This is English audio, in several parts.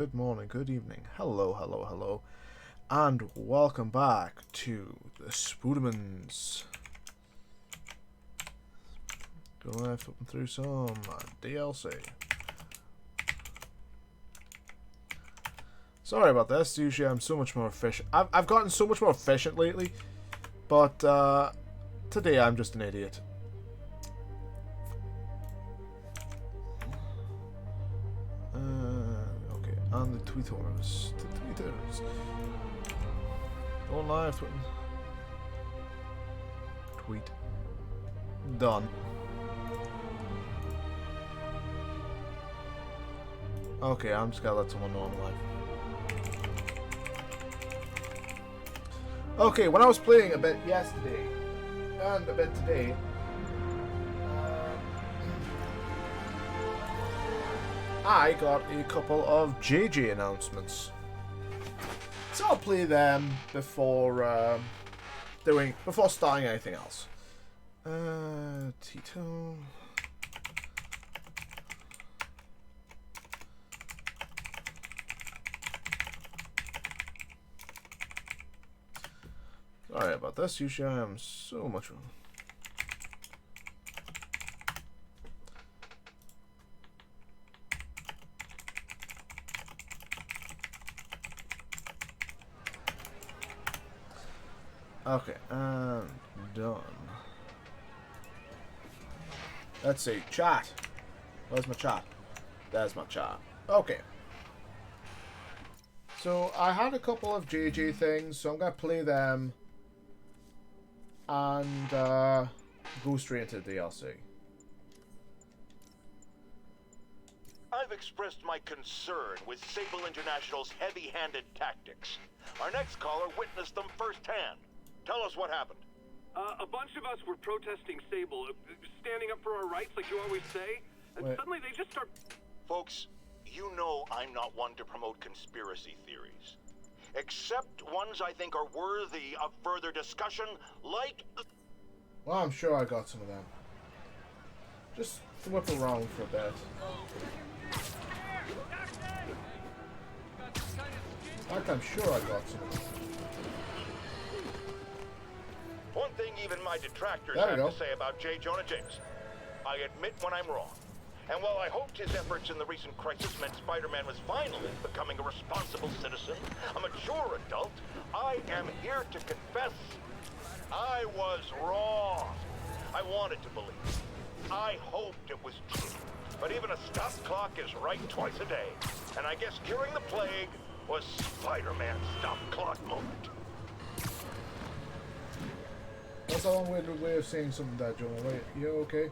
Good morning, good evening, hello, hello, hello, and welcome back to the Spoodermans. Going flipping through some DLC. Sorry about this. Usually I'm so much more efficient. I've gotten so much more efficient lately, but today I'm just an idiot. Okay, and the tweeters. The tweeters. Go live, tweeting. Tweet. Done. Okay, I'm just gonna let someone know I'm live. Okay, when I was playing a bit yesterday and a bit today, I got a couple of JJ announcements. So I'll play them before starting anything else. Tito. Sorry about this. Usually I am so much. Okay, and done. Let's see. Chat. Where's my chat? There's my chat. Okay. So I had a couple of JJ things, so I'm gonna play them and go straight into the DLC. I've expressed my concern with Sable International's heavy-handed tactics. Our next caller witnessed them firsthand. Tell us what happened. A bunch of us were protesting Sable, standing up for our rights like you always say, and suddenly they just start... Folks, you know I'm not one to promote conspiracy theories. Except ones I think are worthy of further discussion, like... Well, I'm sure I got some of them. Just flip around for a bit. In fact, I'm sure I got some of them. One thing even my detractors There we have go. to say about J. Jonah Jameson. I admit when I'm wrong. And while I hoped his efforts in the recent crisis meant Spider-Man was finally becoming a responsible citizen, a mature adult, I am here to confess I was wrong. I wanted to believe. I hoped it was true. But even a stop clock is right twice a day. And I guess curing the plague was Spider-Man's stop clock moment. That's a long-winded way of saying something there, Jonah. Wait, you okay?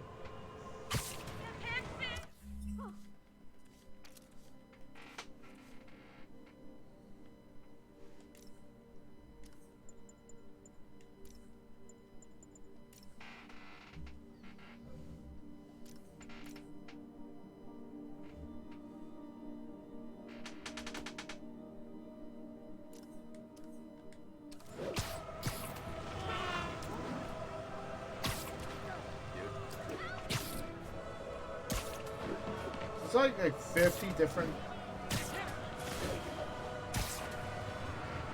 It's like 50 different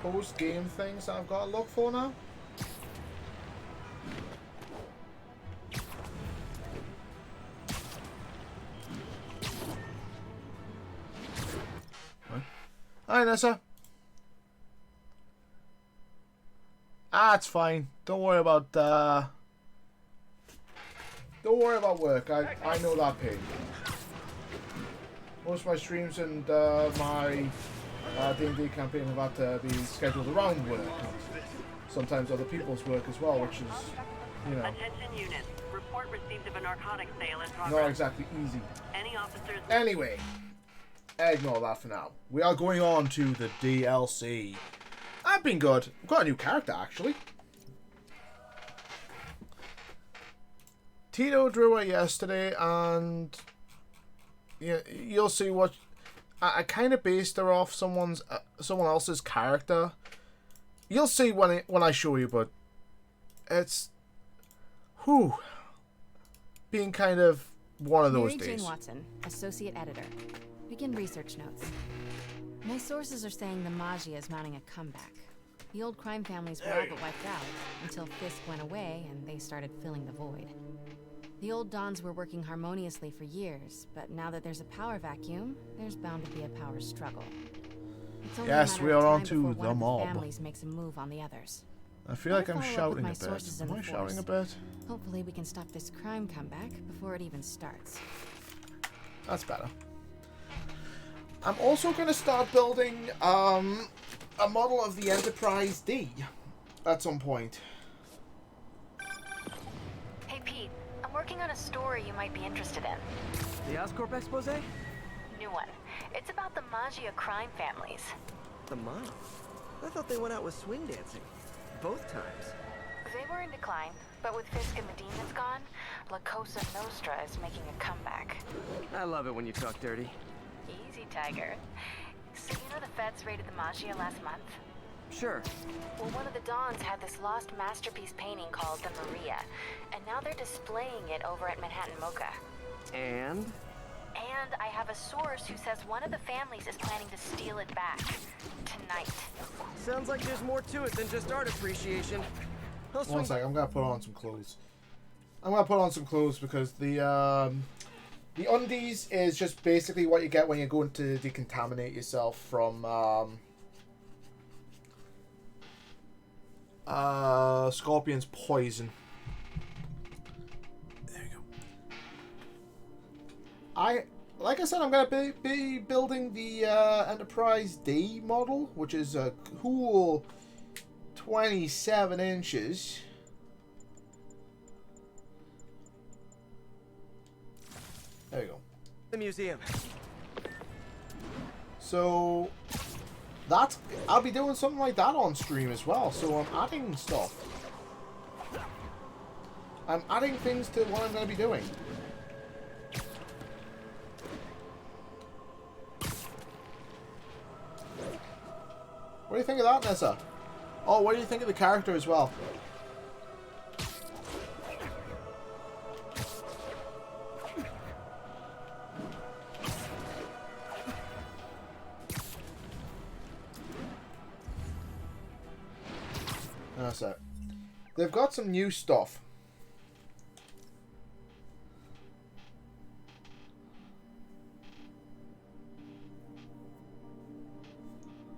post-game things that I've got to look for now. Hi, Nessa. It's fine. Don't worry about work. I know that pain. Most of my streams and my D&D campaign have had to be scheduled around work. Sometimes other people's work as well, which is, you know, Attention units. Report received of a narcotics sale in not progress. exactly easy. Any officers... Anyway, ignore that for now. We are going on to the DLC. I've been good. I've got a new character, actually. Tito drew it yesterday, and yeah, you'll see what I kind of based her off someone else's character. You'll see when I show you, but it's being kind of one of those Mary days. Jane Watson, Associate Editor. Begin research notes. My sources are saying the Magi is mounting a comeback. The old crime families were all but wiped out until Fisk went away and they started filling the void. The old Dons were working harmoniously for years, but now that there's a power vacuum, there's bound to be a power struggle. It's only Yes, a matter we of are time onto before the one of mob. the families makes a move on the others. I feel like I'm I'll follow up shouting with a my bit. sources in Am I the shouting a force. bit? Hopefully we can stop this crime comeback before it even starts. That's better. I'm also going to start building a model of the Enterprise D at some point. Hey Pete, I'm working on a story you might be interested in. The Oscorp expose? New one. It's about the Magia crime families. The mom? I thought they went out with swing dancing. Both times. They were in decline, but with Fisk and the demons gone, La Cosa Nostra is making a comeback. I love it when you talk dirty. Easy, Tiger. So you know the feds raided the Magia last month? Sure. Well, one of the Dons had this lost masterpiece painting called the Maria, and now they're displaying it over at Manhattan Mocha. And? And I have a source who says one of the families is planning to steal it back. Tonight. Sounds like there's more to it than just art appreciation. One sec, I'm gonna put on some clothes. I'm gonna put on some clothes because the undies is just basically what you get when you're going to decontaminate yourself from Scorpion's poison. There you go. Like I said, I'm gonna be building the Enterprise D model, which is a cool 27 inches. There you go. The museum. So I'll be doing something like that on stream as well. So I'm adding stuff. I'm adding things to what I'm going to be doing. What do you think of that, Nessa? Oh, what do you think of the character as well? That's it. They've got some new stuff.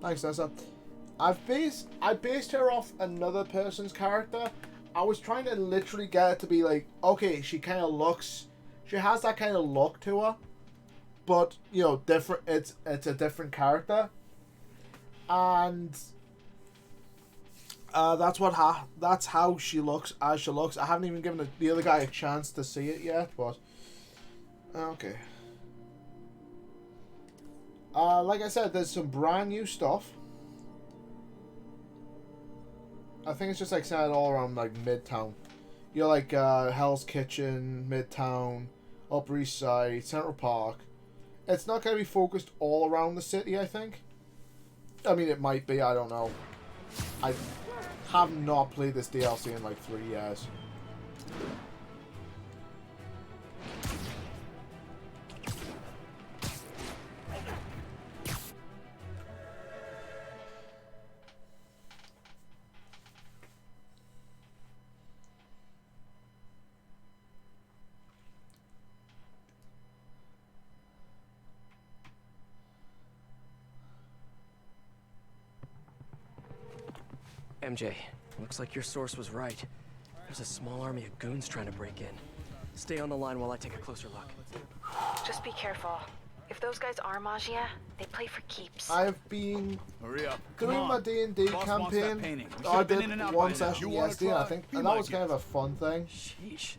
Thanks, Nessa. I based her off another person's character. I was trying to literally get it to be like, okay, she kind of looks, she has that kind of look to her, but you know, different. It's a different character, and that's how she looks as she looks. I haven't even given the other guy a chance to see it yet, but okay. Like I said, there's some brand new stuff. I think it's just like centered all around like Midtown. You're like Hell's Kitchen, Midtown, Upper East Side, Central Park. It's not going to be focused all around the city, I think. I mean, it might be, I don't know. I have not played this DLC in like 3 years. MJ, looks like your source was right. There's a small army of goons trying to break in. Stay on the line while I take a closer look. Just be careful. If those guys are Magia, they play for keeps. I've been doing my D&D campaign. I been in did and out one by now. session You wanna yesterday, I try? think, Be and my that was kind of a guest. fun thing. Sheesh.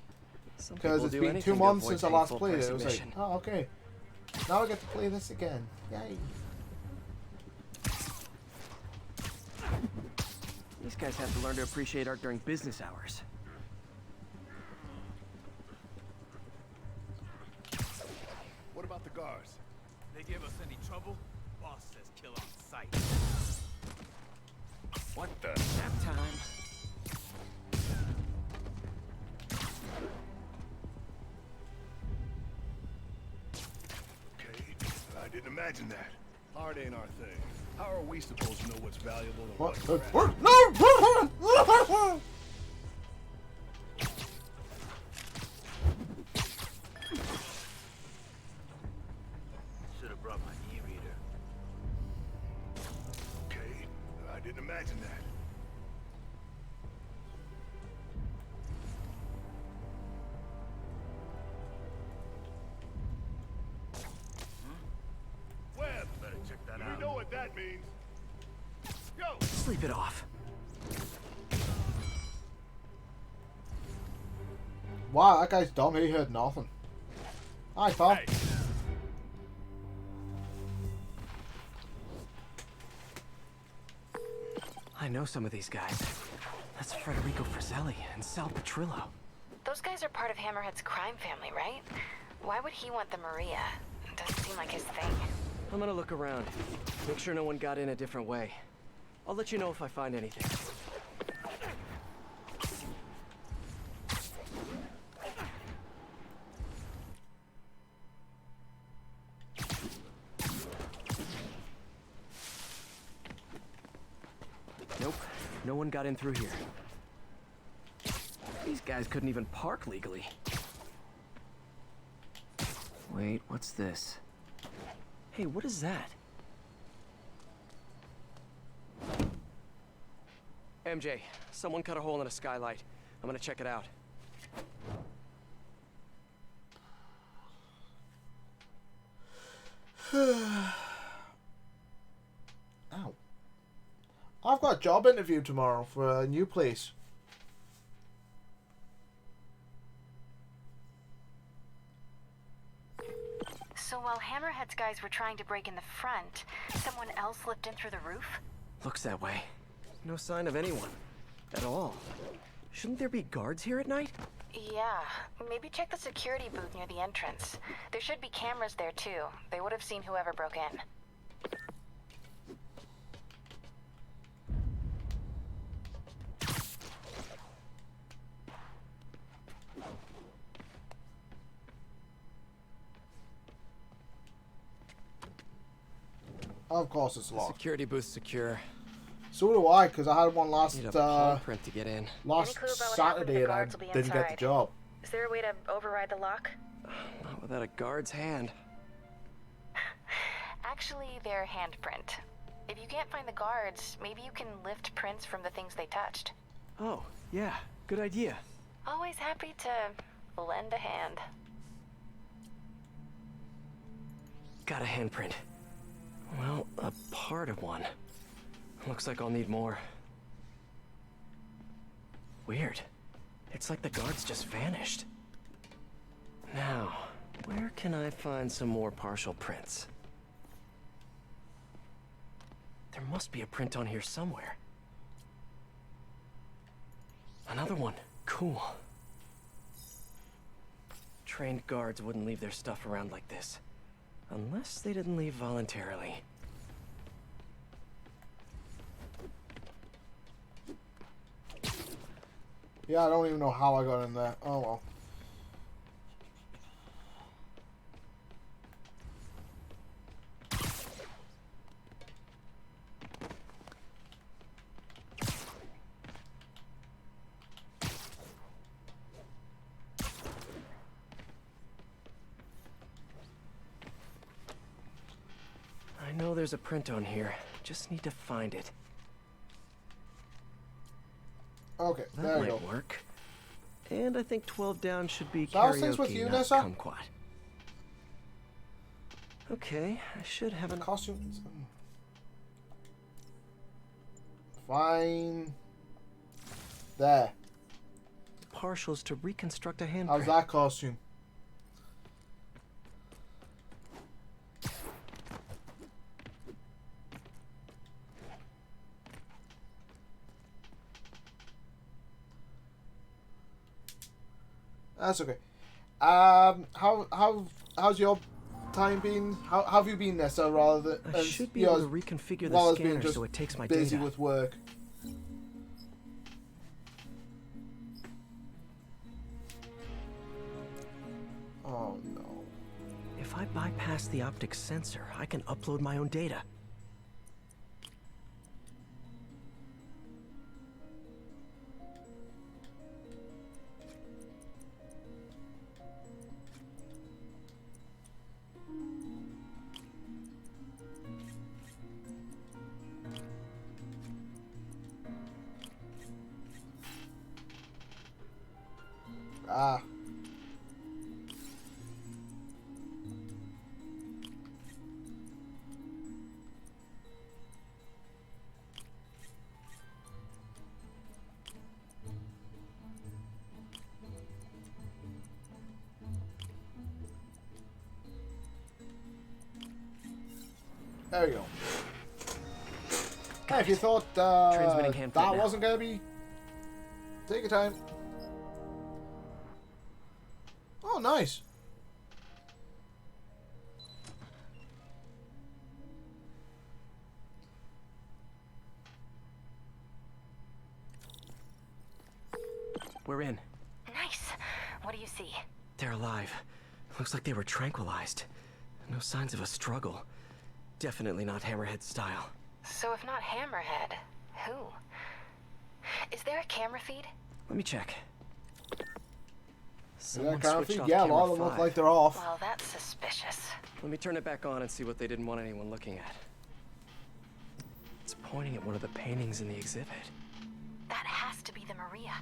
Some Because people it's do been anything 2 to months avoid since I paying last full played it. price It was like, admission. oh, okay. Now I get to play this again. Yay. These guys have to learn to appreciate art during business hours. What about the guards? They give us any trouble? Boss says kill on sight. What the? Nap time. Okay, I didn't imagine that. Art ain't our thing. How are we supposed to know what's valuable and What? what's What? trash? No! Should have brought my e-reader. Okay, I didn't imagine that. Web! Better check that out. You know what that means. Yo! Sleep it off. Wow, that guy's dumb. He heard nothing. Hi, pal. Hey. I know some of these guys. That's Federico Fratelli and Sal Petrillo. Those guys are part of Hammerhead's crime family, right? Why would he want the Maria? Doesn't seem like his thing. I'm gonna look around. Make sure no one got in a different way. I'll let you know if I find anything. Nope, no one got in through here. These guys couldn't even park legally. Wait, what's this? Hey, what is that? MJ, someone cut a hole in a skylight. I'm gonna check it out. Ow. I've got a job interview tomorrow for a new place. So while Hammerhead's guys were trying to break in the front, someone else slipped in through the roof? Looks that way. No sign of anyone. At all. Shouldn't there be guards here at night? Yeah, maybe check the security booth near the entrance. There should be cameras there too. They would have seen whoever broke in. Of course it's The locked. security booth's secure. So do I, because I had one last Need a palm print to get in. last Any clue about what happened to the Saturday and I guards will be didn't get the inside? job. Is there a way to override the lock? Not without a guard's hand. Actually, their handprint. If you can't find the guards, maybe you can lift prints from the things they touched. Oh, yeah. Good idea. Always happy to lend a hand. Got a handprint. Well, a part of one. Looks like I'll need more. Weird. It's like the guards just vanished. Now, where can I find some more partial prints? There must be a print on here somewhere. Another one. Cool. Trained guards wouldn't leave their stuff around like this. Unless they didn't leave voluntarily. Yeah, I don't even know how I got in there. Oh well. I know there's a print on here. Just need to find it. Okay, That there you might go. work. And I think 12 down should be So how's things with karaoke, you, not Nessa? kumquat. Okay, I should have an... Costumes. Fine. There. partials to reconstruct a handprint. How's that costume? That's okay. How's your time been? How have you been, Nessa? Rather than I should be able to reconfigure the scanner so it takes my busy data. with work. Oh no. If If I bypass the optic sensor, I can upload my own data. Ah. There you go. Hey, if you thought Transmitting hand that foot now. wasn't gonna be, take your time. Oh, nice. We're in. Nice. What do you see? They're alive. Looks like they were tranquilized. No signs of a struggle. Definitely not Hammerhead style. So if not Hammerhead, who? Is there a camera feed? Let me check. Is Someone that camera switched feed? off Yeah, a lot camera of them look 5. like they're off. Well, that's suspicious. Let me turn it back on and see what they didn't want anyone looking at. It's pointing at one of the paintings in the exhibit. That has to be the Maria.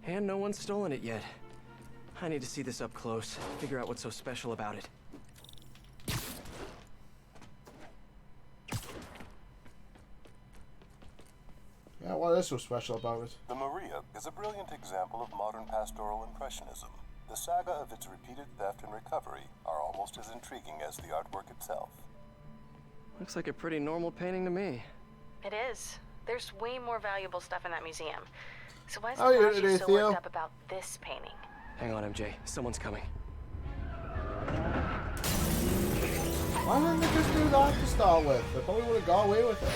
And no one's stolen it yet. I need to see this up close, figure out what's so special about it. Yeah, what is so special about it? The Maria is a brilliant example of modern pastoral impressionism. The saga of its repeated theft and recovery are almost as intriguing as the artwork itself. Looks like a pretty normal painting to me. It is. There's way more valuable stuff in that museum. So why is Oh, yeah, Takashi it is, so Theo. worked up about this painting? Hang on, MJ. Someone's coming. Why didn't they just do that to start with? They probably would have got away with it.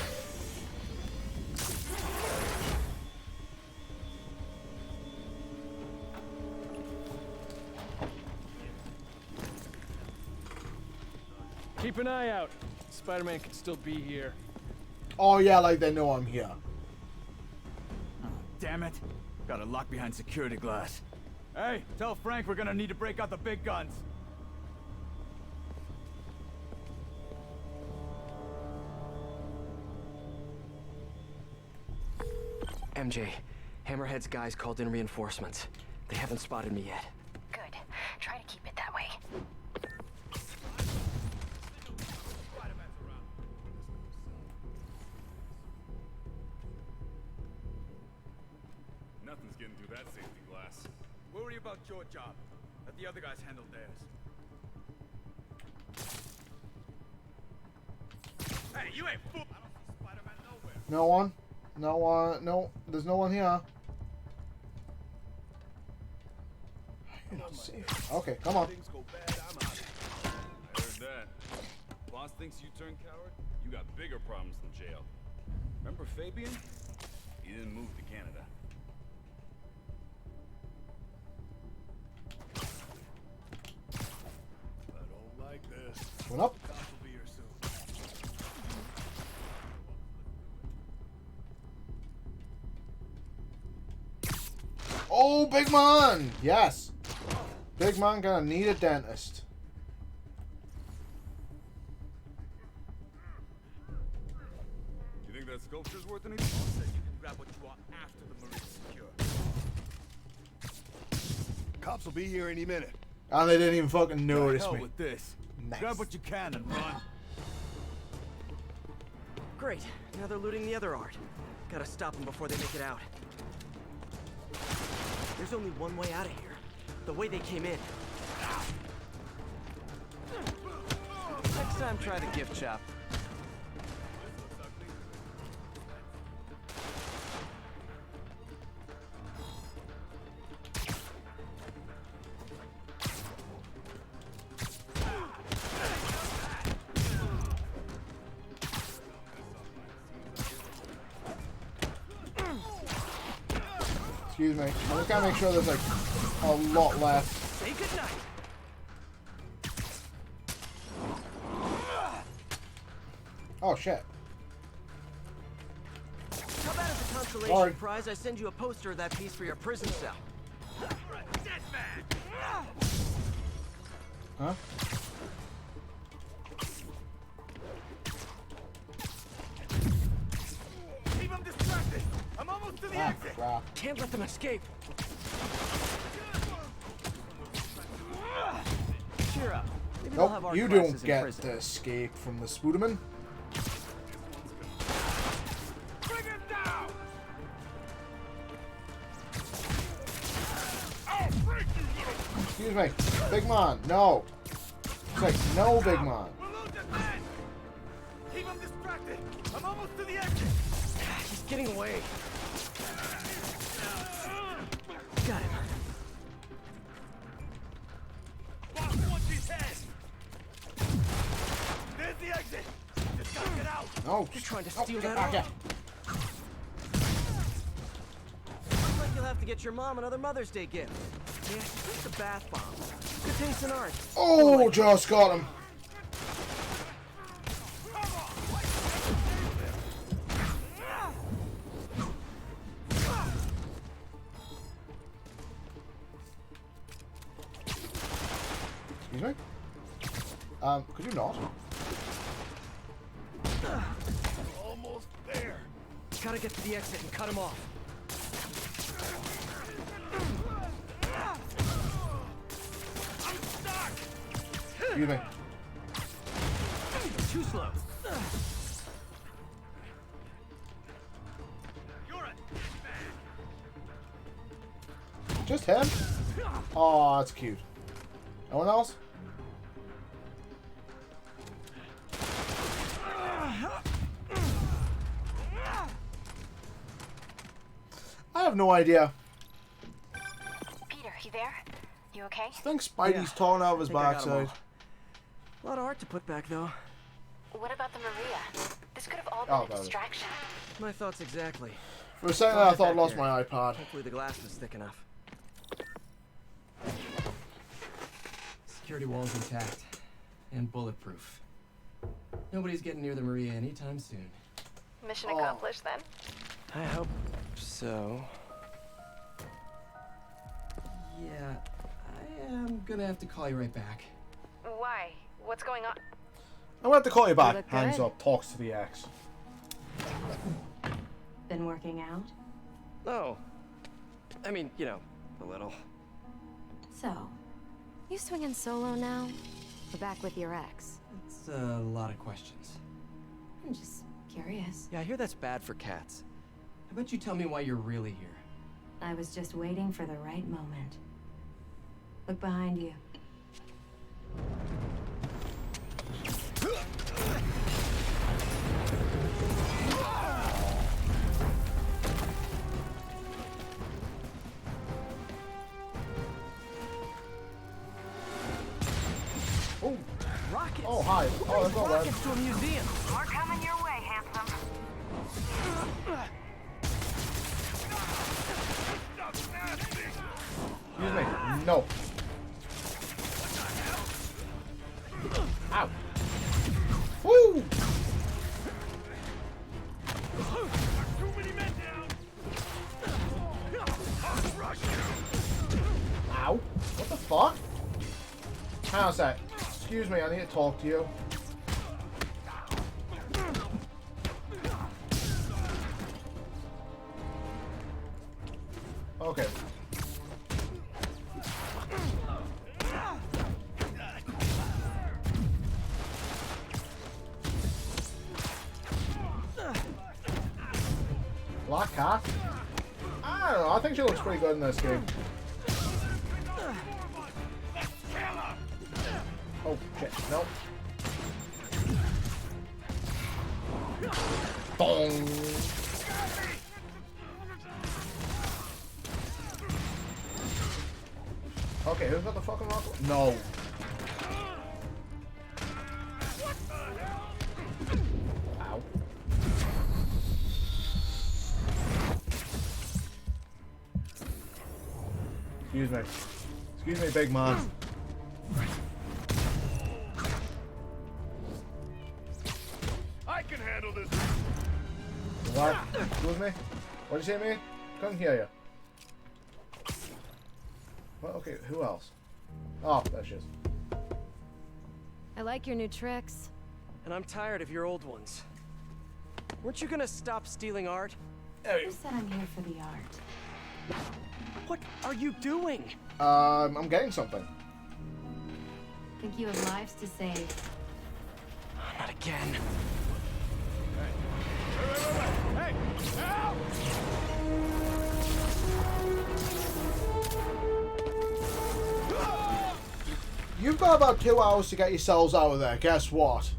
Keep an eye out. Spider-Man could still be here. Oh yeah, like they know I'm here. Oh, damn it. Got it locked behind security glass. Hey, tell Frank we're gonna need to break out the big guns. MJ, Hammerhead's guys called in reinforcements. They haven't spotted me yet. Good. Try to keep it that way. Nothing's getting through that safety glass. Worry about your job. Let the other guys handle theirs. Hey, you ain't fool! I don't see Spider-Man nowhere. No one? No one? No, there's no one here. You're not safe. Okay, come on. Things go bad, I'm out. I heard that. Boss thinks you turned coward? You got bigger problems than jail. Remember Fabian? He didn't move to Canada. I don't like this. Went up. Cops will be here soon. Oh, big man! Yes. Big man gonna need a dentist. You think that sculpture's worth anything? Boss said you can grab what you want after the Maria's secure. Cops will be here any minute. And they didn't even fucking notice Hell me. with this. Nice. Grab what you can and run. Great. Now they're looting the other art. Gotta stop them before they make it out. There's only one way out of here. The way they came in. Next time, try the gift shop. Excuse me. I just gotta make sure there's like a lot left. Say goodnight. Oh shit. How about as a consolation prize, I send you a poster of that piece for your prison cell? Huh? Keep him distracted. I'm almost to the exit. Crap. Can't let them escape. Cheer up. Maybe they'll have Nope, art you classes don't in get prison. to escape from the Spooderman. Bring him down. Excuse me. Big man, no. It's like, no, big man. We'll lose this man. Keep him distracted. I'm almost to the exit. He's getting away. Got him. Boss wants his head. There's the exit. Just gotta get out. No. You're trying to No, steal get that back art? here. Looks like you'll have to get your mom another Mother's Day gift. Yeah, just a bath bomb. Good taste in art. Oh, just got him. Excuse me? Could you not? Almost there. Gotta get to the exit and cut him off. Excuse me. Too slow. Just him? Oh, that's cute. No one else? I have no idea. Peter, you there? You okay? I think Spidey's torn out of his I think I got 'em backside. all. A lot of art to put back, though. What about the Maria? This could have all been Oh, a that was- distraction. My thoughts exactly. For a second, I thought I lost my iPod. Hopefully the glass was thick enough. Security wall's intact. And bulletproof. Nobody's getting near the Maria anytime soon. Mission accomplished then. I hope so. Yeah, I am gonna have to call you right back. Why? What's going on? I'm gonna have to call you back. look Hangs good. up, talks to the ex. Been working out? Oh. I mean, you know, a little. So, You swinging solo now? Or back with your ex? It's a lot of questions. I'm just curious. Yeah, I hear that's bad for cats. How about you tell me why you're really here? I was just waiting for the right moment. Look behind you. Oh, Rockets! oh, hi. Oh, that's not bad. Rockets to a museum! More coming your way, handsome. Excuse me. No. Ow. Woo! Too many men down. Ow. What the fuck? Hang on a sec. Excuse me, I need to talk to you. Okay. Black Cat? I don't know, I think she looks pretty good in this game. Oh, shit, no. Bong! Okay, who's got the fucking rocket? No. Ow. Excuse me. Excuse me, big man. I can handle What? Excuse me? What'd you say, mate? Couldn't hear you. Well, okay, who else? Oh, there she is. I like your new tricks. And I'm tired of your old ones. Weren't you gonna stop stealing art? Who said I'm here for the art? What are you doing? I'm getting something. Think you have lives to save. Not again. Hey! Help! You've got about 2 hours to get yourselves out of there. Guess what?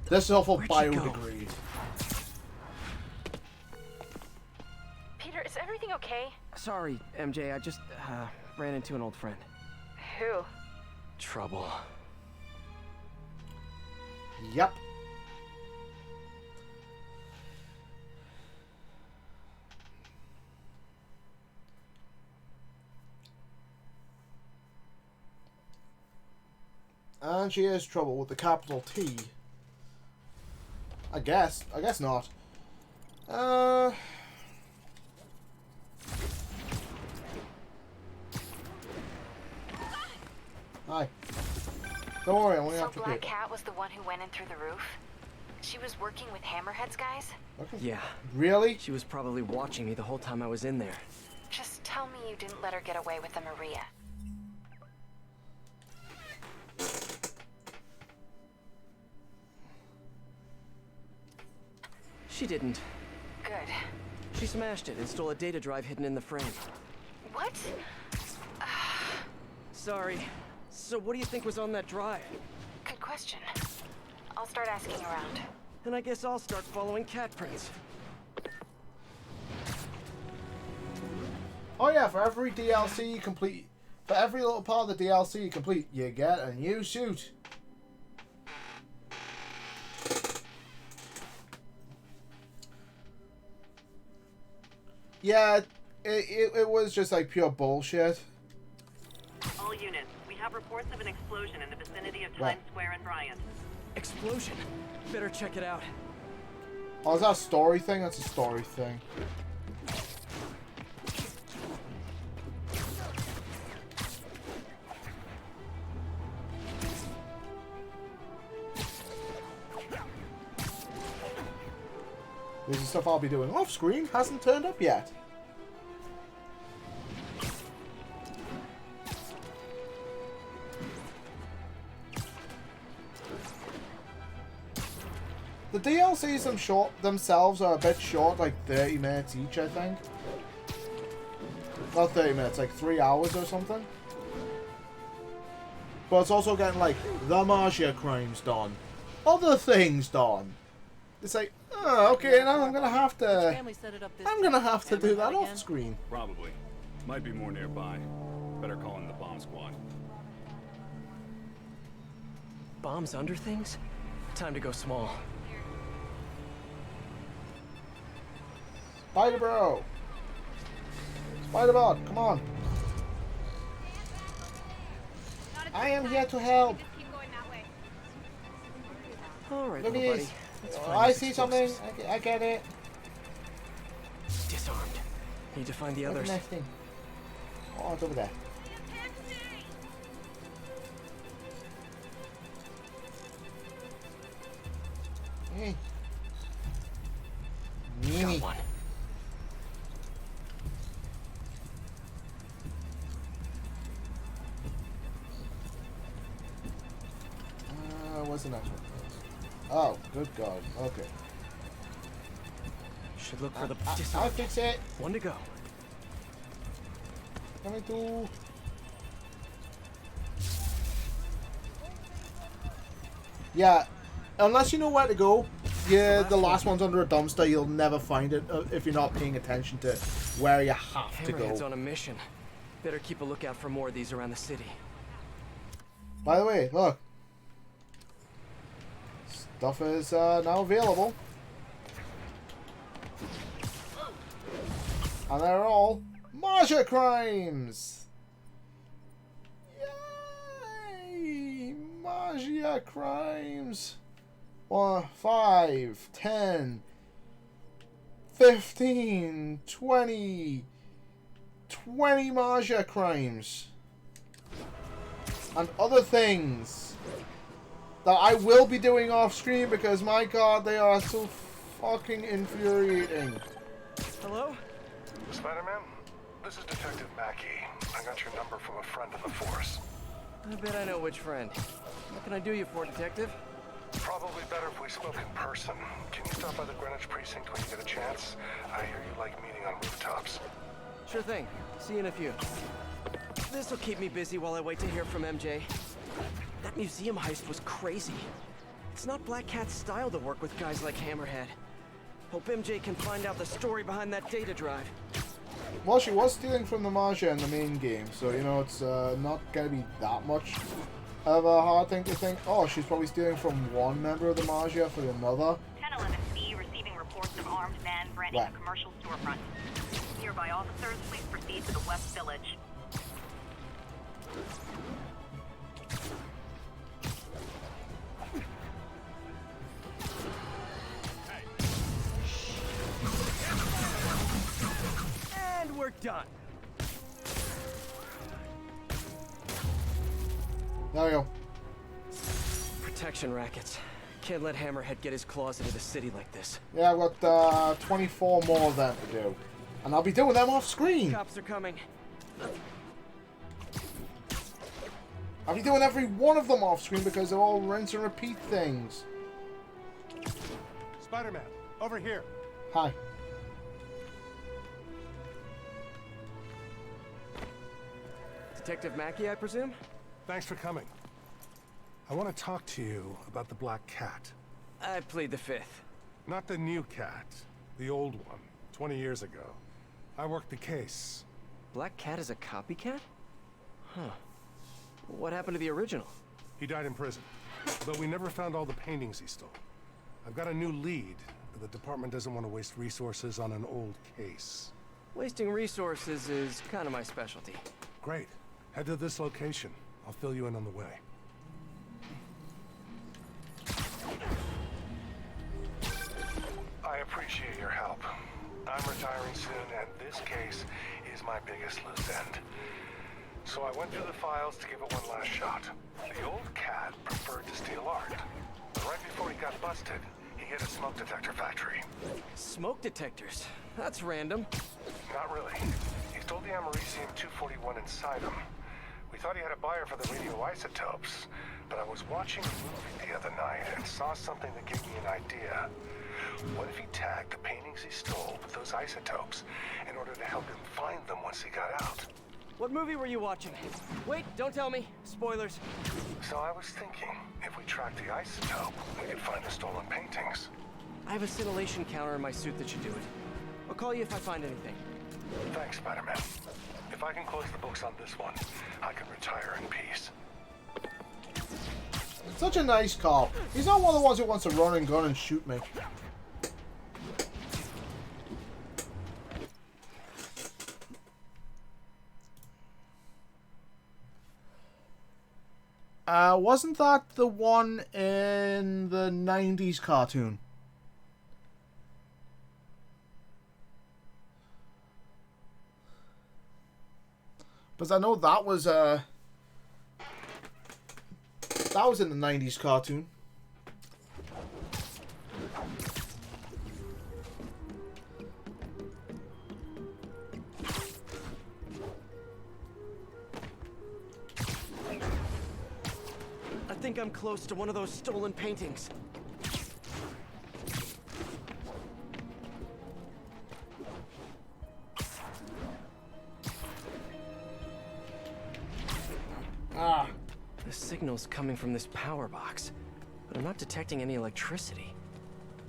This is all for Where'd you go? biodegrade. Peter, is everything okay? Sorry, MJ. I just ran into an old friend. Who? Trouble. Yep. And she has trouble with the capital T. I guess not. Hi. Don't worry, I'm only So after Black paper. Cat was the one who went in through the roof? She was working with Hammerhead's guys? Okay. Yeah. Really? She was probably watching me the whole time I was in there. Just tell me you didn't let her get away with the Maria. She didn't. Good. She smashed it and stole a data drive hidden in the frame. What? Sorry. So what do you think was on that drive? Good question. I'll start asking around. And I guess I'll start following cat prints. Oh yeah, for every DLC you complete, for every little part of the DLC you complete, you get a new suit. Yeah, it was just like pure bullshit. All units, we have reports of an explosion in the vicinity of What? Times Square and Bryant. Explosion. Better check it out. Oh, is that a story thing? That's a story thing. This is stuff I'll be doing off screen, hasn't turned up yet. The DLCs themselves are a bit short, like 30 minutes each, I think. Not 30 minutes, like 3 hours or something. But it's also getting like the Marcia crimes done, other things done. It's like, oh, okay, now I'm gonna have to. I'm gonna have to do that off screen. Probably. Might be more nearby. Better call in the bomb squad. Bombs under things? Time to go small. Spider Bro! Spider-Bot, come on! I am here to help! Alright, Look little at buddy. this! Let's Oh, find I this see something! explosives. I get it! Disarmed. Need to find the Where's others. the next thing? Oh, it's over there. Hey. Got one. What's the next one? Oh, good God. Okay. Should look for the I'll disarmed. fix it. One to go. Coming to. Yeah, unless you know where to go, yeah, the last one's under a dumpster. You'll never find it if you're not paying attention to where you have to Hammerhead's go. on a mission. Better keep a lookout for more of these around the city. By the way, look. Stuff is now available. And they're all Marcia crimes! Yay! Marcia crimes! 1, 5, 10, 15, 20 Maja crimes. And other things that I will be doing off screen because, my god, they are so fucking infuriating. Hello? Spider-Man, this is Detective Mackey. I got your number from a friend of the Force. I bet I know which friend. What can I do you for, Detective? Probably better if we spoke in person. Can you stop by the Greenwich precinct when you get a chance? I hear you like meeting on rooftops. Sure thing. See you in a few. This'll keep me busy while I wait to hear from MJ. That museum heist was crazy. It's not Black Cat's style to work with guys like Hammerhead. Hope MJ can find out the story behind that data drive. Well, she was stealing from the Maja in the main game, so, you know, it's not gonna be that much of a hard thing to think, oh, she's probably stealing from one member of the Maja for another. 1011C receiving reports of armed men branding a commercial storefront. Nearby officers, please proceed to the West Village. And we're done. There we go. Protection rackets. Can't let Hammerhead get his claws into the city like this. Yeah, I've got 24 more of them to do. And I'll be doing them off screen. Cops are coming. I'll be doing every one of them off screen because they're all rinse and repeat things. Spider-Man, over here. Hi. Detective Mackey, I presume? Thanks for coming. I want to talk to you about the Black Cat. I plead the fifth. Not the new cat, the old one, 20 years ago. I worked the case. Black Cat is a copycat? Huh. What happened to the original? He died in prison, but we never found all the paintings he stole. I've got a new lead, but the department doesn't want to waste resources on an old case. Wasting resources is kind of my specialty. Great. Head to this location. I'll fill you in on the way. I appreciate your help. I'm retiring soon, and this case is my biggest loose end. So I went through the files to give it one last shot. The old cat preferred to steal art. But right before he got busted, he hit a smoke detector factory. Smoke detectors? That's random. Not really. He stole the Americium-241 inside him. We thought he had a buyer for the radioisotopes, but I was watching a movie the other night and saw something that gave me an idea. What if he tagged the paintings he stole with those isotopes in order to help him find them once he got out? What movie were you watching? Wait, don't tell me. Spoilers. So I was thinking, if we tracked the isotope, we could find the stolen paintings. I have a scintillation counter in my suit that should do it. I'll call you if I find anything. Thanks, Spider-Man. If I can close the books on this one, I can retire in peace. Such a nice cop. He's not one of the ones who wants to run and gun and shoot me. Wasn't that the one in the 90s cartoon? Because I know that was in the 90s cartoon. I think I'm close to one of those stolen paintings. Ah. The signal's coming from this power box, but I'm not detecting any electricity.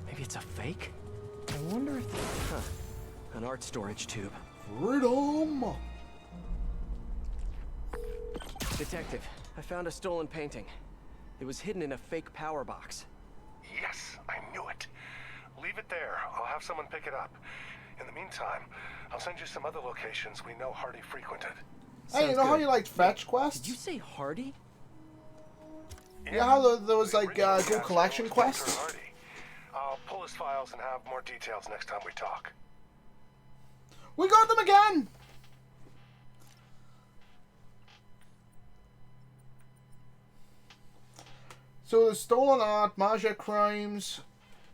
Maybe it's a fake? I wonder if an art storage tube. Freedom! Detective, I found a stolen painting. It was hidden in a fake power box. Yes, I knew it. Leave it there. I'll have someone pick it up. In the meantime, I'll send you some other locations we know Hardy frequented. Hey, you know how you liked fetch quests? Did you say Hardy? Yeah, how there was like do collection quests? I'll pull his files and have more details next time we talk. We got them again! So the stolen art, Magia crimes,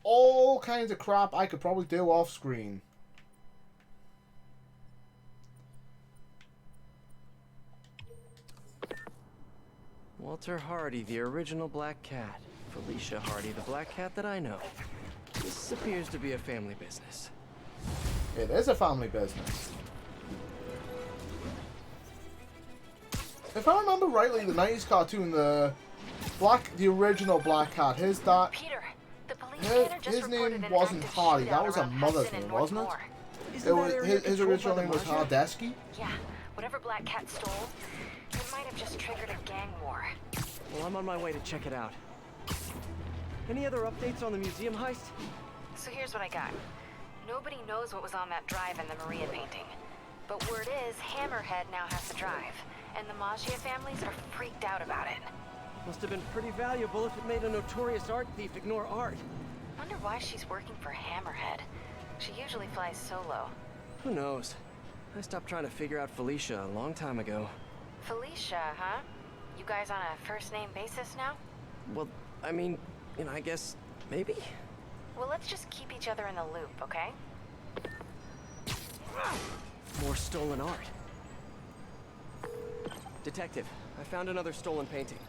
all kinds of crap I could probably do off screen. Walter Hardy, the original Black Cat. Felicia Hardy, the Black Cat that I know. This appears to be a family business. It is a family business. If I remember rightly, the 90s cartoon, the original Black Cat, his Peter, the police his name wasn't Hardy. That was a mother's name, wasn't it? His original name was Hardesky. Yeah, whatever Black Cat stole, it might have just triggered a gang war. Well, I'm on my way to check it out. Any other updates on the museum heist? So here's what I got. Nobody knows what was on that drive in the Maria painting. But word is, Hammerhead now has the drive, and the Magia families are freaked out about it. Must have been pretty valuable if it made a notorious art thief ignore art. Wonder why she's working for Hammerhead. She usually flies solo. Who knows? I stopped trying to figure out Felicia a long time ago. Felicia, huh? You guys on a first-name basis now? Well, I mean, I guess, maybe? Well, let's just keep each other in the loop, okay? More stolen art. Detective, I found another stolen painting.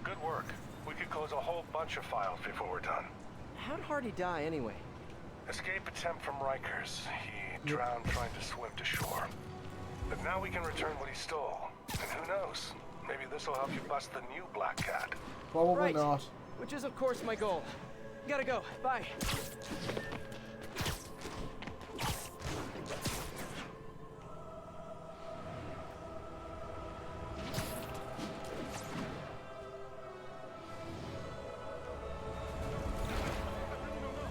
Good work. We could close a whole bunch of files before we're done. How'd Hardy die anyway? Escape attempt from Rikers. He drowned trying to swim to shore. But now we can return what he stole. And who knows? Maybe this will help you bust the new Black Cat. Probably not. Which is, of course, my goal. Gotta go. Bye.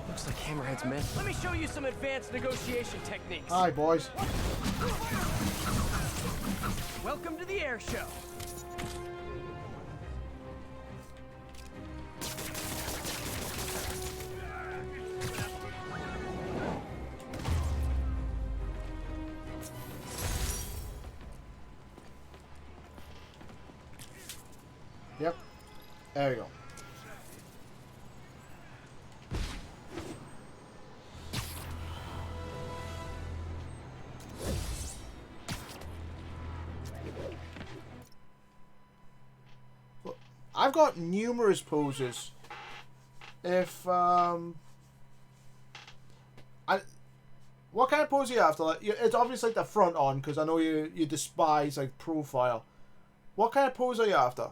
Looks like Hammerhead's men. Let me show you some advanced negotiation techniques. Hi, boys. Welcome to the air show. Yep. There we go. I've got numerous poses. If what kind of pose are you after? Like, it's obviously like the front on, because I know you despise like profile. What kind of pose are you after?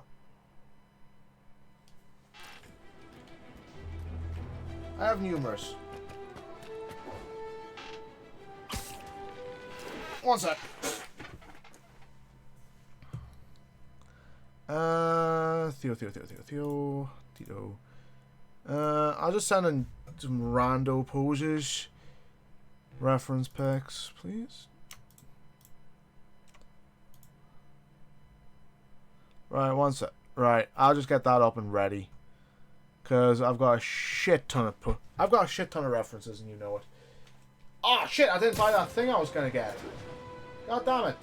I have numerous. One sec. Theo. I'll just send in some rando poses. Reference pics, please. Right, one sec. Right, I'll just get that up and ready. Cause I've got a shit ton of references, and you know it. Oh shit! I didn't buy that thing I was gonna get. God damn it!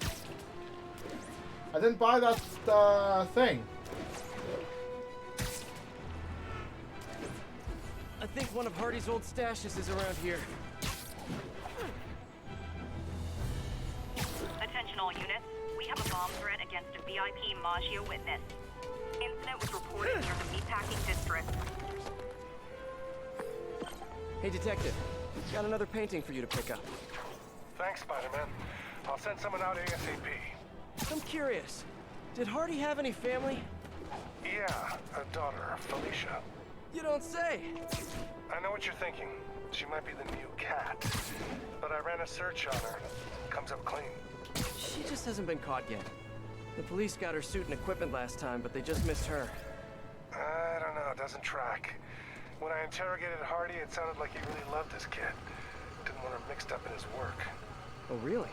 I didn't buy that thing. I think one of Hardy's old stashes is around here. Attention all units. We have a bomb threat against a VIP Magia witness. Incident was reported near the meatpacking district. Hey, Detective. Got another painting for you to pick up. Thanks, Spider-Man. I'll send someone out ASAP. I'm curious. Did Hardy have any family? Yeah, a daughter, Felicia. You don't say. I know what you're thinking. She might be the new cat. But I ran a search on her. Comes up clean. She just hasn't been caught yet. The police got her suit and equipment last time, but they just missed her. I don't know, it doesn't track. When I interrogated Hardy, it sounded like he really loved his kid. Didn't want her mixed up in his work. Oh, really?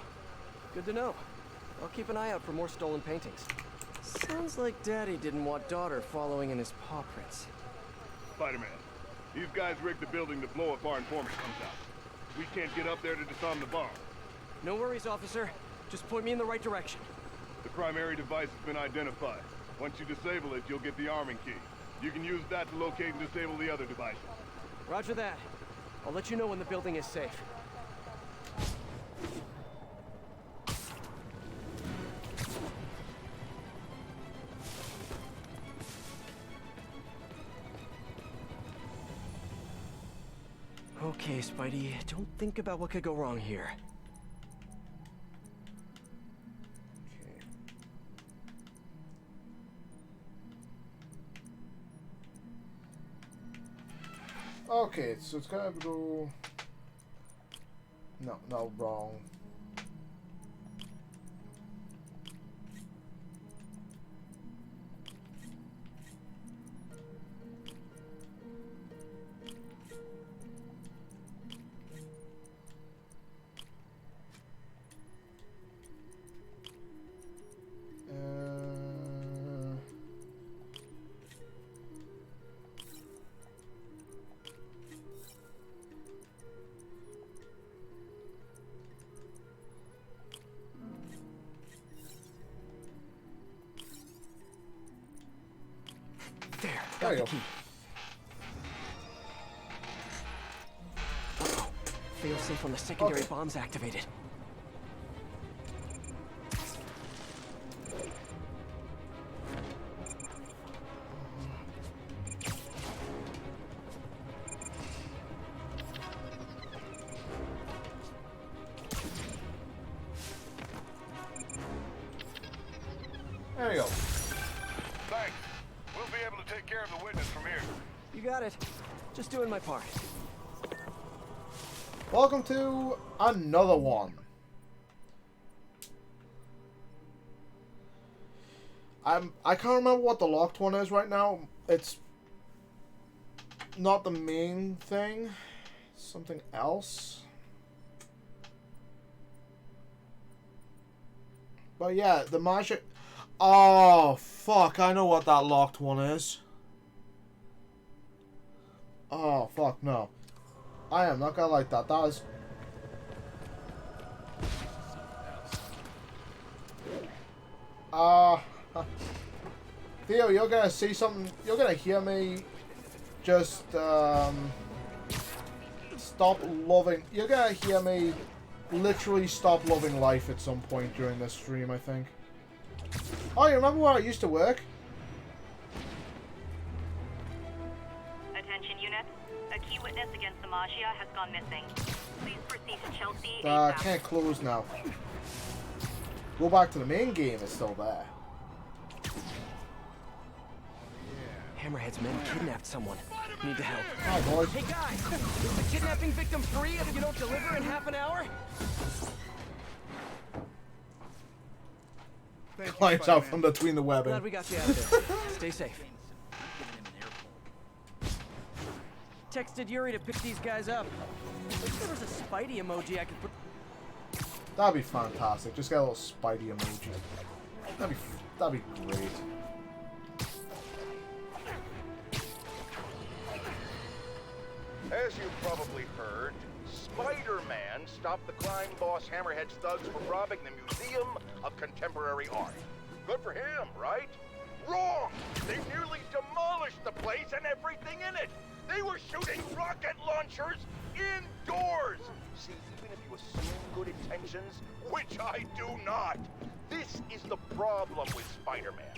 Good to know. I'll keep an eye out for more stolen paintings. Sounds like Daddy didn't want daughter following in his paw prints. Spider-Man, these guys rigged the building to blow if our informant comes out. We can't get up there to disarm the bomb. No worries, officer. Just point me in the right direction. The primary device has been identified. Once you disable it, you'll get the arming key. You can use that to locate and disable the other devices. Roger that. I'll let you know when the building is safe. Okay, Spidey, don't think about what could go wrong here. Okay, so it's gonna go... No, wrong. Got the key. Uh-oh. Fail-safe on the secondary bomb's activated. There you go. Thanks. We'll be able to take care of the witness from here. You got it. Just doing my part. Welcome to another one. I can't remember what the locked one is right now. It's not the main thing. Something else. But yeah, the magic. Oh fuck! I know what that locked one is. Oh fuck no! I am not gonna like that. That is. Theo, you're gonna see something. You're gonna hear me. Just stop loving. You're gonna hear me. Literally stop loving life at some point during this stream, I think. Oh, you remember where I used to work? Attention units. A key witness against the Magia has gone missing. Please proceed to Chelsea ASAP. Can't close now. Go back to the main game, it's still there. Hammerhead's men kidnapped someone. Need to help. Hi, boys. Hey, guys! Is the kidnapping victim free if you don't deliver in half an hour? Climbs out from between the webbing. Glad we got you out of there. Stay safe. Texted Yuri to pick these guys up. Wish there was a Spidey emoji I could put. That'd be fantastic. Just get a little Spidey emoji. That'd be great. As you've probably heard, Spider-Man stopped the crime boss Hammerhead's thugs from robbing the Museum of Contemporary Art. Good for him, right? Wrong! They nearly demolished the place and everything in it! They were shooting rocket launchers indoors! See, even if you assume good intentions, which I do not, this is the problem with Spider-Man.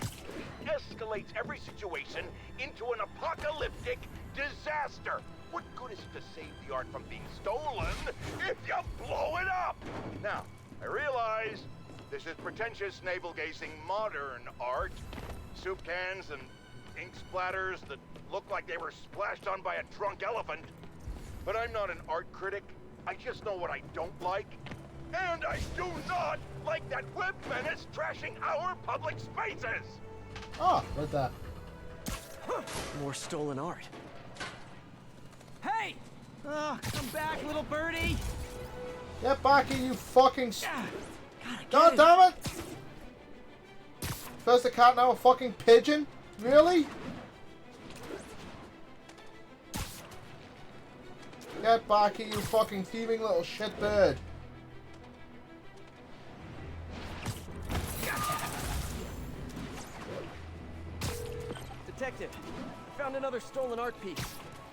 He escalates every situation into an apocalyptic disaster. What good is it to save the art from being stolen if you blow it up? Now, I realize this is pretentious, navel-gazing modern art. Soup cans and ink splatters that look like they were splashed on by a drunk elephant. But I'm not an art critic. I just know what I don't like. And I do not like that web menace trashing our public spaces! Ah, read that. More stolen art. Hey! Oh, come back, little birdie! Get back here, you fucking... God damn it! First a cat, now a fucking pigeon? Really? Get back here, you fucking thieving little shitbird. Detective, I found another stolen art piece.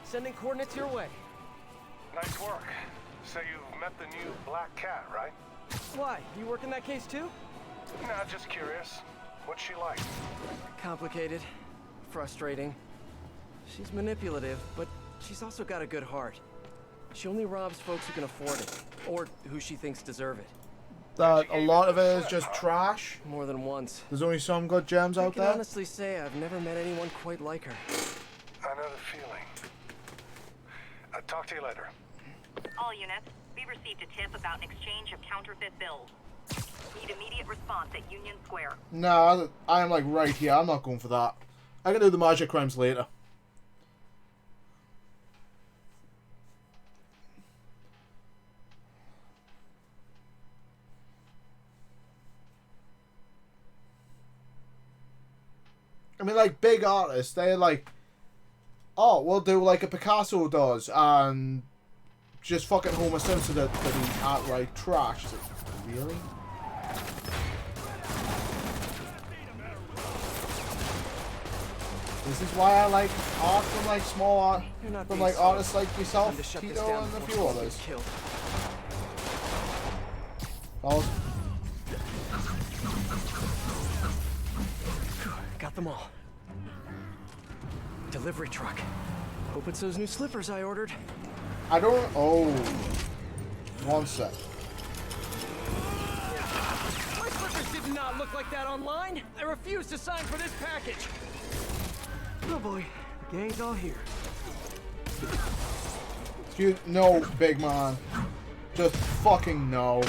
Sending coordinates your way. Nice work. So you've met the new Black Cat, right? Why? You work in that case too? Nah, just curious. What's she like? Complicated. Frustrating. She's manipulative, but she's also got a good heart. She only robs folks who can afford it, or who she thinks deserve it. That a lot of it is just trash. More than once. There's only some good gems out there. I can honestly say I've never met anyone quite like her. I know the feeling. I'll talk to you later. All units, we received a tip about an exchange of counterfeit bills. Need immediate response at Union Square. Nah, I am like right here. I'm not going for that. I can do the magic crimes later. I mean, like, big artists, they're like, oh, we'll do like a Picasso does, and just fucking Homer Simpson that be outright trash. It's like, really? This is why I like art from like small art, from like artists like yourself, Tito, and a few others. Oh. Got them all. Delivery truck. Hope it's those new slippers I ordered. I don't. Oh. One sec. My slippers did not look like that online. I refuse to sign for this package. Oh boy, the gang's all here. Excuse. No, big man. Just fucking no.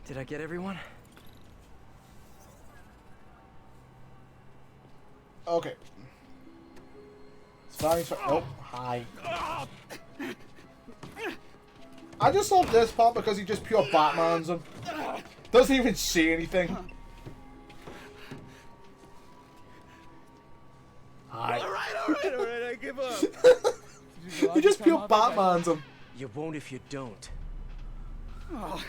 Did I get everyone? Okay. It's fine. Oh, hi. I just love this part because he just pure Batmans him. Doesn't even see anything. Hi. Alright, I give up. He just pure Batmans him. You won't if you don't. Oh.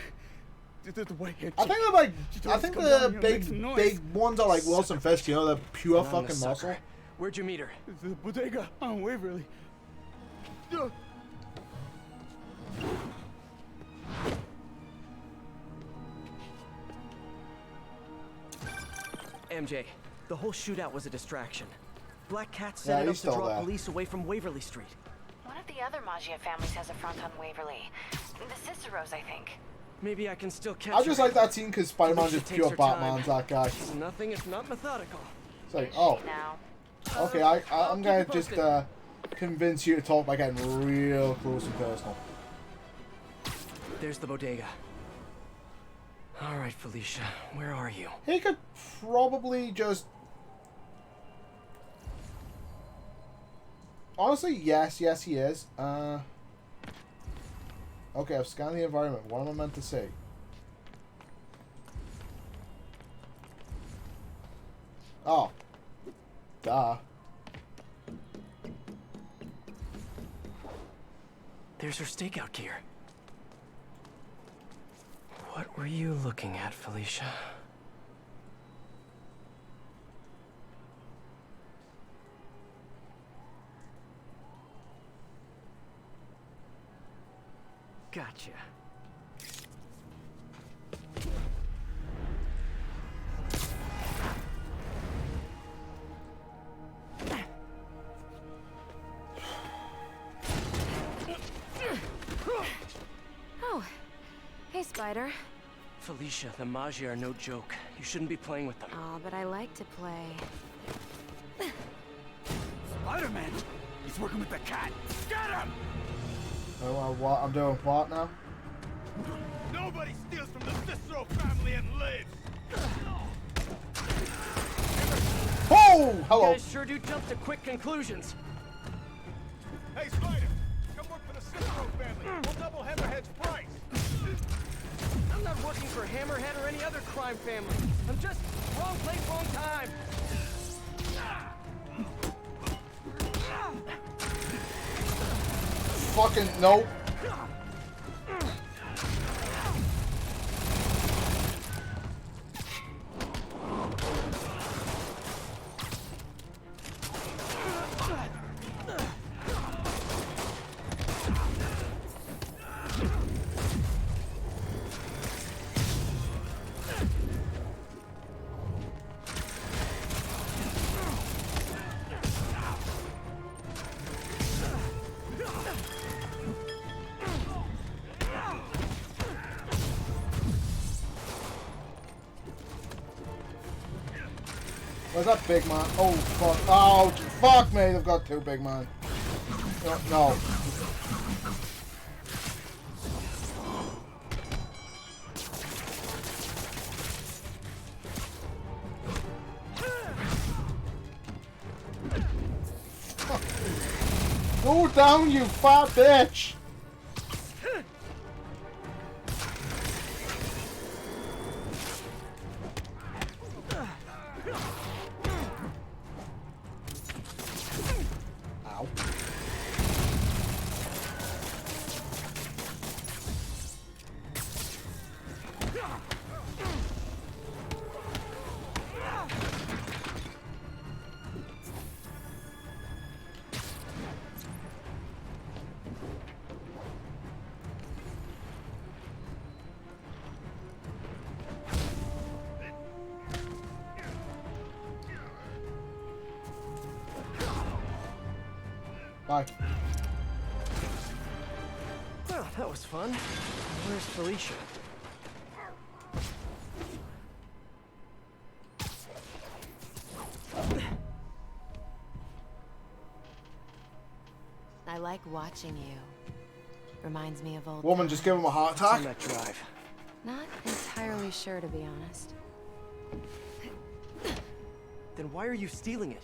I think they're like, I think the big ones are like Wilson Fisk, you know, the pure fucking muscle. Where'd you meet her? The bodega on Waverly. MJ, the whole shootout was a distraction. Black Cat set it up to draw police away from Waverly Street. One of the other Maggia families has a front on Waverly. The Ciceros, I think. Maybe I can still catch I just like that scene because Spider-Man just pure Batman's that guy. It's nothing if not methodical. It's like, oh. Okay, I'm gonna just convince you to talk by getting real close and personal. There's the bodega. Alright, Felicia, where are you? He could probably just... Honestly, yes, he is. Okay, I've scanned the environment. What am I meant to say? Oh. Duh. There's her stakeout gear. What were you looking at, Felicia? Gotcha. Oh, hey, Spider. Felicia, the Maggia are no joke. You shouldn't be playing with them. Oh, but I like to play. Spider-Man! He's working with the cat! Get him! Oh, what? I'm doing what now? Nobody steals from the Cicero family and lives! Oh! Hello! You guys sure do jump to quick conclusions. Hey, Spider! Come work for the Cicero family! We'll double Hammerhead's price! I'm not working for Hammerhead or any other crime family. I'm just wrong place, wrong time. Fucking no. Where's that big man? Oh, fuck. Oh, fuck me. They've got two big man. No. Go down, you fat bitch. Bye. Well, that was fun. Where's Felicia? I like watching you. Reminds me of old Woman, times. just give him a heart What's on attack. that drive? Not entirely sure, to be honest. Then why are you stealing it?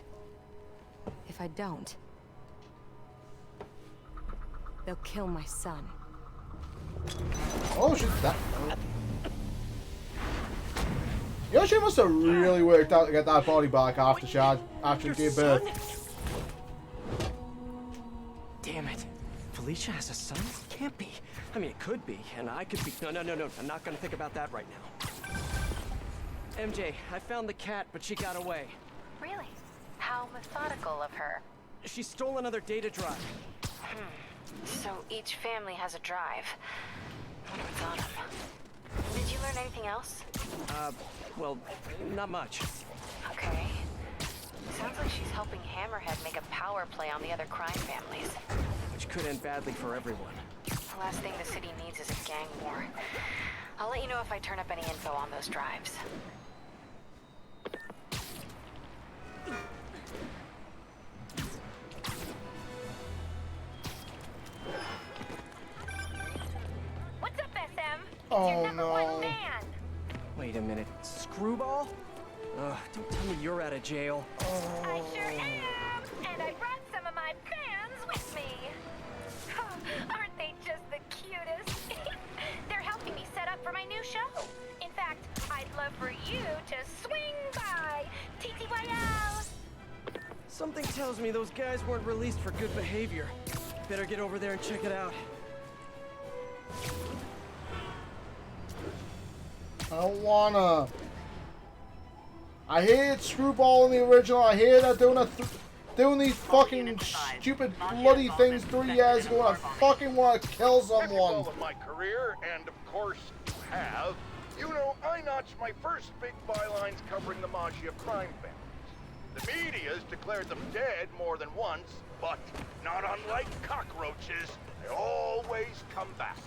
If I don't, they'll kill my son. Oh shit, that. Yeah, she must have really worked out to get that body back after she gave birth. Damn it. Felicia has a son? Can't be. I mean, it could be, and I could be. No. I'm not gonna think about that right now. MJ, I found the cat, but she got away. Really? How methodical of her. She stole another data drive. So each family has a drive. I wonder what's on them. Did you learn anything else? Well, not much. Okay. Sounds like she's helping Hammerhead make a power play on the other crime families. Which could end badly for everyone. The last thing the city needs is a gang war. I'll let you know if I turn up any info on those drives. What's up, SM? Oh, Your number no. one fan. Wait a minute. Screwball? Don't tell me you're out of jail. I sure am. And I brought some of my fans with me. Aren't they just the cutest? They're helping me set up for my new show. In fact, I'd love for you to swing by. TTYL. Something tells me those guys weren't released for good behavior. Better get over there and check it out. I don't wanna. I hate Screwball in the original. I hate her doing these fucking stupid bloody things 3 years ago. I fucking want to kill If you someone. follow my career, and of course you have, you know I notched my first big bylines covering the Maggia crime families. The media's declared them dead more than once, but not unlike cockroaches, they always come back,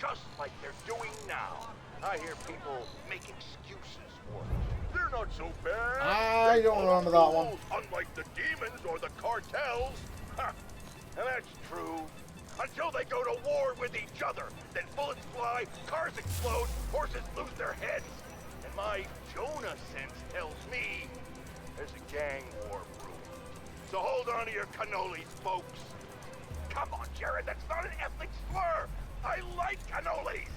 just like they're doing now. I hear people make excuses for them. They're not so bad. I don't remember that one. Unlike the demons or the cartels. Ha! And that's true. Until they go to war with each other. Then bullets fly, cars explode, horses lose their heads. And my Jonah sense tells me there's a gang war brewing. So hold on to your cannolis, folks. Come on, Jared, that's not an ethnic slur. I like cannolis.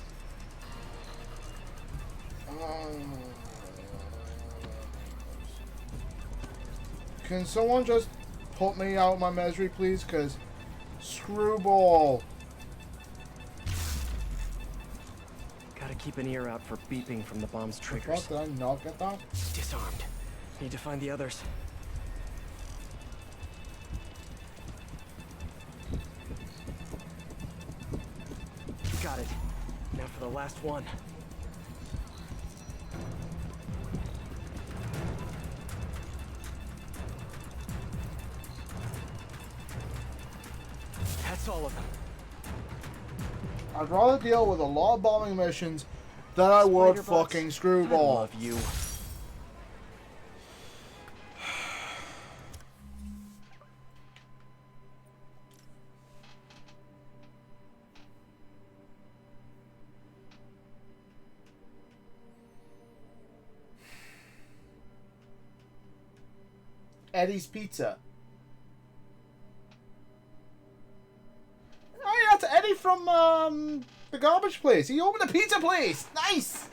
Can someone just put me out of my misery, please? Because screwball. Gotta keep an ear out for beeping from the bomb's triggers. Did I not get that? Disarmed. Need to find the others. Got it. Now for the last one. That's all of them. I'd rather deal with a lot of bombing missions than I would fucking screwball. I love you. Eddie's Pizza. Oh yeah, that's Eddie from the garbage place. He opened a pizza place. Nice.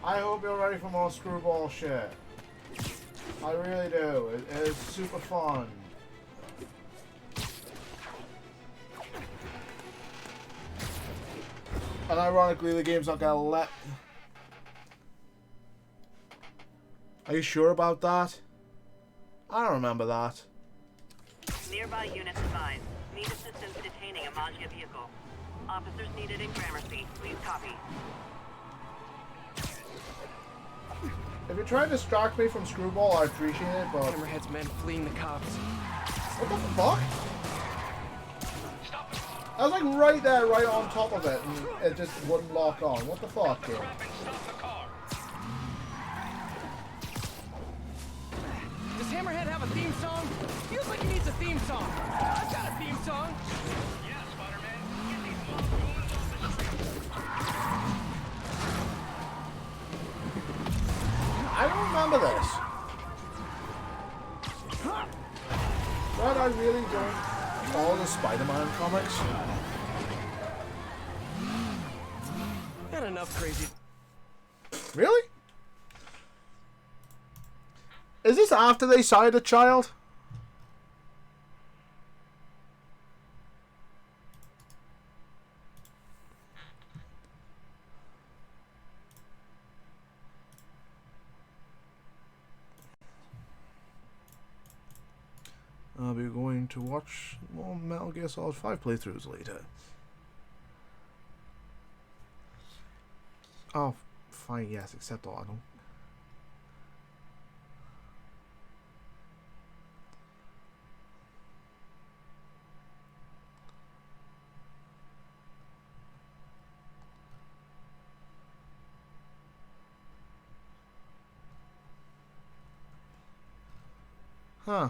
I hope you're ready for more screwball shit. I really do. It is super fun. And ironically, the game's not gonna let... Are you sure about that? I don't remember that. Nearby units advised. Need assistance detaining a Maggia vehicle. Officers needed in Gramercy. Please copy. If you're trying to distract me from screwball, I appreciate it, but... Hammerhead's men fleeing the cops. What the fuck? I was like right there, right on top of it, and it just wouldn't lock on. What the fuck, dude? Does Hammerhead have a theme song? Feels like he needs a theme song. I've got a theme song. Yeah, Spider-Man. Get these monsters off the street. I don't remember this. But I really don't follow the Spider-Man comics. Not enough crazy. Really? Is this after they signed a child? I'll be going to watch more Metal Gear Solid 5 playthroughs later. Oh, fine, yes, except Arnold. Huh.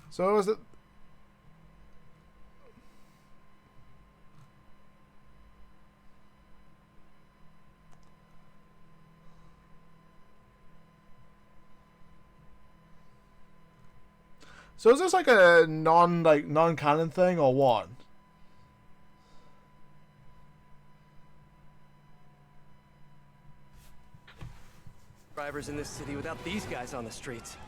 So is it... So is this like a non-canon thing or what? Drivers in this city without these guys on the streets.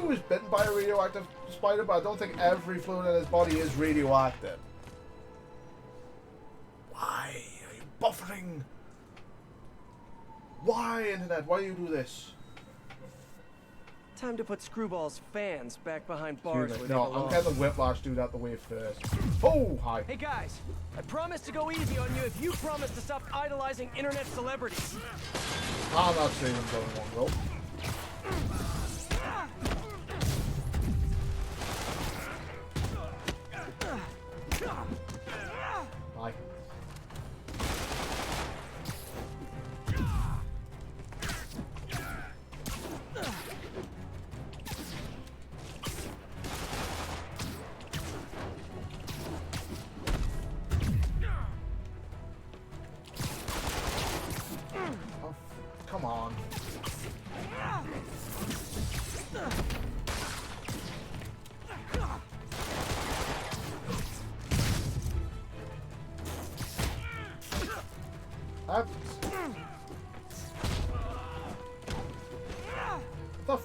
he was bitten by a radioactive spider, but I don't think every fluid in his body is radioactive. Why are you buffering? Why, Internet? Why do you do this? Time to put Screwball's fans back behind bars where they No, belong. I'm getting the whiplash dude out the way first. Oh, hi. Hey guys, I promise to go easy on you if you promise to stop idolizing internet celebrities. I'm not seeing them going one go. Hi. Oh, come on. That's... The f...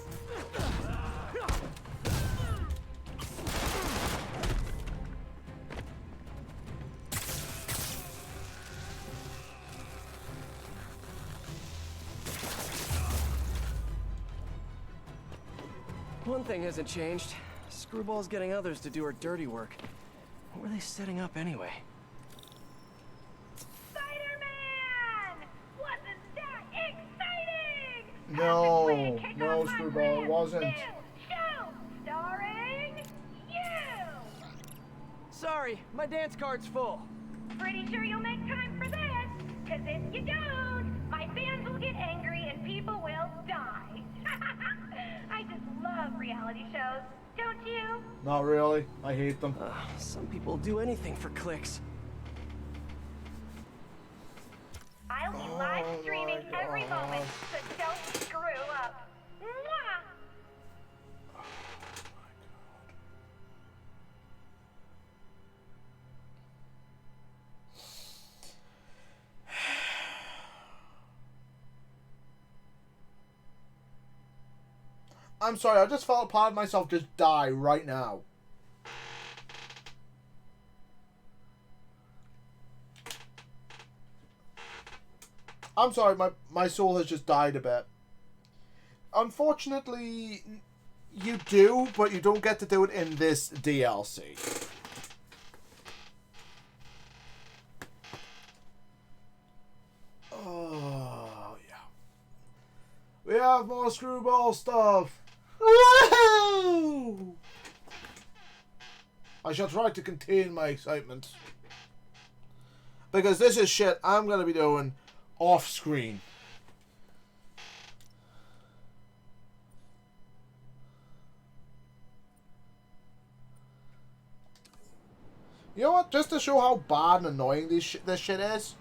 One thing hasn't changed. Screwball's getting others to do her dirty work. What were they setting up anyway? Spider-Man! Wasn't that exciting? No, no, Screwball, it wasn't. New show starring you! Sorry, my dance card's full. Pretty sure you'll make time for this, because if you don't, my fans will get angry and people will die. I just love reality shows, don't you? Not really. I hate them. Some people do anything for clicks. I'll be live streaming every moment, so don't screw up. Mwah! I'm sorry, I just felt a part of myself just die right now. I'm sorry, my soul has just died a bit. Unfortunately, you do, but you don't get to do it in this DLC. Oh, yeah. We have more Screwball stuff. Woohoo! I shall try to contain my excitement. Because this is shit I'm going to be doing off screen. You know what? Just to show how bad and annoying this shit is,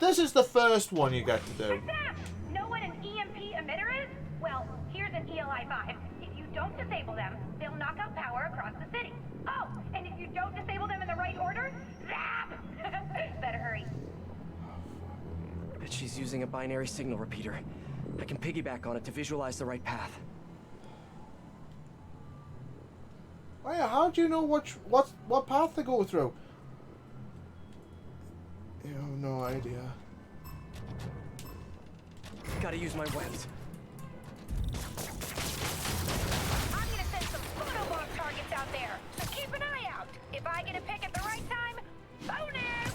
this is the first one you get to do. What's that? Know what an EMP emitter is? Well, here's an ELI-5. If you don't disable them, they'll knock out power across the city. Oh, and if you don't disable them in the right order, zap! Better hurry. Bet she's using a binary signal repeater. I can piggyback on it to visualize the right path. Oh yeah, how do you know what path to go through? You have no idea. Gotta use my webs. I'm gonna send some photobomb targets out there, so keep an eye out. If I get a pick at the right time, bonus!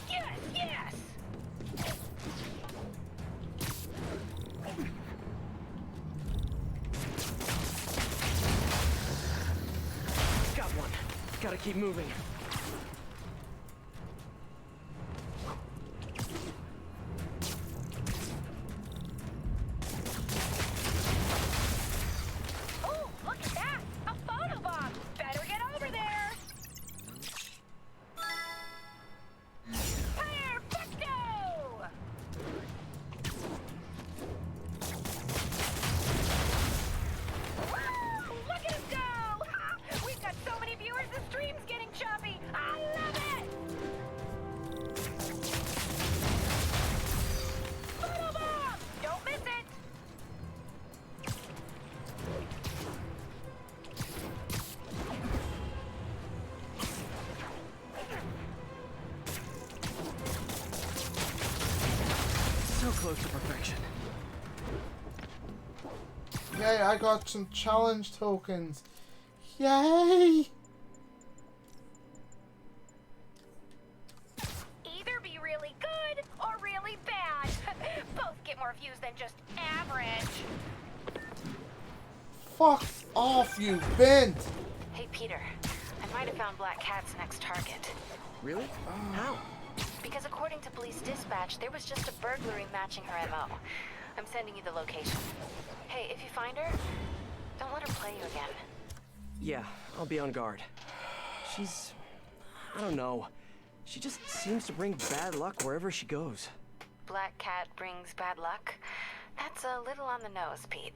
Yes, yes! Got one. Gotta keep moving. Oh, look at that! A photobomb! Better get over there! Perfecto! Yay, I got some challenge tokens. Yay! Either be really good or really bad. Both get more views than just average. Fuck off, you bent! Hey, Peter. I might have found Black Cat's next target. Really? How? Because according to police dispatch, there was just a burglary matching her MO. I'm sending you the location. Hey, if you find her, don't let her play you again. Yeah, I'll be on guard. She's... I don't know. She just seems to bring bad luck wherever she goes. Black Cat brings bad luck? That's a little on the nose, Pete.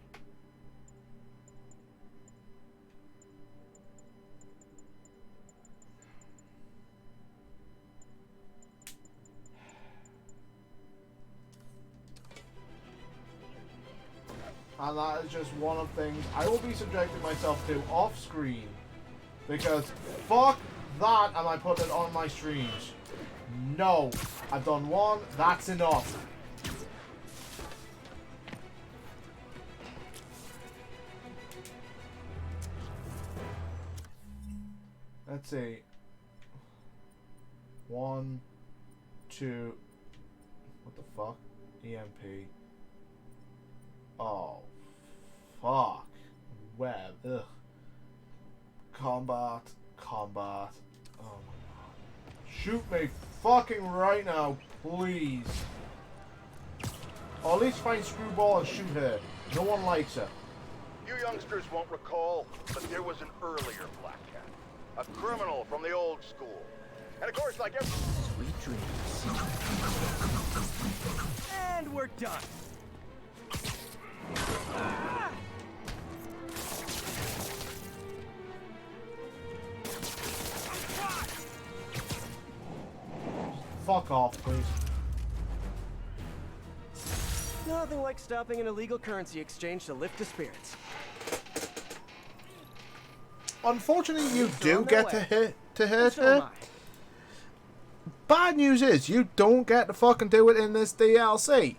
And that is just one of the things I will be subjecting myself to off screen. Because fuck that, am I putting it on my streams? No. I've done one, that's enough. Let's see. 1, 2. What the fuck? EMP. Oh. Fuck. Web. Ugh. Combat. Combat. Oh my god. Shoot me fucking right now, please. Or at least find Screwball and shoot her. No one likes her. You youngsters won't recall, but there was an earlier Black Cat. A criminal from the old school. And of course, like every... Sweet dreams. And we're done. Fuck off, please. Nothing like stopping an illegal currency exchange to lift the spirits. Unfortunately, you do get to hit her. Bad news is, you don't get to fucking do it in this DLC.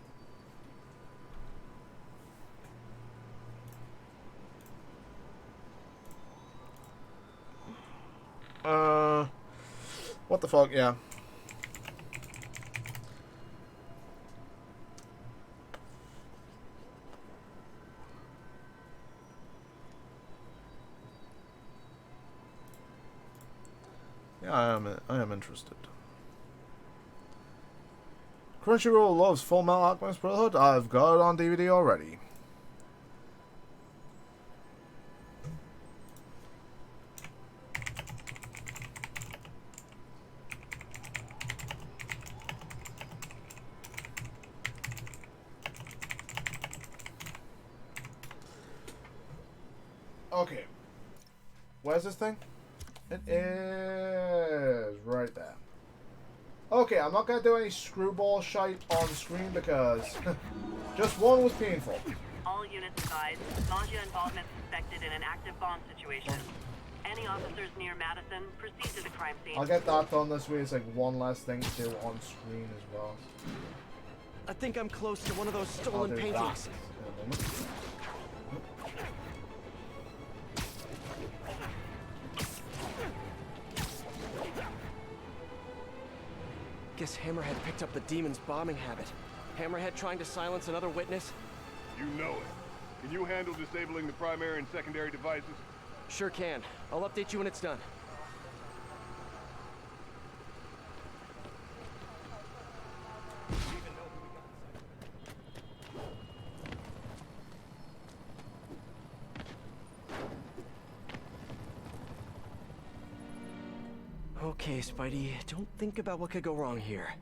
What the fuck, yeah. Yeah, I am interested. Crunchyroll loves Full Metal Alchemist Brotherhood. I've got it on DVD already. Okay. Where's this thing? It is right there. Okay, I'm not gonna do any screwball shite on screen because just one was painful. All units advised. Magia involvement suspected in an active bomb situation. Any officers near Madison, proceed to the crime scene. I'll get that done this way. It's like one less thing to do on screen as well. I think I'm close to one of those stolen paintings. Guess Hammerhead picked up the demon's bombing habit. Hammerhead trying to silence another witness? You know it. Can you handle disabling the primary and secondary devices? Sure can. I'll update you when it's done. Okay, Spidey, don't think about what could go wrong here.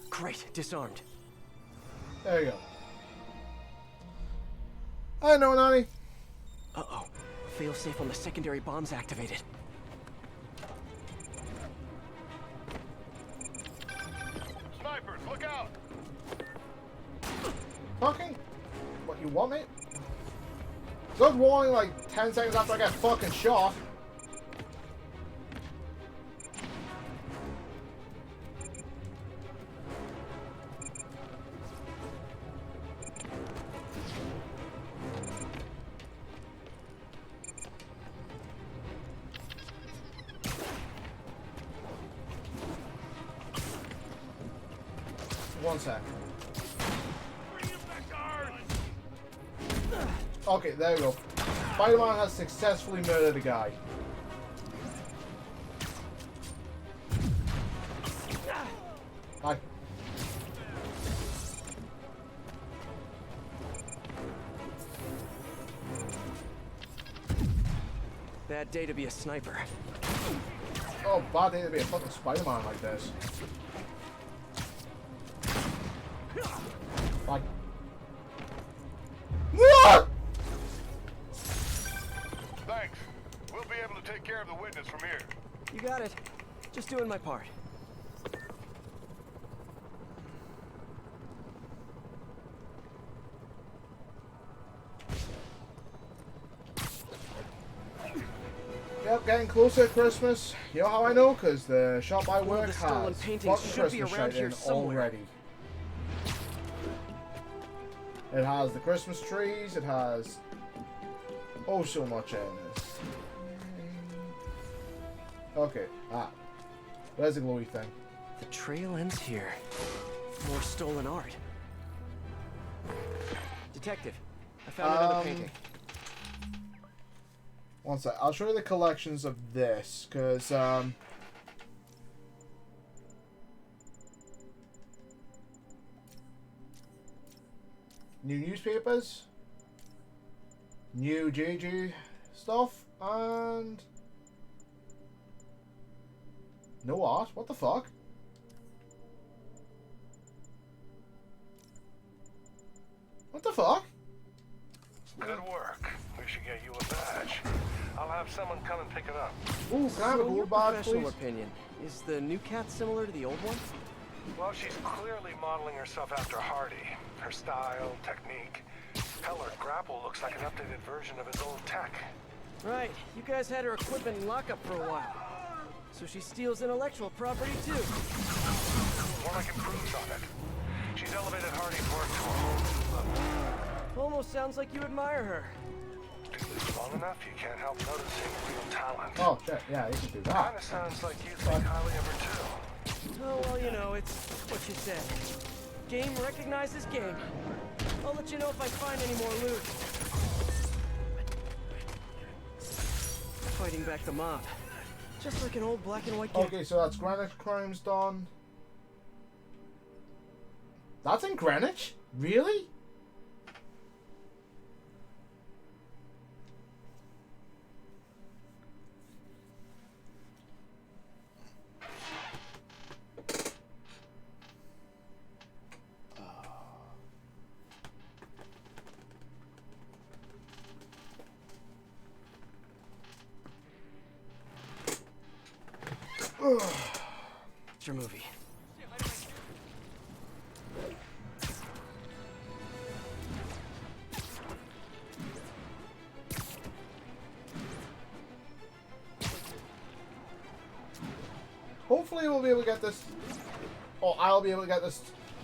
Great, disarmed. There you go. I know, Nanny. Uh-oh. Failsafe on the secondary bomb's activated. Snipers, look out! Fucking? What, you want me? Good warning like 10 seconds after I get fucking shot. One sec. Okay, there we go. Spider-Man has successfully murdered a guy. Bye. Bad day to be a sniper. Oh, bad day to be a fucking Spider-Man like this. Bye. Thanks. We'll be able to take care of the witness from here. You got it. Just doing my part. Yep, getting closer to Christmas. You know how I know? Because the shop I work the stolen has paintings fucking should be Christmas around shit here in somewhere. already. It has the Christmas trees. It has oh so much in this. Okay, there's a glowy thing. The trail ends here. More stolen art. Detective, I found another painting. One sec. I'll show you the collections of this, because, new newspapers, new JJ stuff, and no art. What the fuck? What the fuck? Good work. We should get you a badge. I'll have someone come and pick it up. Ooh, can I have a So, your gold badge, professional please? opinion, is the new cat similar to the old one? Well, she's clearly modeling herself after Hardy. Her style, technique. Hell, her grapple looks like an updated version of his old tech. Right. You guys had her equipment in lockup for a while. So she steals intellectual property too. More like improves on it. She's elevated Hardy's work to a whole new level. Almost sounds like you admire her. Do this long enough, you can't help noticing real talent. Oh shit, yeah, you can do that. Kinda sounds like you think highly of her too. Oh, well, you know, it's what you said. Game recognizes game. I'll let you know if I find any more loot. Fighting back the mob. Just like an old black and white game. Okay, so that's Greenwich Crimes done. That's in Greenwich? Really? It's your movie. Hopefully we'll be able to get this, or I'll be able to get this,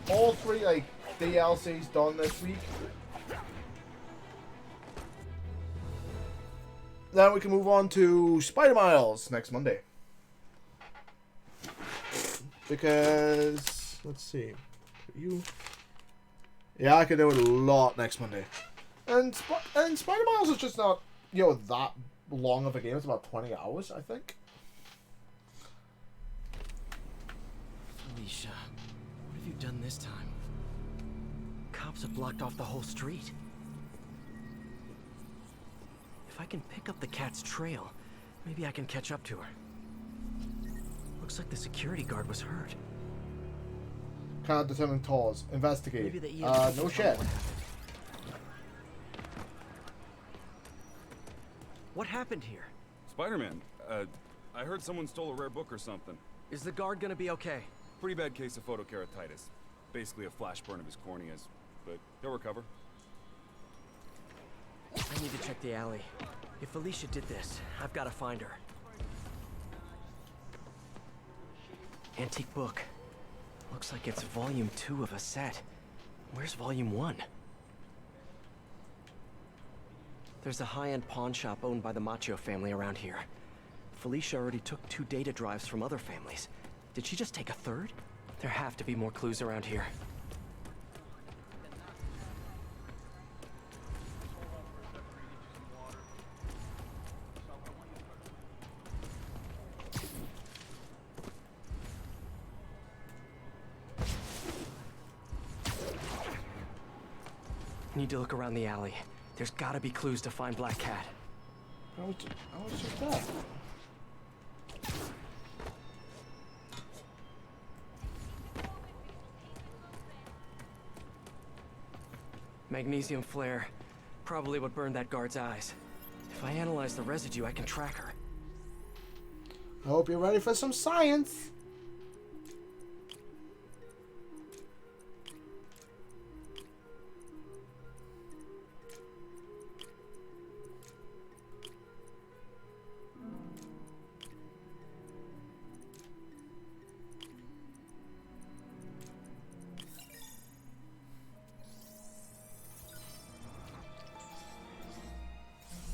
all three like DLCs done this week. Then we can move on to Spider Miles next Monday. Because, let's see, yeah, I can do it a lot next Monday. And Spider Miles is just not, you know, that long of a game. It's about 20 hours, I think. Alicia, what have you done this time? Cops have blocked off the whole street. If I can pick up the cat's trail, maybe I can catch up to her. Looks like the security guard was hurt. Cannot determine cause. Investigate. Maybe the No shit. What happened here? Spider-Man, I heard someone stole a rare book or something. Is the guard gonna be okay? Pretty bad case of photokeratitis. Basically a flash burn of his corneas, but he'll recover. I need to check the alley. If Felicia did this, I've got to find her. Antique book. Looks like it's volume 2 of a set. Where's volume 1? There's a high-end pawn shop owned by the Macchio family around here. Felicia already took 2 data drives from other families. Did she just take a third? There have to be more clues around here. Need to look around the alley. There's gotta be clues to find Black Cat. How was just that? Magnesium flare. Probably what burned that guard's eyes. If I analyze the residue, I can track her. I hope you're ready for some science.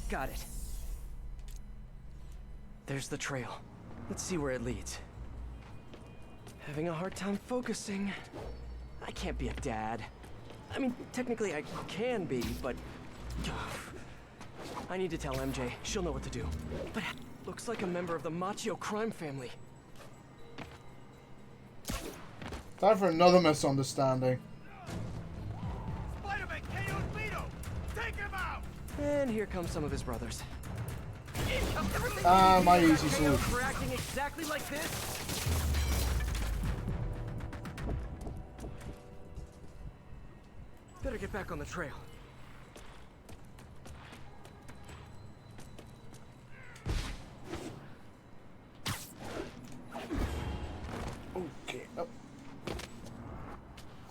Got it. There's the trail. Let's see where it leads. Having a hard time focusing. I can't be a dad. I mean, technically I can be, but... I need to tell MJ. She'll know what to do. But looks like a member of the Macchio crime family. Time for another misunderstanding. Spider-Man, KO Vito! Take him out! And here come some of his brothers. My easy solution. We're acting exactly like this? Better get back on the trail. Okay. Oh.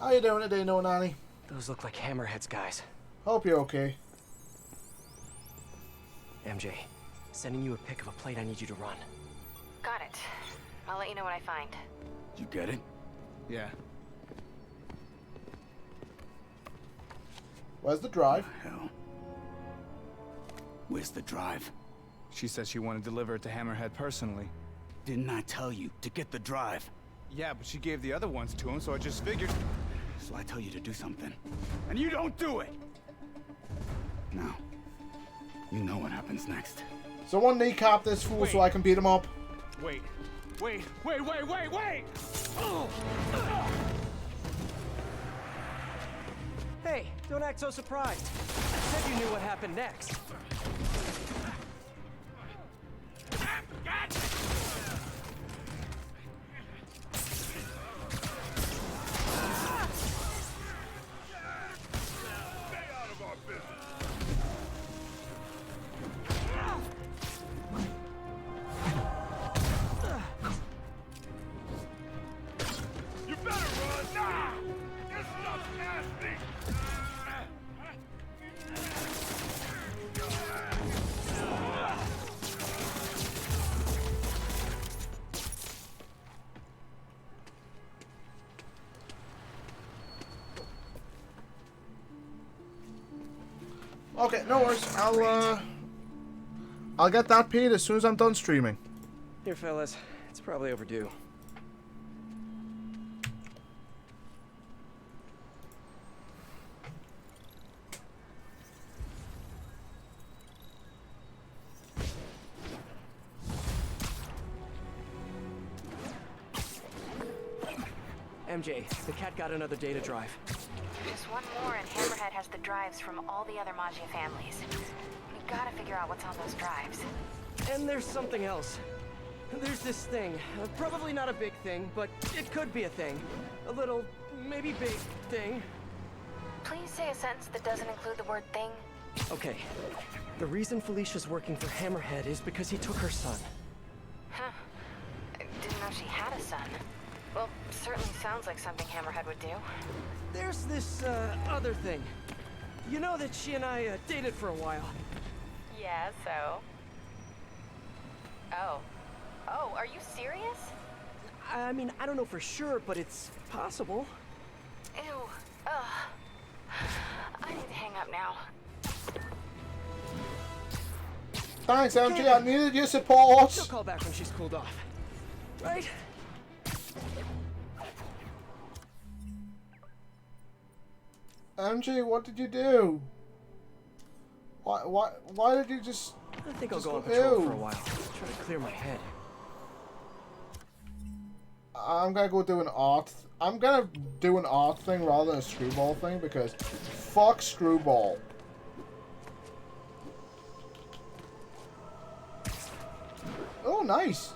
How you doing today, No Nanny? Those look like Hammerhead's guys. Hope you're okay. MJ, sending you a pic of a plate I need you to run. Got it. I'll let you know what I find. You get it? Yeah. Where's the drive? Hell. Where's the drive? She said she wanted to deliver it to Hammerhead personally. Didn't I tell you to get the drive? Yeah, but she gave the other ones to him, so I just figured... So I tell you to do something, and you don't do it! Now, you know what happens next. Someone kneecap this fool so I can beat him up. Wait. Hey, don't act so surprised. I said you knew what happened next. Okay, no worries. I'll get that paid as soon as I'm done streaming. Here, fellas. It's probably overdue. MJ, the cat got another data drive. Just one more and Hammerhead has the drives from all the other Maggia families. We gotta figure out what's on those drives. And there's something else. There's this thing. Probably not a big thing, but it could be a thing. A little, maybe big thing. Please say a sentence that doesn't include the word thing. Okay. The reason Felicia's working for Hammerhead is because he took her son. Huh. I didn't know she had a son. Well, certainly sounds like something Hammerhead would do. There's this, other thing. You know that she and I, dated for a while. Yeah, so? Oh. Oh, are you serious? I mean, I don't know for sure, but it's possible. Ew. Ugh. I need to hang up now. Thanks, MJ. I needed your support. She'll call back when she's cooled off. Right? MJ, what did you do? Why did you just... I think I'll go on patrol for a while. Try to clear my head. I'm gonna go do an art... I'm gonna do an art thing rather than a screwball thing because fuck screwball. Oh, nice.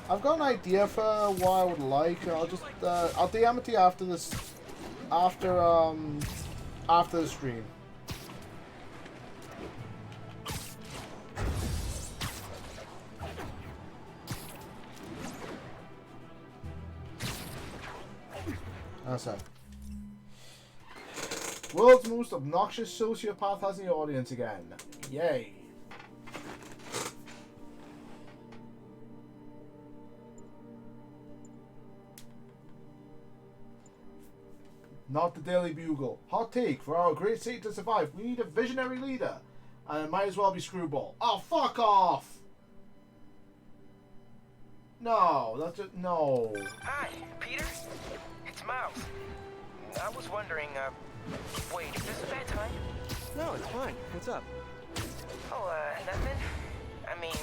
I've got an idea for what I would like. I'll just I'll DM it to you after this, after the stream. That's it. World's most obnoxious sociopath has the audience again. Yay. Not the Daily Bugle. Hot take. For our great city to survive, we need a visionary leader. And it might as well be Screwball. Oh, fuck off! No, that's just... No. Hi, Peter. It's Miles. I was wondering, wait, is this a bad time? No, it's fine. What's up? Oh, nothing? I mean,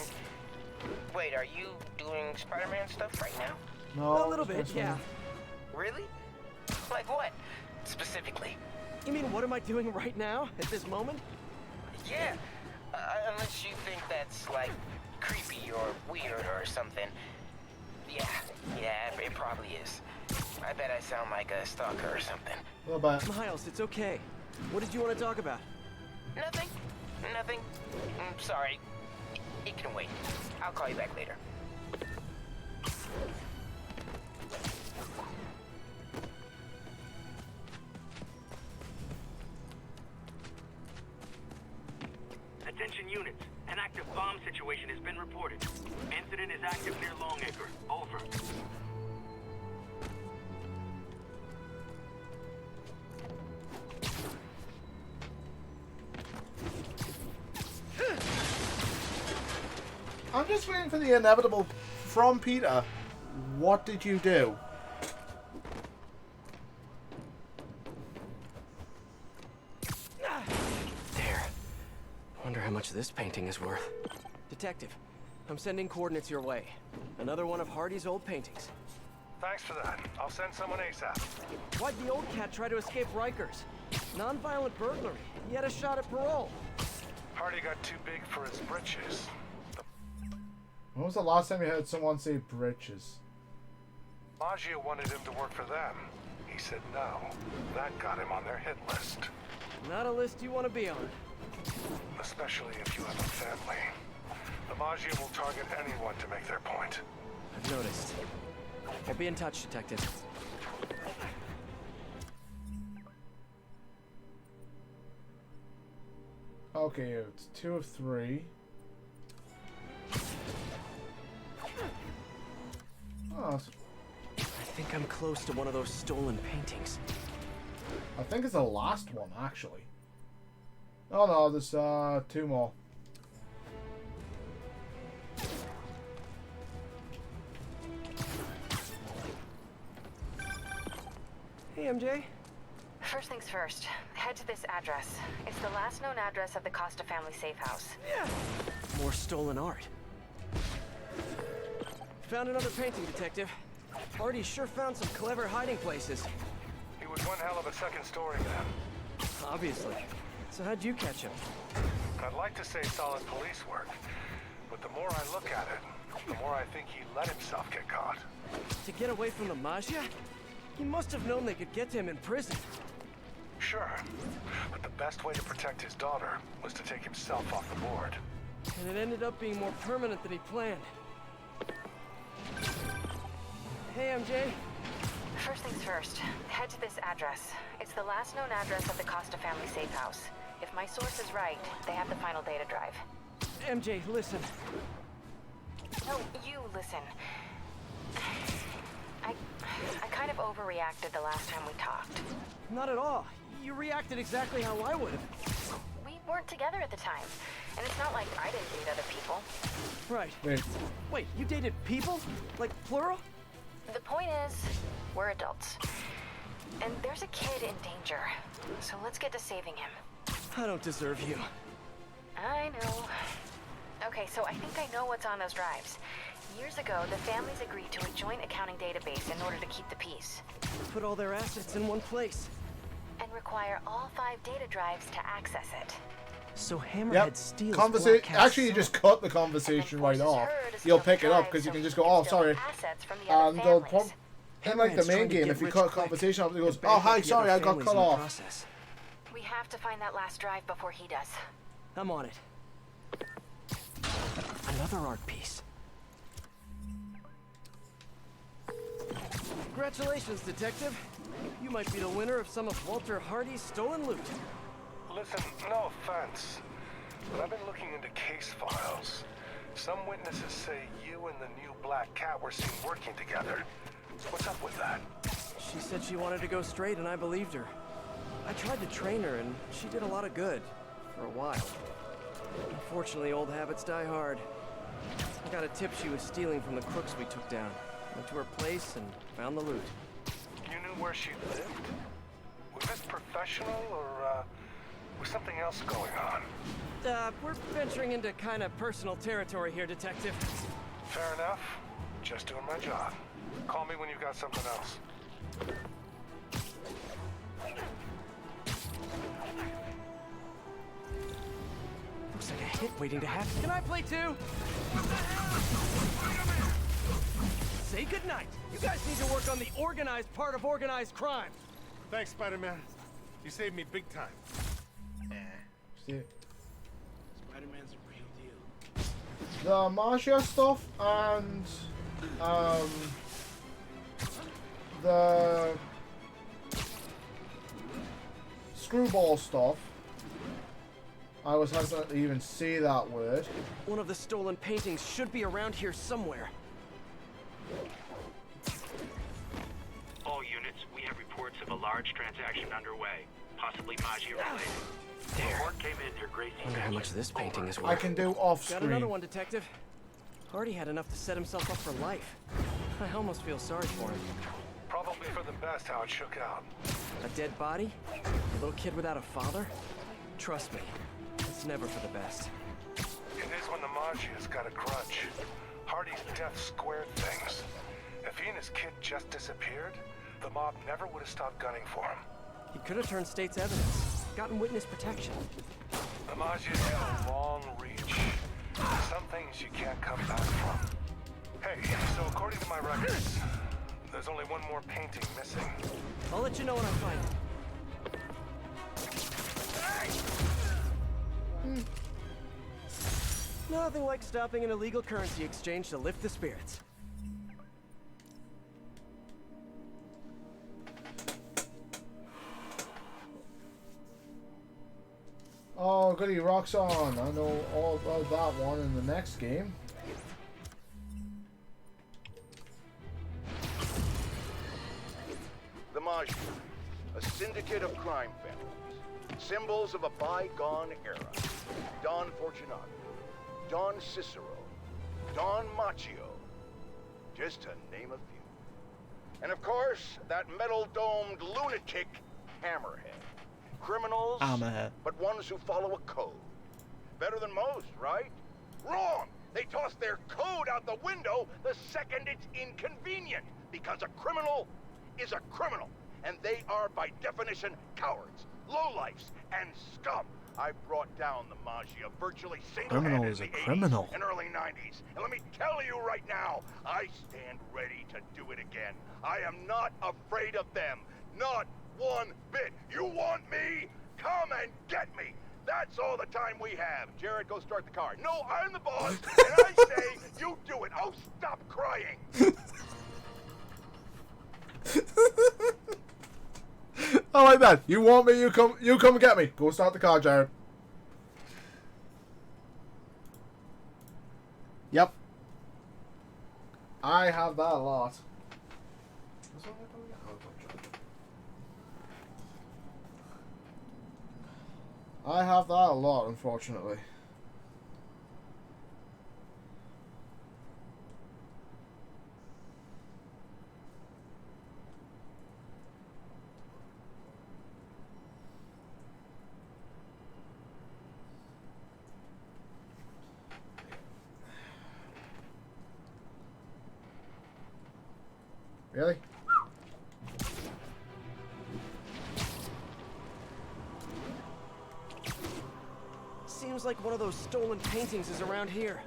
wait, are you doing Spider-Man stuff right now? No. A little bit, yeah. Really? Like what, specifically? You mean, what am I doing right now, at this moment? Yeah, unless you think that's, like, creepy or weird or something. Yeah, it probably is. I bet I sound like a stalker or something. Well, but... Miles, it's okay. What did you want to talk about? Nothing. Sorry. It can wait. I'll call you back later. Attention units. An active bomb situation has been reported. Incident is active near Longacre. Over. I'm just waiting for the inevitable from Peter. What did you do? There. Wonder how much this painting is worth. Detective, I'm sending coordinates your way. Another one of Hardy's old paintings. Thanks for that. I'll send someone ASAP. Why'd the old cat try to escape Rikers? Non-violent burglary. He had a shot at parole. Hardy got too big for his britches. When was the last time you heard someone say britches? Maggio wanted him to work for them. He said no. That got him on their hit list. Not a list you want to be on. Especially if you have a family. The Maggio will target anyone to make their point. I've noticed. I'll be in touch, Detective. Okay, it's 2 of 3. Oh, I think I'm close to one of those stolen paintings. I think it's the last one, actually. Oh no, there's 2 more. Hey, MJ. First things first, head to this address. It's the last known address of the Costa family safe house. Yeah. More stolen art. Found another painting, Detective. Hardy sure found some clever hiding places. He was one hell of a second story man. Obviously. So how'd you catch him? I'd like to say solid police work, but the more I look at it, the more I think he let himself get caught. To get away from the Maggia? He must have known they could get to him in prison. Sure, but the best way to protect his daughter was to take himself off the board. And it ended up being more permanent than he planned. Hey, MJ. First things first, head to this address. It's the last known address of the Costa family safe house. If my source is right, they have the final data drive. MJ, listen. No, you listen. I kind of overreacted the last time we talked. Not at all. You reacted exactly how I would have. We weren't together at the time, and it's not like I didn't date other people. Right. Wait, you dated people? Like plural? The point is, we're adults. And there's a kid in danger. So let's get to saving him. I don't deserve you. I know. Okay, so I think I know what's on those drives. Years ago, the families agreed to a joint accounting database in order to keep the peace. Put all their assets in one place. And require all 5 data drives to access it. So Hammerhead steals Actually, you just cut the conversation right off. You'll pick it up because you can just go, oh, sorry. And they'll in like the main game, if you cut a conversation off, it goes, oh, hi, sorry, I got cut off. We have to find that last drive before he does. I'm on it. Another art piece. Congratulations, Detective. You might be the winner of some of Walter Hardy's stolen loot. Listen, no offense, but I've been looking into case files. Some witnesses say you and the new Black Cat were seen working together. What's up with that? She said she wanted to go straight, and I believed her. I tried to train her, and she did a lot of good. For a while. Unfortunately, old habits die hard. I got a tip she was stealing from the crooks we took down. Went to her place and found the loot. You knew where she lived? Was this professional, or, was something else going on? We're venturing into kind of personal territory here, Detective. Fair enough. Just doing my job. Call me when you've got something else. Looks like a hit waiting to happen. Can I play too? Say goodnight. You guys need to work on the organized part of organized crime. Thanks, Spider-Man. You saved me big time. Spider-Man's a real deal. The Marcia stuff and the screwball stuff. I was hesitant to even say that word. One of the stolen paintings should be around here somewhere. All units, we have reports of a large transaction underway, possibly Maggia related. There. Report came in near Gracie. Wonder how much this painting is worth. I can do off screen. Got another one, Detective. Hardy had enough to set himself up for life. I almost feel sorry for him. Probably for the best how it shook out. A dead body? A little kid without a father? Trust me, it's never for the best. It is when the Maggia's got a grudge. Hardy's death squared things. If he and his kid just disappeared, the mob never would have stopped gunning for him. He could have turned state's evidence, gotten witness protection. The Maggia's got a long reach. Some things you can't come back from. Hey, so according to my records, there's only one more painting missing. I'll let you know when I find it. Nothing like stopping an illegal currency exchange to lift the spirits. Oh, goody, rocks on. I know all about that one in the next game. The Maggia, a syndicate of crime families, symbols of a bygone era. Don Fortunato, Don Cicero, Don Macchio, just to name a few. And of course, that metal-domed lunatic Hammerhead. Criminals, but ones who follow a code. Better than most, right? Wrong! They toss their code out the window the second it's inconvenient. Because a criminal is a criminal, and they are by definition cowards, lowlifes, and scum. I brought down the Maggia virtually Criminal single-handed is a in the criminal. 80s and early 90s. And let me tell you right now, I stand ready to do it again. I am not afraid of them. Not one bit. You want me? Come and get me. That's all the time we have. Jared, go start the car. No, I'm the boss, and I say you do it. Oh, stop crying. I like that. You want me? You come and get me. Go start the car, Jared. Yep. I have that a lot. I have that a lot, unfortunately. Really? Seems like one of those stolen paintings is around here.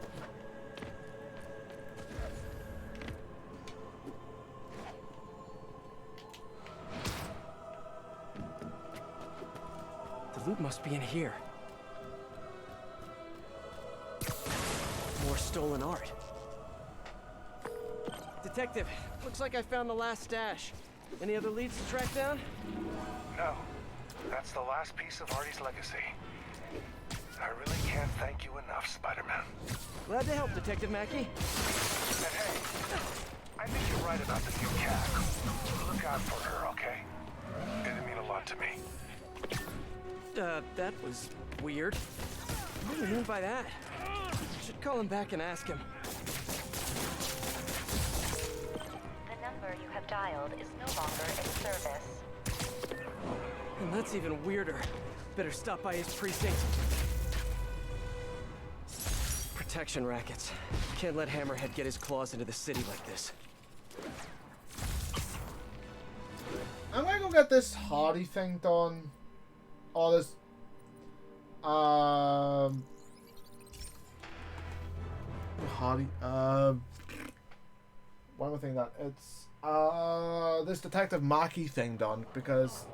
The loot must be in here. More stolen art. Detective, looks like I found the last stash. Any other leads to track down? No. That's the last piece of Artie's legacy. I really can't thank you enough, Spider-Man. Glad to help, Detective Mackey. And hey, I think you're right about the new cat. Look out for her, okay? It'd mean a lot to me. That was weird. What do you mean by that? Should call him back and ask him. The number you have dialed is no longer in service. And that's even weirder. Better stop by his precinct. Protection rackets. Can't let Hammerhead get his claws into the city like this. I'm gonna go get this Hardy thing done. All this Hardy what am I thinking that? It's this Detective Mackey thing done, because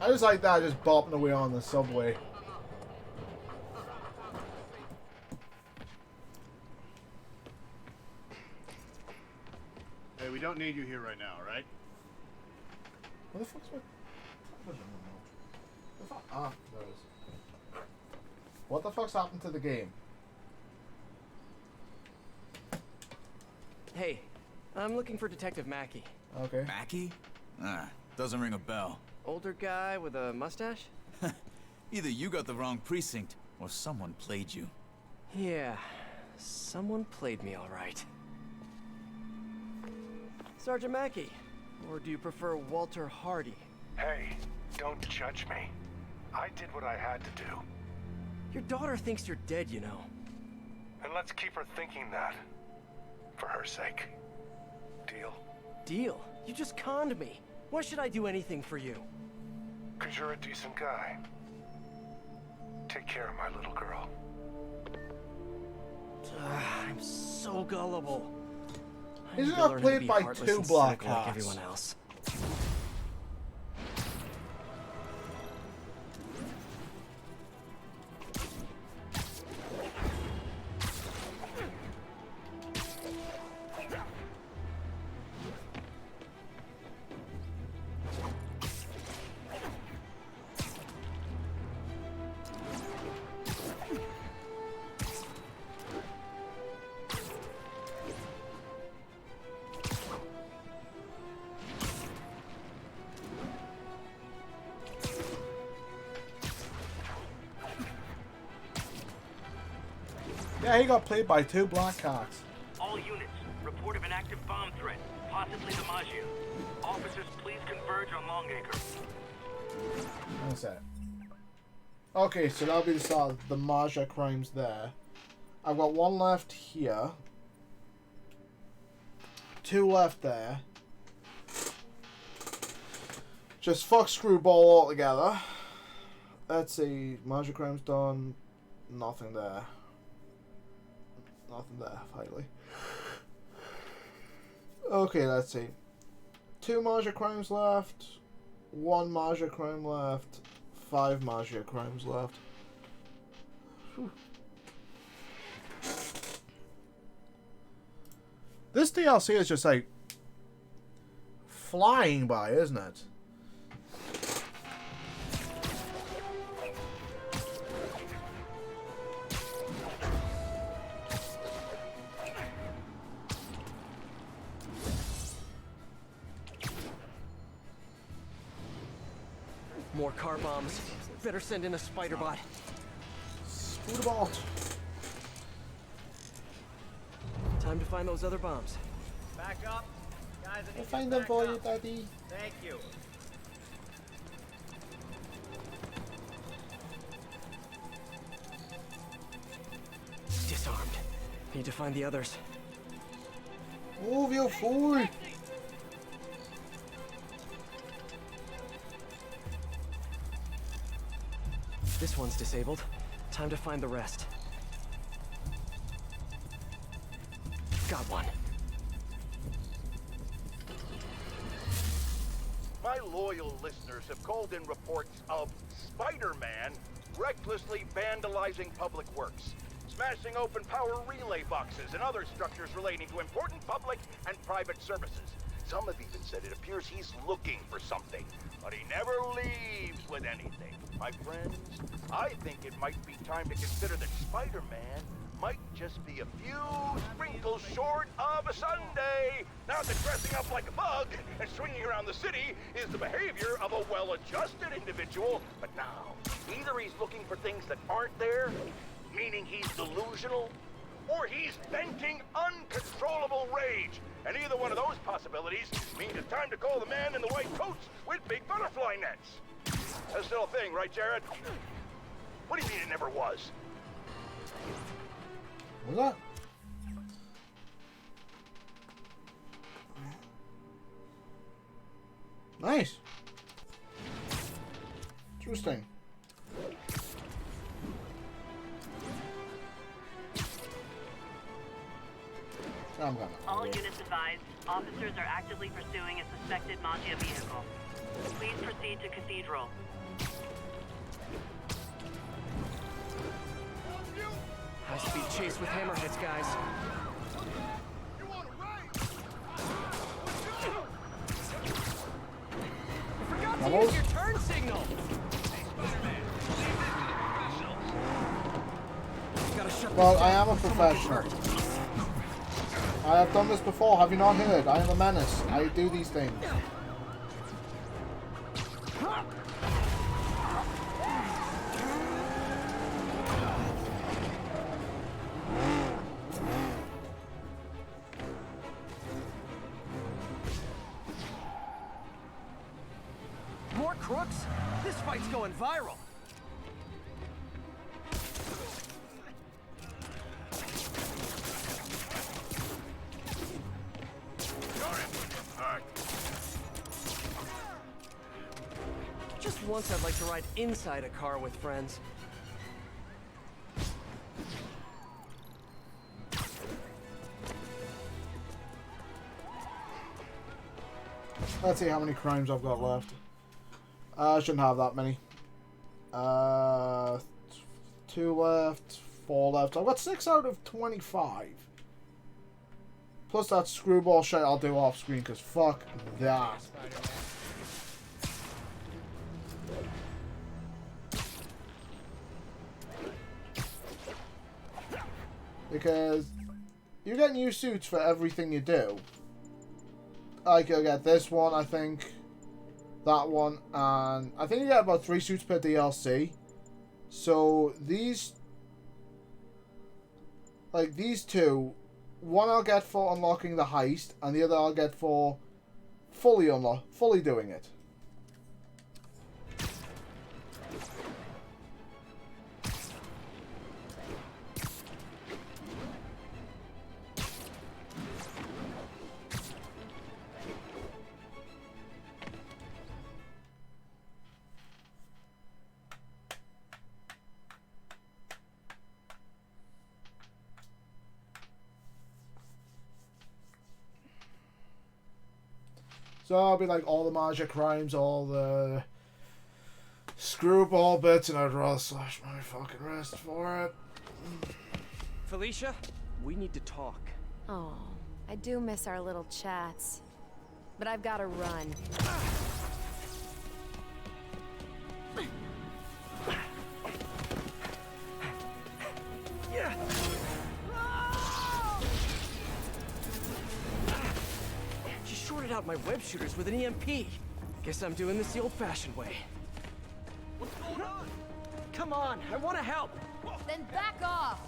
I just like that just bopping away on the subway. Hey, we don't need you here right now, right? What the fuck's my television remote? The fuck? Ah, there it is. What the fuck's happened to the game? Hey, I'm looking for Detective Mackey. Okay. Mackey? Doesn't ring a bell. Older guy with a mustache? Either you got the wrong precinct, or someone played you. Yeah, someone played me all right. Sergeant Mackey, or do you prefer Walter Hardy? Hey, don't judge me. I did what I had to do. Your daughter thinks you're dead, you know. And let's keep her thinking that. For her sake. Deal? Deal? You just conned me. Why should I do anything for you? 'Cause you're a decent guy. Take care of my little girl. I'm so gullible. He's not played by two black cats. Like everyone else. Yeah, he got played by two black cats. All units, report of an active bomb threat, possibly the Maggia. Officers, please converge on Longacre. What's that? Okay, so that'll be the start of the Maggia crimes there. I've got one left here. 2 left there. Just fuck Screwball altogether. Let's see. Magic Crime's done. Nothing there. Nothing there, finally. Okay, let's see. 2 Magic Crimes left. 1 Magic Crime left. 5 Magic Crimes left. Whew. This DLC is just like flying by, isn't it? More car bombs. Better send in a spider bot. Spider bot. Time to find those other bombs. Back up. Guys, I I'll find them for you, Daddy. Thank you. Disarmed. Need to find the others. Move, you fool! This one's disabled. Time to find the rest. Got one. My loyal listeners have called in reports of Spider-Man recklessly vandalizing public works, smashing open power relay boxes and other structures relating to important public and private services. Some have even said it appears he's looking for something, but he never leaves with anything. My friends, I think it might be time to consider that Spider-Man might just be a few sprinkles short of a sundae. Not that dressing up like a bug and swinging around the city is the behavior of a well-adjusted individual, but now, either he's looking for things that aren't there, meaning he's delusional, or he's venting uncontrollable rage. And either one of those possibilities means it's time to call the man in the white coats with big butterfly nets. That's still a thing, right, Jared? What do you mean it never was? What's that? Nice. Interesting. I'm gonna. All units advised, officers are actively pursuing a suspected Mafia vehicle. Please proceed to Cathedral. High-speed chase with hammerheads, guys. I forgot to use your turn signal. Well, I am a professional. I have done this before, have you not heard? I am a menace. I do these things. More crooks? This fight's going viral. Just once I'd like to ride inside a car with friends. Let's see how many crimes I've got left. I shouldn't have that many. 2 left, 4 left. I've got 6 out of 25. Plus that screwball shit I'll do off screen, because fuck that. Because you get new suits for everything you do. Like you'll get this one, I think. That one, and I think you get about 3 suits per DLC. So these, like these 2, one I'll get for unlocking the heist, and the other I'll get for fully doing it. So I'll be like all the magic crimes, all the screwball bits, and I'd rather slash my fucking wrist for it. Felicia, we need to talk. Oh, I do miss our little chats. But I've got to run. She shorted out my web shooters with an EMP. Guess I'm doing this the old-fashioned way. What's going on? Come on, I want to help. Then back off!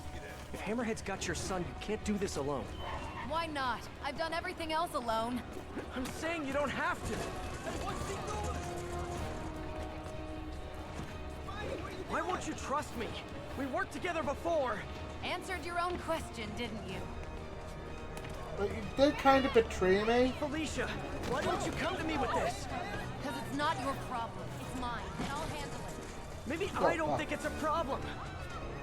If Hammerhead's got your son, you can't do this alone. Why not? I've done everything else alone. I'm saying you don't have to. Why won't you trust me? We worked together before. Answered your own question, didn't you? But you did kind of betray me. Felicia, why didn't you come to me with this? Because it's not your problem. It's mine, and I'll handle it. Maybe I don't think it's a problem.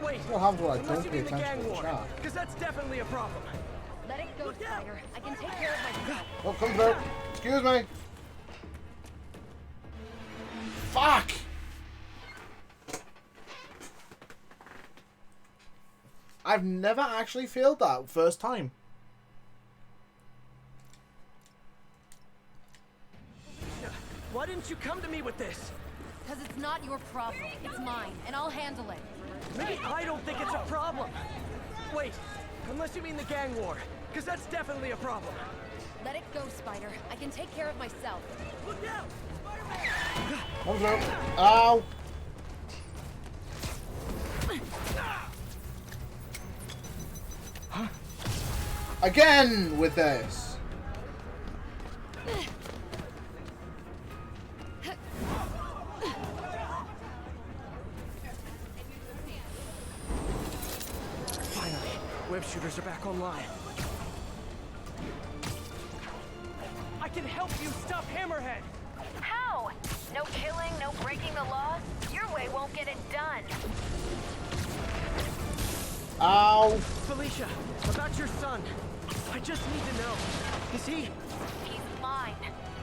Wait, What happens when I unless don't you pay mean the attention gang to the war, chat? because that's definitely a problem. Let it go, Spider. I can take care of myself. Oh, come through. Excuse me. Fuck! I've never actually failed that first time. Why didn't you come to me with this? Because it's not your problem. It's mine, and I'll handle it. Maybe I don't think it's a problem. Wait, unless you mean the gang war, because that's definitely a problem. Let it go, Spider. I can take care of myself. Look out! Spider-Man! Come through. Ow! Again with this. Finally, web shooters are back online. I can help you stop Hammerhead! How? No killing, no breaking the law? Your way won't get it done. Ow! Felicia, about your son. I just need to know. Is he? He's mine,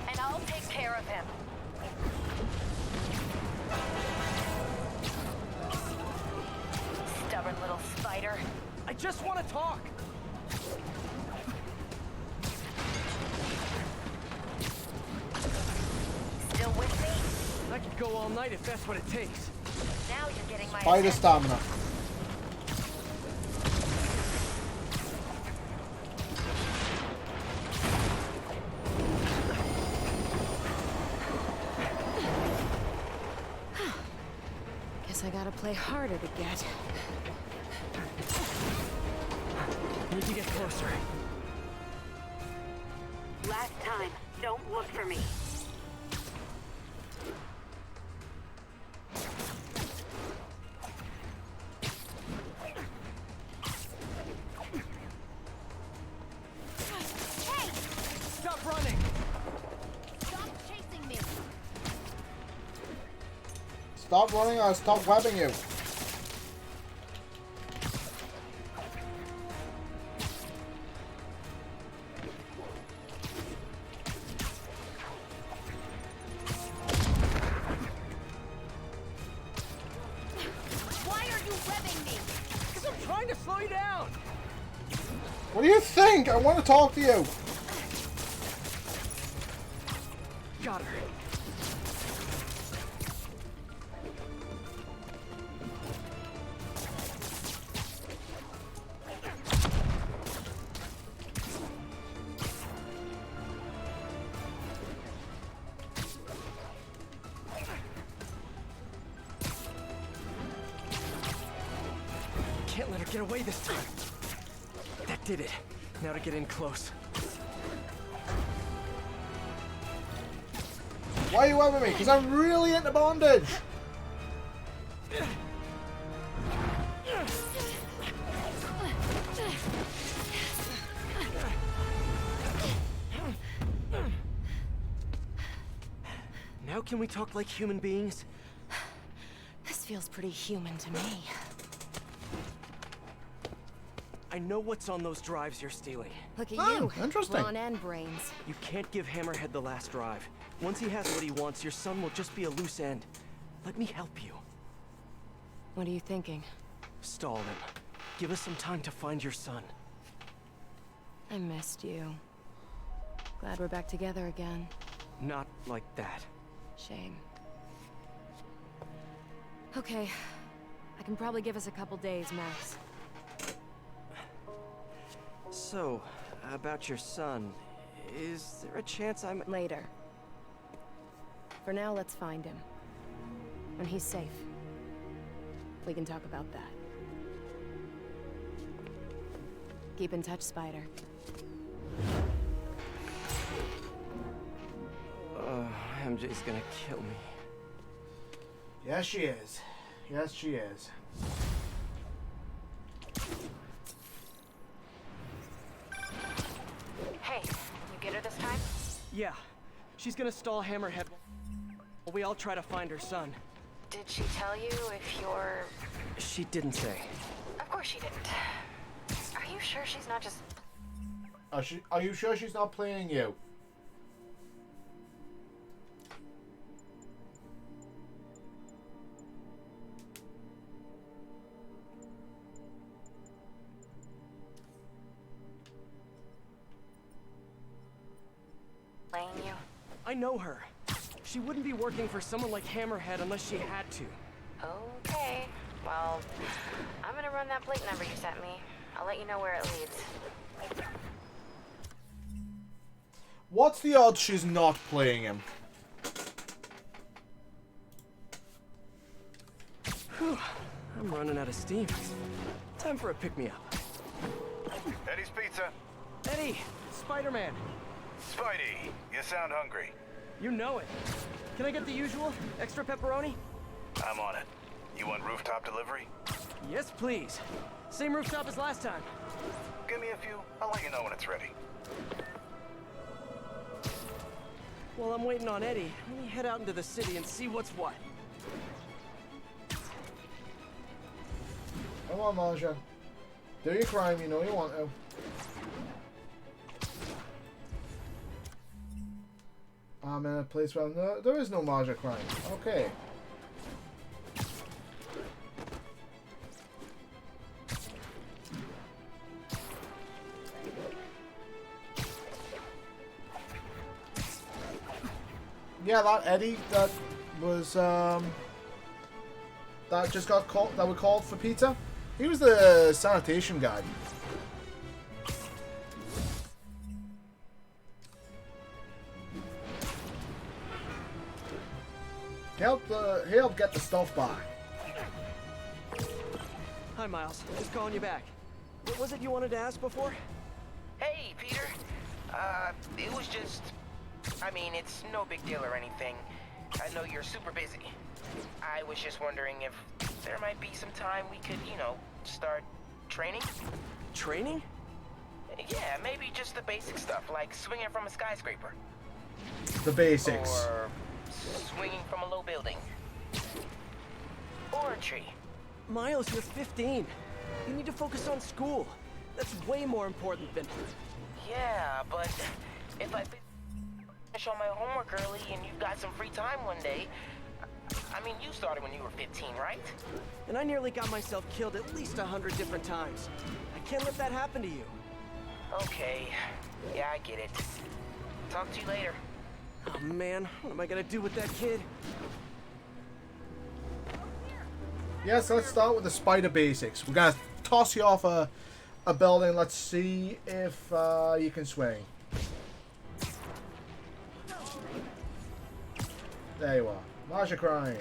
and I'll take care of him. Stubborn little spider. I just want to talk. Still with me? I could go all night if that's what it takes. Now you're getting my Spider attention. stamina. Guess I gotta play harder to get. Need to get closer. Last time, don't look for me. Hey! Stop running! Stop chasing me! Stop running or stop webbing you. Why are you webbing me? Because I'm trying to slow you down! What do you think? I want to talk to you. Got her. Can't let her get away this time. That did it. Now to get in close. Why are you webbing me? Because I'm really into bondage. Now can we talk like human beings? This feels pretty human to me. I know what's on those drives you're stealing. Look at Oh, you. interesting. Brawn and brains. You can't give Hammerhead the last drive. Once he has what he wants, your son will just be a loose end. Let me help you. What are you thinking? Stall him. Give us some time to find your son. I missed you. Glad we're back together again. Not like that. Shame. Okay. I can probably give us a couple days, max. So, about your son, is there a chance I'm... Later. For now, let's find him. When he's safe, we can talk about that. Keep in touch, Spider. MJ's gonna kill me. Yes, she is. Yes, she is. Hey, you get her this time? Yeah. She's gonna stall Hammerhead while we all try to find her son. Did she tell you if you're... She didn't say. Of course she didn't. Are you sure she's not just... Are you sure she's not playing you? playing you? I know her. She wouldn't be working for someone like Hammerhead unless she had to. Okay. Well, I'm gonna run that plate number you sent me. I'll let you know where it leads. What's the odds she's not playing him? Whew. I'm running out of steam. Time for a pick-me-up. Eddie's Pizza. Eddie! Spider-Man! Spidey, you sound hungry. You know it. Can I get the usual? Extra pepperoni? I'm on it. You want rooftop delivery? Yes, please. Same rooftop as last time. Give me a few. I'll let you know when it's ready. While I'm waiting on Eddie, let me head out into the city and see what's what. Come on, Marja. Do your crime, you know you want to. I'm in a place where there is no Marja crime. Okay. Yeah, that Eddie that was that just got called, that we called for pizza. He was the sanitation guy. He helped get the stuff back. Hi, Miles. Just calling you back. What was it you wanted to ask before? Hey, Peter. It was just... I mean, it's no big deal or anything. I know you're super busy. I was just wondering if there might be some time we could, you know, start training? Training? Yeah, maybe just the basic stuff, like swinging from a skyscraper. The basics. Or swinging from a low building. Or a tree. Miles, you're 15. You need to focus on school. That's way more important than... Yeah, but if I finish all my homework early and you've got some free time one day... I mean, you started when you were 15, right? And I nearly got myself killed at least 100 different times. I can't let that happen to you. Okay. Yeah, I get it. Talk to you later. Oh man, what am I gonna do with that kid? Yes, let's start with the spider basics. We're gonna toss you off a building. Let's see if you can swing. There you are. Marja crying.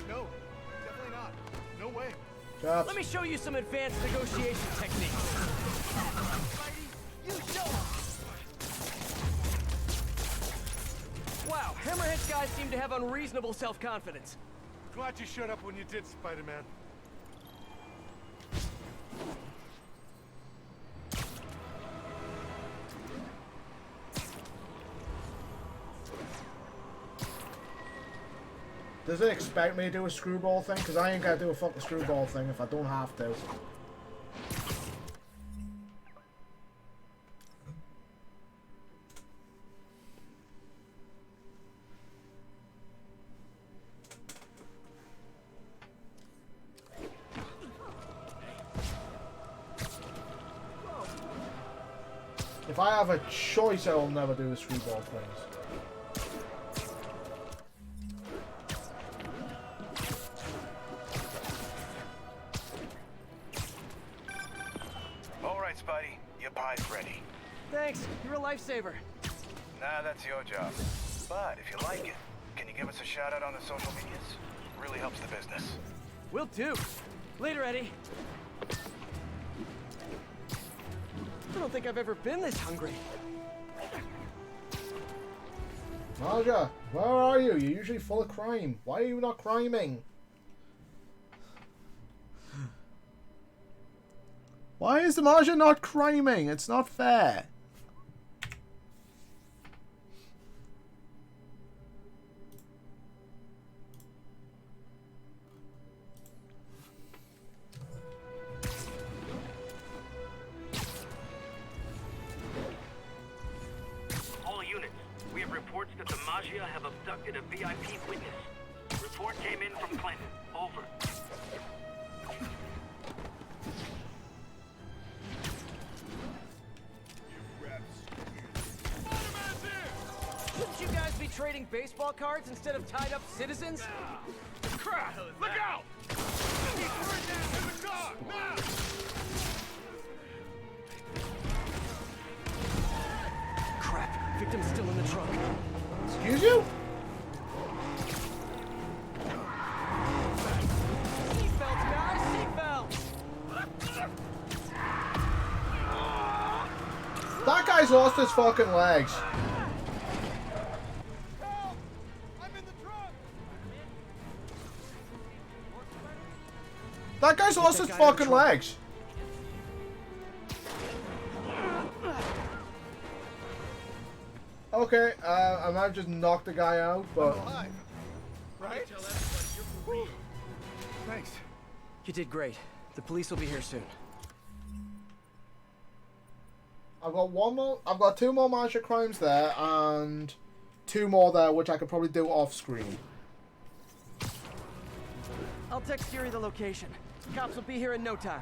No, definitely not. No way. Chops. Let me show you some advanced negotiation techniques. Wow, Hammerhead's guys seem to have unreasonable self-confidence. Glad you showed up when you did, Spider-Man. Does it expect me to do a screwball thing? Because I ain't gonna do a fucking screwball thing if I don't have to. If I have a choice, I will never do the screwball things. All right, Spidey. Your pie's ready. Thanks. You're a lifesaver. Nah, that's your job. But if you like it, can you give us a shout out on the social medias? Really helps the business. Will do. Later, Eddie. I don't think I've ever been this hungry. Marja, where are you? You're usually full of crime. Why are you not criming? Why is the Marja not criming? It's not fair. All units, we have reports that the Maggia have abducted a VIP witness. Report came in from Clinton. Over. Shouldn't you guys be trading baseball cards instead of tied up citizens? Crap! Look out! Crap, victim's still in the trunk. Excuse you? Seatbelts, guys, seatbelts! That guy's lost his fucking legs. That guy's lost his fucking legs. Okay, I might have just knocked the guy out, but... Right? Thanks. You did great. The police will be here soon. I've got one more. I've got two more Marja crimes there, and two more there, which I could probably do off screen. I'll text Yuri the location. Cops will be here in no time.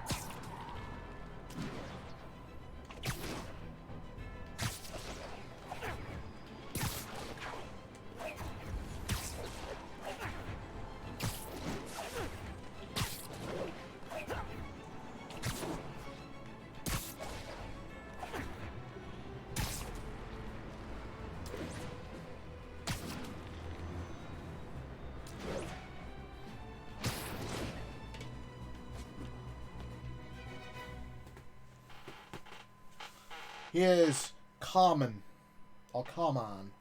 He is Carmen, or Carman.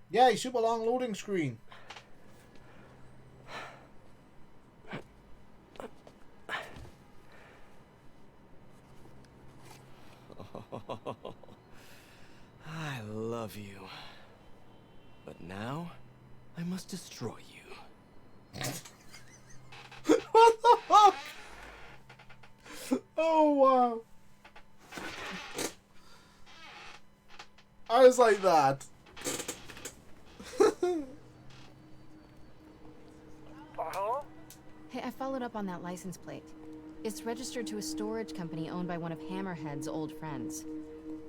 Yay, super long loading screen. I love you. But now, I must destroy you. What the fuck? Oh, wow. I was like that. Hello? Hey, I followed up on that license plate. It's registered to a storage company owned by one of Hammerhead's old friends.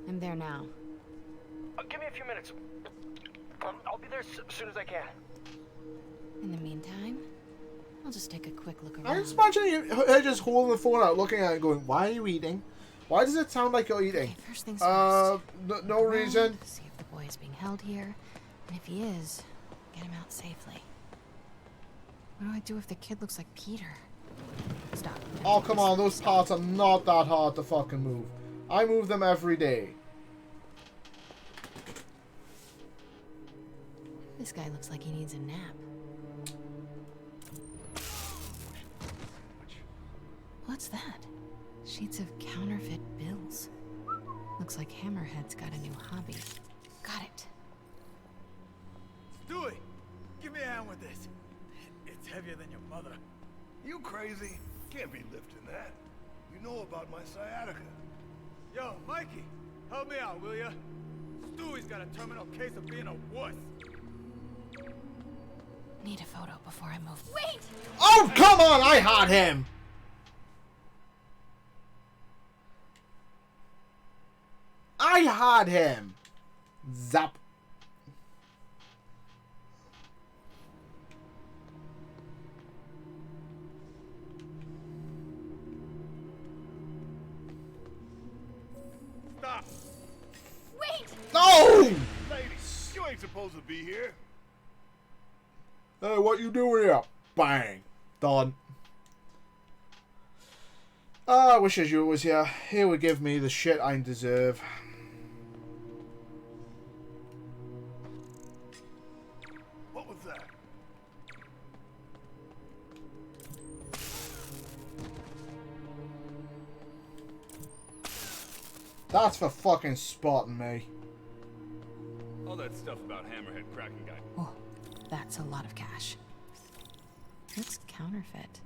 I'm there now. Give me a few minutes. I'll be there as soon as I can. In the meantime, I'll just take a quick look around. I just imagine her just holding the phone out, looking at it, going, "Why are you eating? Why does it sound like you're eating?" Okay, first things first. No reason. See if the boy is being held here, and if he is, get him out safely. What do I do if the kid looks like Peter? Stop. Oh, come on, those parts are not that hard to fucking move. I move them every day. This guy looks like he needs a nap. What? What's that? Sheets of counterfeit bills. Looks like Hammerhead's got a new hobby. Got it. Stewie, give me a hand with this. It's heavier than your mother. You crazy? Can't be lifting that. You know about my sciatica. Yo, Mikey, help me out, will ya? Stewie's got a terminal case of being a wuss. Need a photo before I move. Wait! Oh, come on! I had him! I had him! Zap. Stop! Wait! No! Lady, you ain't supposed to be here. Hey, what you doing here? Bang. Done. I wish Azure was here. He would give me the shit I deserve. What was that? That's for fucking spotting me. All that stuff about Hammerhead cracking guy. Oh, that's a lot of cash. Looks counterfeit.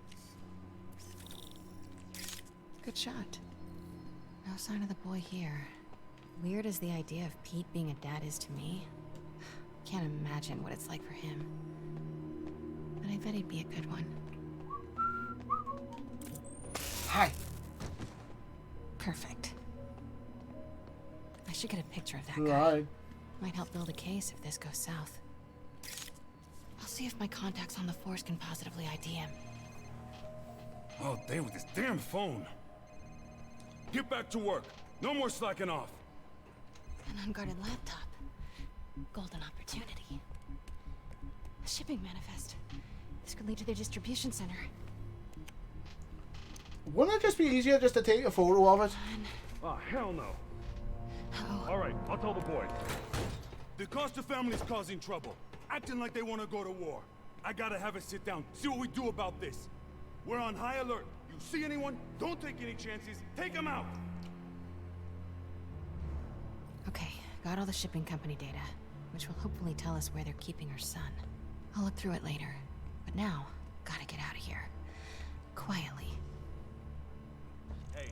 Good shot. No sign of the boy here. Weird as the idea of Pete being a dad is to me. Can't imagine what it's like for him. But I bet he'd be a good one. Hi. Perfect. I should get a picture of that Right. guy. Might help build a case if this goes south. I'll see if my contacts on the force can positively ID him. Oh, damn, with this damn phone. Get back to work. No more slacking off. An unguarded laptop. Golden opportunity. A shipping manifest. This could lead to their distribution center. Wouldn't it just be easier just to take a photo of it? Oh, hell no. Oh. All right, I'll tell the boys. The Costa family's causing trouble, acting like they want to go to war. I gotta have a sit down, see what we do about this. We're on high alert. You see anyone? Don't take any chances. Take them out. Okay, got all the shipping company data, which will hopefully tell us where they're keeping her son. I'll look through it later. But now, gotta get out of here. Quietly. Hey,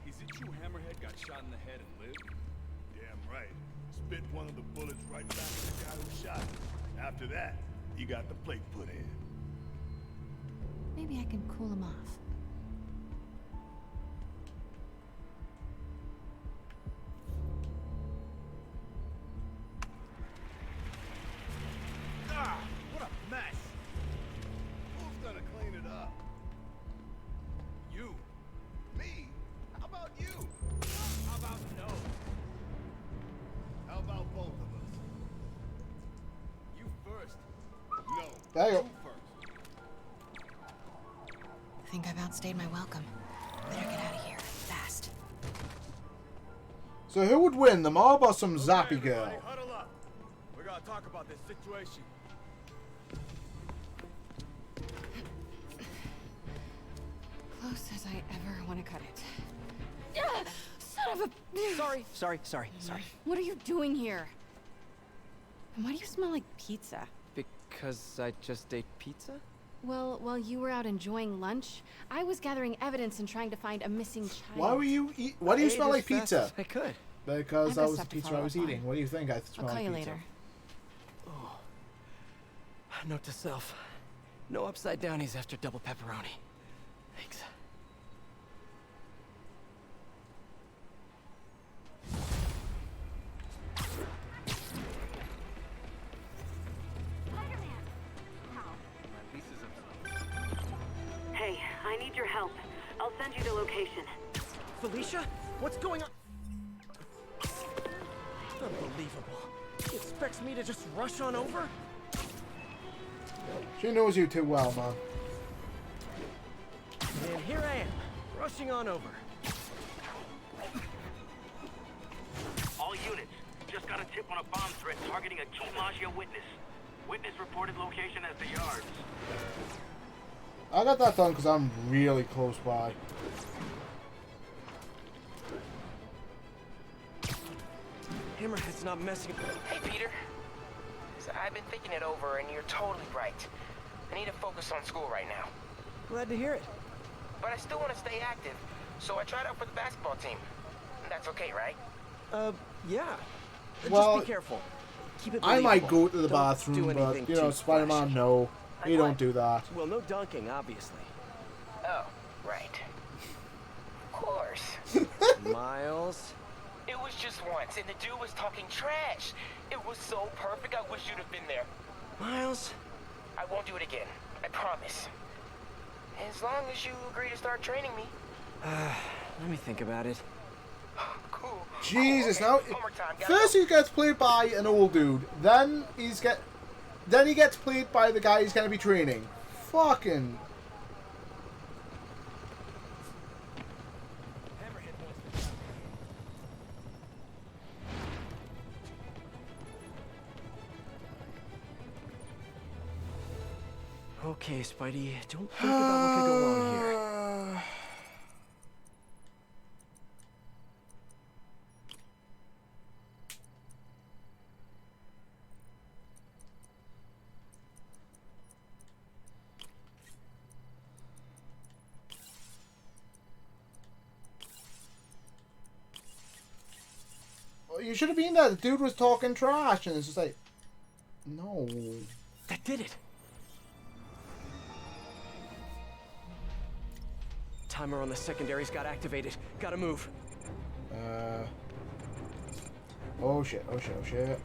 is it true Hammerhead got shot in the head and lived? Damn right. Spit one of the bullets right back at the guy who shot him. After that, he got the plate put in. Maybe I can cool him off. Ah, what a mess. Who's gonna clean it up? You. Me? How about you? How about no? How about both of us? You first. No. There you go. Think I've outstayed my welcome. Better get out of here, fast. So who would win, the mob or some zappy girl? Everybody, huddle up. We gotta talk about this situation. Close as I ever want to cut it. Son of a... Sorry. What are you doing here? And why do you smell like pizza? Because I just ate pizza? Well, while you were out enjoying lunch, I was gathering evidence and trying to find a missing child. Why were you eat? Why do you smell like pizza? I could. Because I've that got was the stuff to pizza I follow was up on. eating. What do you think? I smell I'll call like you pizza. later. Oh. Note to self. No upside downies after double pepperoni. Thanks. Hey, I need your help. I'll send you the location. Felicia? What's going on? Unbelievable. He expects me to just rush on over? She knows you too well, man. And here I am, rushing on over. All units, just got a tip on a bomb threat targeting a key Maggia witness. Witness reported location as the yards. I got that done because I'm really close by. Hammerhead's not messing. Hey, Peter. So I've been thinking it over, and you're totally right. I need to focus on school right now. Glad to hear it. But I still want to stay active, so I tried out for the basketball team. That's okay, right? Yeah. Well, just be careful. Keep it I might believable. go to the Don't bathroom, do but, anything you know, too Spider-Man, flashy. no. You don't do that. Well, no dunking, obviously. Oh, right. Of course. Miles. It was just once, and the dude was talking trash. It was so perfect, I wish you'd have been there. Miles? I won't do it again. I promise. As long as you agree to start training me. Let me think about it. Cool. Jesus, Oh, okay. now Homework time. first he gets played by an old dude, then he gets played by the guy he's gonna be training. Fucking. Okay, Spidey, don't think about what could go wrong here. Well, you should have been there. The dude was talking trash, and it's just like, no. That did it. Timer on the secondaries got activated. Gotta move. Oh shit, oh shit, oh shit.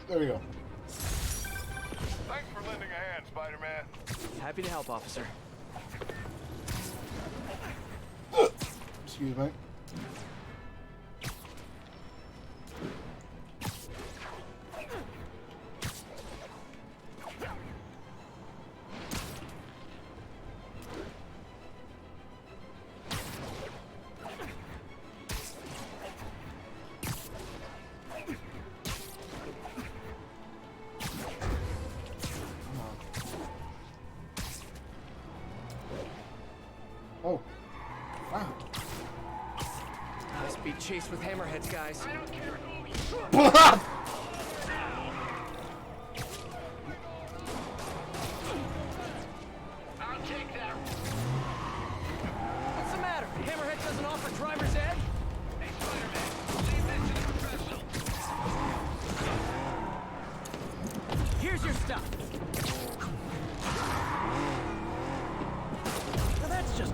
There we go. Thanks for lending a hand, Spider-Man. Happy to help, officer. Excuse me. Oh. Wow. High-speed chase with hammerheads, guys. I'll take that. What's the matter? Hammerhead doesn't offer driver's ed? Hey, Spider-Man, leave that to the professional. Here's your stuff. Now that's just...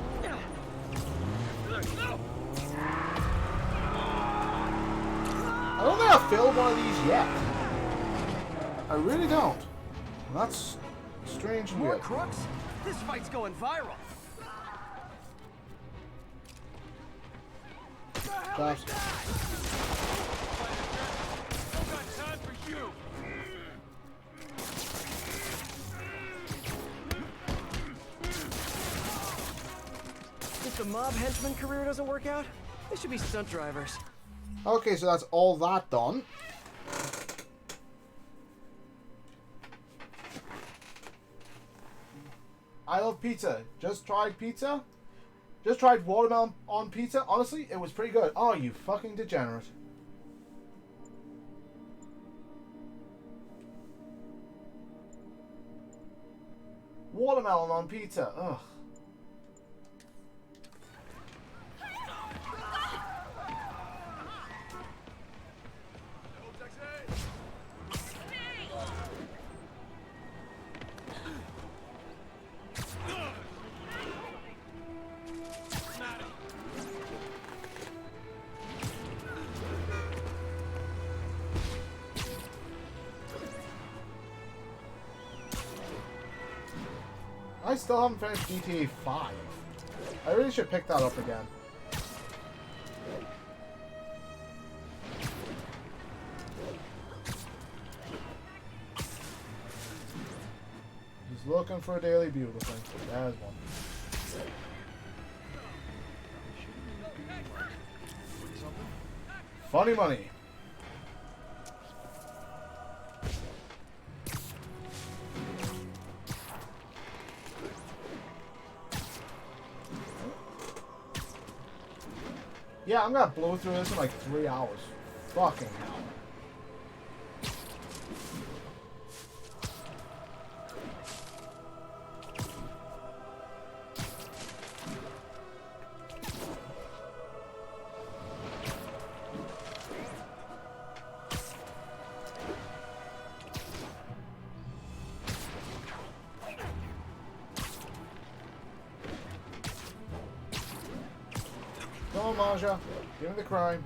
I don't think I've filled one of these yet. I really don't. And that's strange and More weird. crooks? This fight's going viral. That's... If the mob henchman career doesn't work out, they should be stunt drivers. Okay, so that's all that done. I love pizza. Just tried pizza. Just tried watermelon on pizza. Honestly, it was pretty good. Oh, you fucking degenerate. Watermelon on pizza. Ugh. I still haven't finished GTA 5. I really should pick that up again. Just looking for a Daily Bugle thing. There's one. Funny money. Yeah, I'm gonna blow through this in like 3 hours. Fucking hell. Come on, Maja. Give me the crime.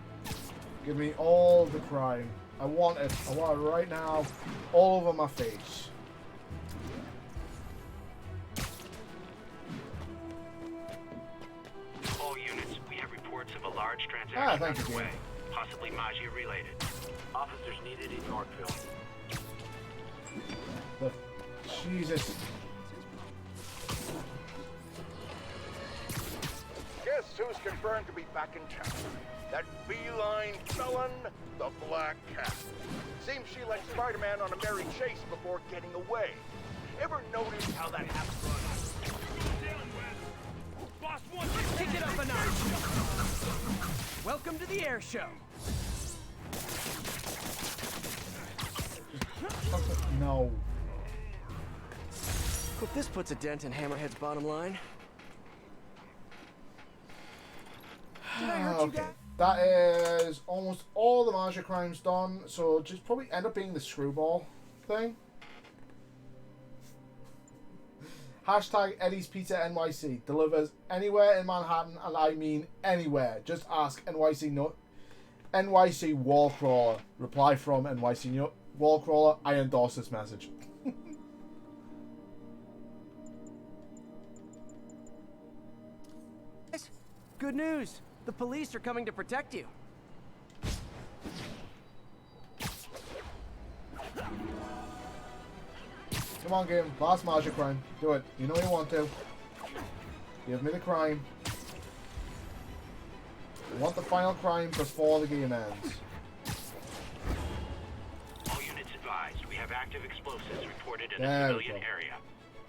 Give me all the crime. I want it. I want it right now. All over my face. All units, we have reports of a large transaction thank you, underway, Jim. possibly Maggia related. Officers needed in Yorkville. The Jesus. Guess who's confirmed to be back in town? That feline felon, the Black Cat. Seems she let Spider-Man on a merry chase before getting away. Ever notice how that happens? Boss wants to kick it up a notch. Welcome to the air show. No. Hope this puts a dent in Hammerhead's bottom line. Did I hurt you, Okay. Dad? That is almost all the Maggia crimes done, so just probably end up being the screwball thing. Hashtag Eddie's Pizza NYC delivers anywhere in Manhattan, and I mean anywhere. Just ask NYC Wallcrawler. Reply from NYC Wallcrawler. I endorse this message. Good news. The police are coming to protect you. Come on, game. Last Maggia crime. Do it. You know you want to. Give me the crime. I want the final crime before the game ends. All units advised, we have active explosives reported in There a we civilian go. area.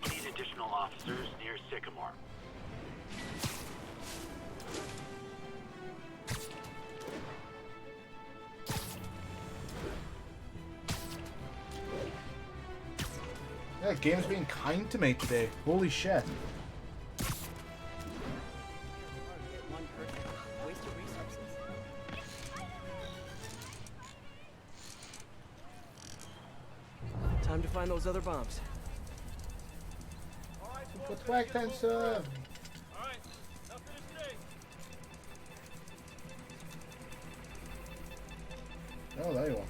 We need additional officers near Sycamore. Yeah, the game's being kind to me today. Holy shit. Time to find those other bombs. Put back then, sir. Oh, there you are.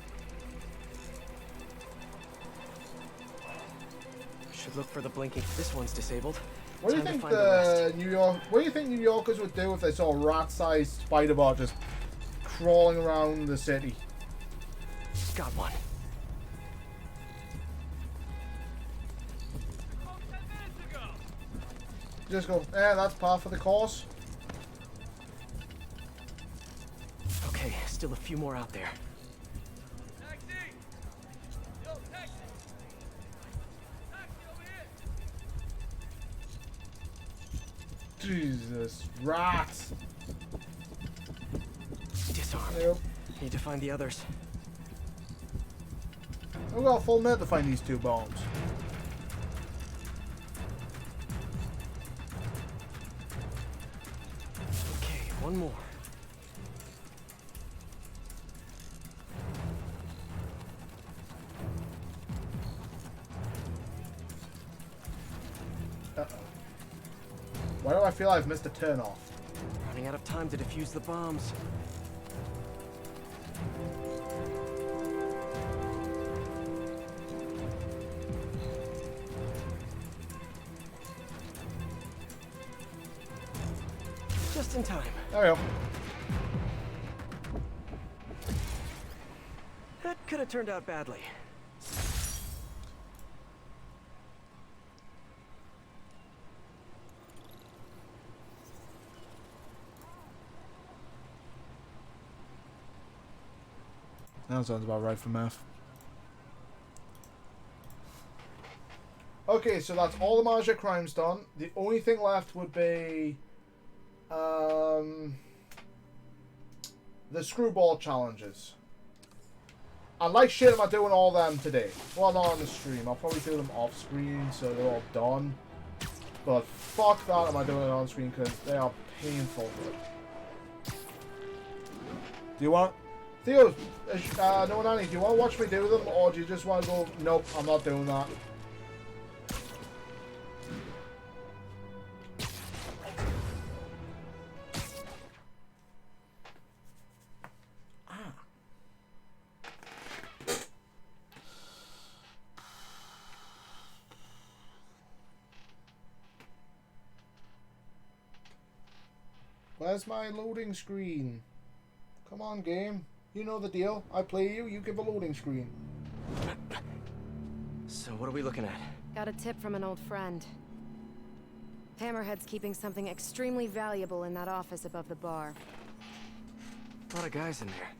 Should look for the blinking. This one's disabled. What do you Time to think find the rest. What do you think New Yorkers would do if they saw a rat-sized spider bot just crawling around the city? Got one. Just go, that's par for the course. Okay, still a few more out there. Jesus, rats. Disarm. Yep. Need to find the others. I've got a full minute to find these two bombs. Okay, one more. Uh-oh. Why do I feel I've missed a turn off? Running out of time to defuse the bombs. Just in time. There we go. That could have turned out badly. That sounds about right for math. Okay, so that's all the Magia crimes done. The only thing left would be the screwball challenges. And like shit, am I doing all them today? Well, not on the stream. I'll probably do them off screen so they're all done. But fuck that, am I doing it on screen because they are painful. Do you want... Theo, no, Nanny, do you want to watch me do them, or do you just want to go, nope, I'm not doing that? Where's my loading screen? Come on, game. You know the deal. I play you, you give a loading screen. So what are we looking at? Got a tip from an old friend. Hammerhead's keeping something extremely valuable in that office above the bar. A lot of guys in there.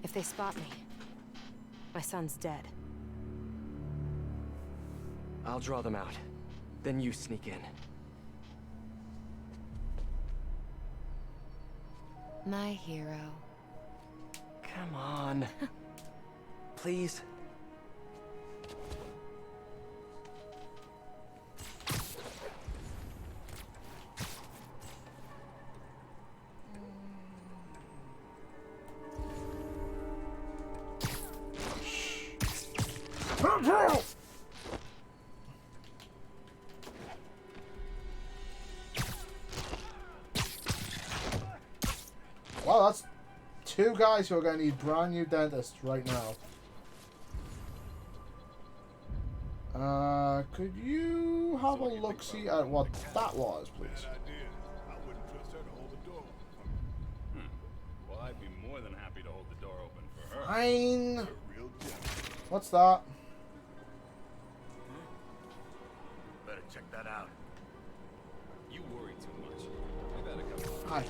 If they spot me, my son's dead. I'll draw them out. Then you sneak in. My hero. Come on. Please. Wow, that's two guys who are going to need brand new dentists right now. Could you have a look-see at what that was, please? Well, I'd be more than happy to hold the door open for her. Fine. What's that? Better check that out. You worry too much. I better come. Hi.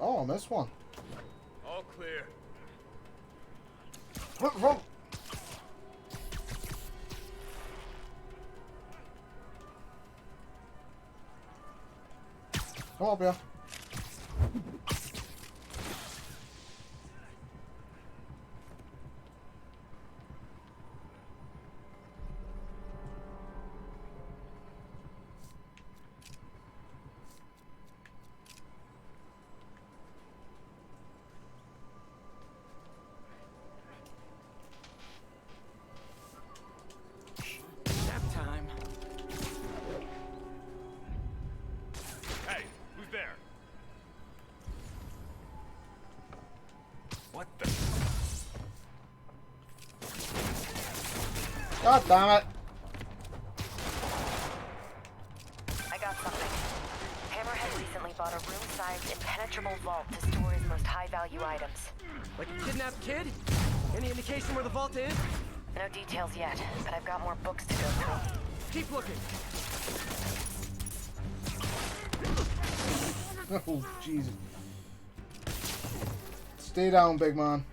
Oh, I missed one. All clear. Run. Come up here. God damn it. I got something. Hammerhead recently bought a room-sized, impenetrable vault to store his most high-value items. Like a kidnapped kid? Any indication where the vault is? No details yet, but I've got more books to go through. Keep looking. Oh, Jesus. Stay down, big man.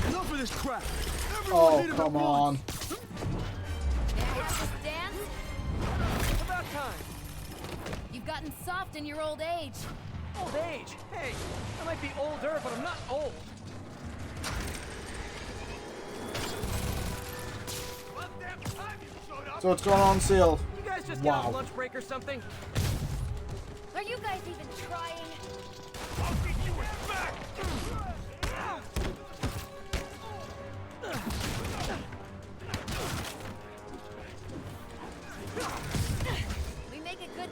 Enough of this crap. Oh, come on. About time. You've gotten soft in your old age. Old age? Hey, I might be older, but I'm not old. So it's going on sale. You guys just Wow. get on lunch break or something? Are you guys even trying? I'll get you back.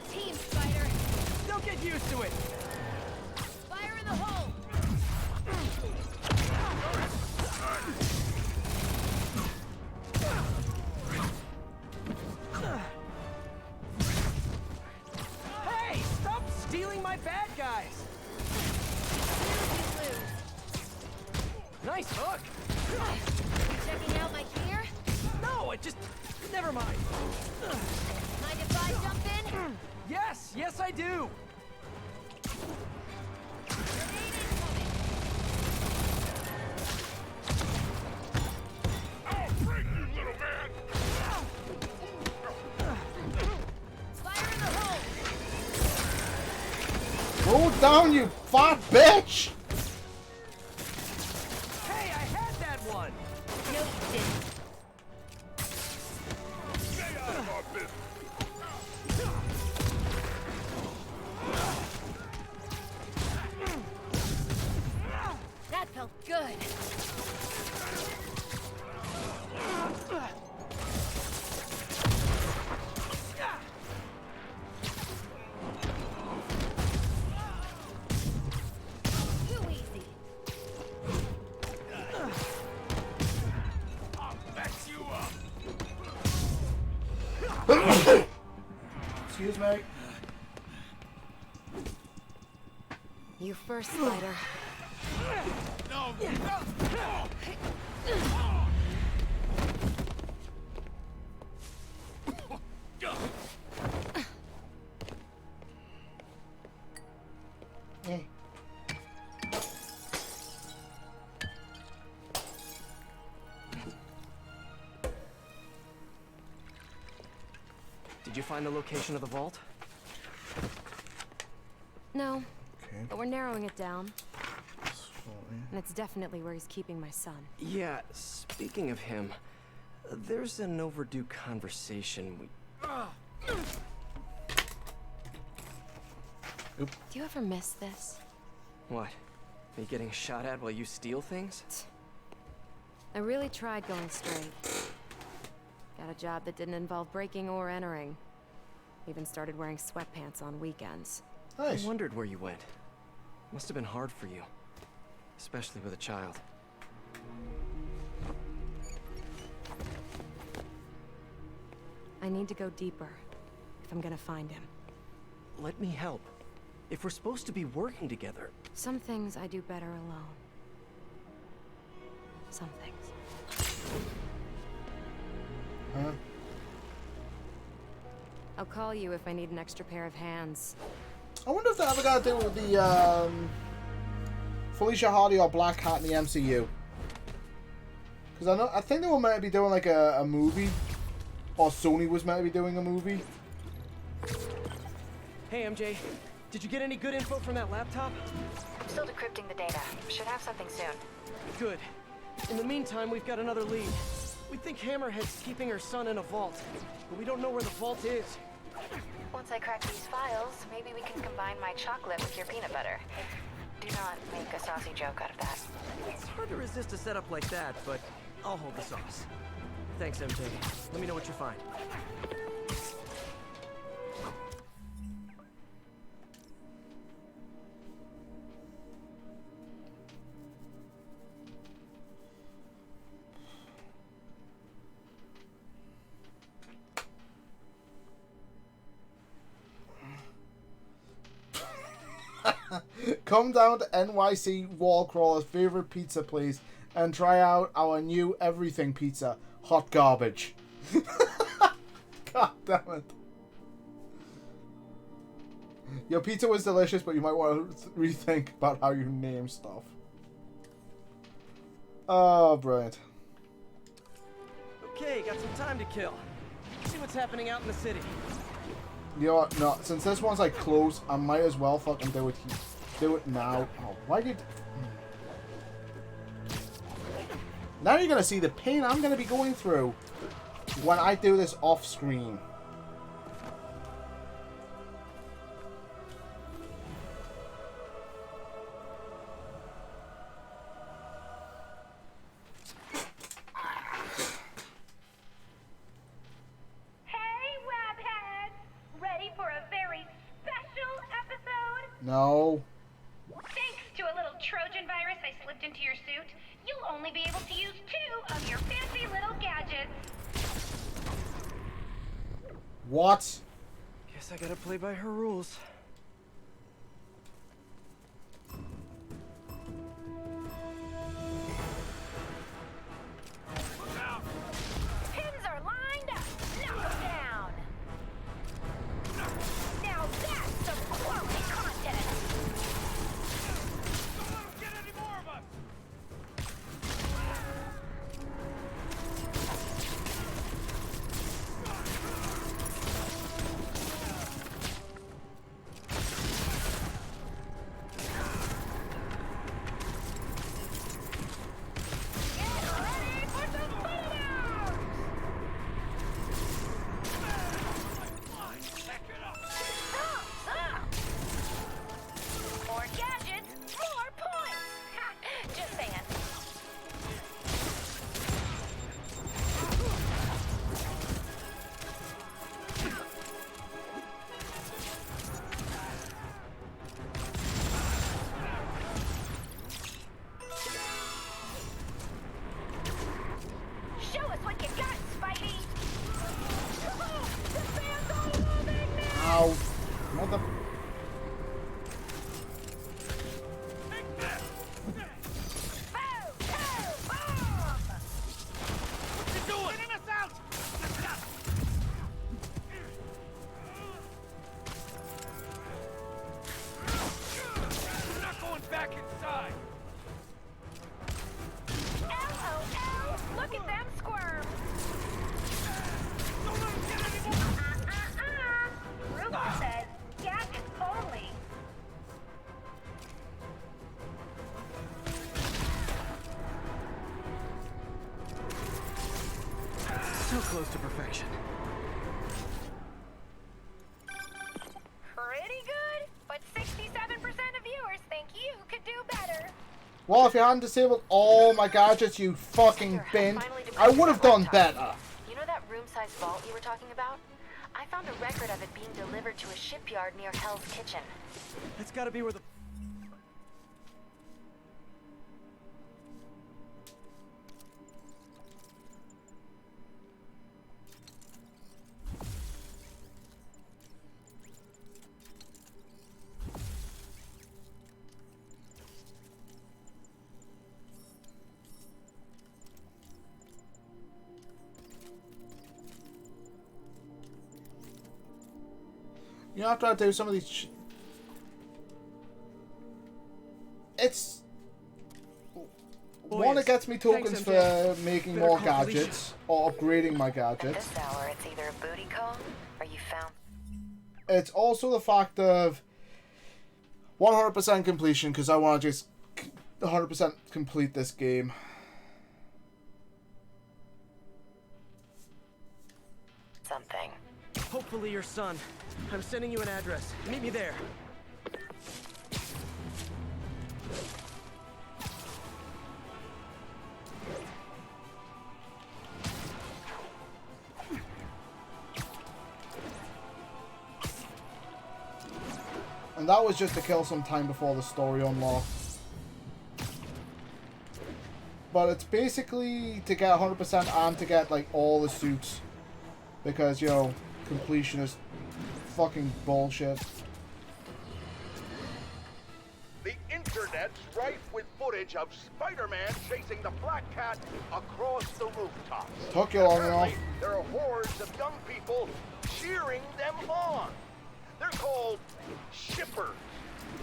team, Spider. Don't get used to it. Fire in the hole. Hey, stop stealing my bad guys. Nice hook. Checking out my gear? No, it just... Never mind. Mind if I jump in? Yes, yes I do. I'll break you, little man! Fire in the hole. Roll down, you fat bitch! Hey, I had that one. No, you didn't. Stay out of our business! That felt good. Too easy. I'll mess you up! Excuse me. You first, Spider. No, no! Hey. Did you find the location of the vault? No, Okay. but we're narrowing it down. And it's definitely where he's keeping my son. Yeah, speaking of him, there's an overdue conversation we... Do you ever miss this? What? Me getting shot at while you steal things? I really tried going straight. Got a job that didn't involve breaking or entering. Even started wearing sweatpants on weekends. Nice. I wondered where you went. Must have been hard for you. Especially with a child. I need to go deeper if I'm gonna find him. Let me help. If we're supposed to be working together... Some things I do better alone. Some things. Huh? I'll call you if I need an extra pair of hands. I wonder if that ever got to do with the Felicia Hardy or Black Cat in the MCU. Because I think they were meant to be doing like a movie, or Sony was meant to be doing a movie. Hey, MJ. Did you get any good info from that laptop? I'm still decrypting the data. Should have something soon. Good. In the meantime, we've got another lead. We think Hammerhead's keeping her son in a vault, but we don't know where the vault is. Once I crack these files, maybe we can combine my chocolate with your peanut butter. Do not make a saucy joke out of that. It's hard to resist a setup like that, but I'll hold the sauce. Thanks, MJ. Let me know what you find. Come down to NYC Wallcrawler's favorite pizza place and try out our new everything pizza, hot garbage. God damn it. Your pizza was delicious, but you might want to rethink about how you name stuff. Oh, brilliant. Okay, got some time to kill. See what's happening out in the city. You know what? No, since this one's like close, I might as well fucking do it. Do it now. Oh, why did? Now you're gonna see the pain I'm gonna be going through when I do this off screen. Hey, Webhead! Ready for a very No. Thanks to a little Trojan virus I slipped into your suit, you'll only be able to use 2 of your fancy little gadgets. What? Guess I gotta play by her rules. Pins are lined up. Knock 'em down. Now that's some quality content. Don't get any more of us! More gadgets, more points. Ha, just saying. Show us what you got, Spidey. The fans are loving this. Ow. Mother... LOL, look at them squirm. Rumor says gadgets only. So close to perfection. Pretty good, but 67% of viewers think you could do better. Well, if you hadn't disabled all my gadgets, you fucking bint, I would have done better. You know that room-sized vault you were talking about? I found a record of it being delivered to a shipyard near Hell's Kitchen. That's gotta be where the... You have to do some of these. It's one. It gets me tokens for making more gadgets or upgrading my gadgets. At this hour, it's either a booty call or you found. It's also the fact of 100% completion because I want to just 100% complete this game. Something. Hopefully your son. I'm sending you an address. Meet me there. And that was just to kill some time before the story unlocked. But it's basically to get 100% and to get like all the suits. Because, you know, completion is fucking bullshit. The internet's rife with footage of Spider-Man chasing the Black Cat across the rooftops. Took you long Apparently, enough. there are hordes of young people cheering them on. They're called shippers.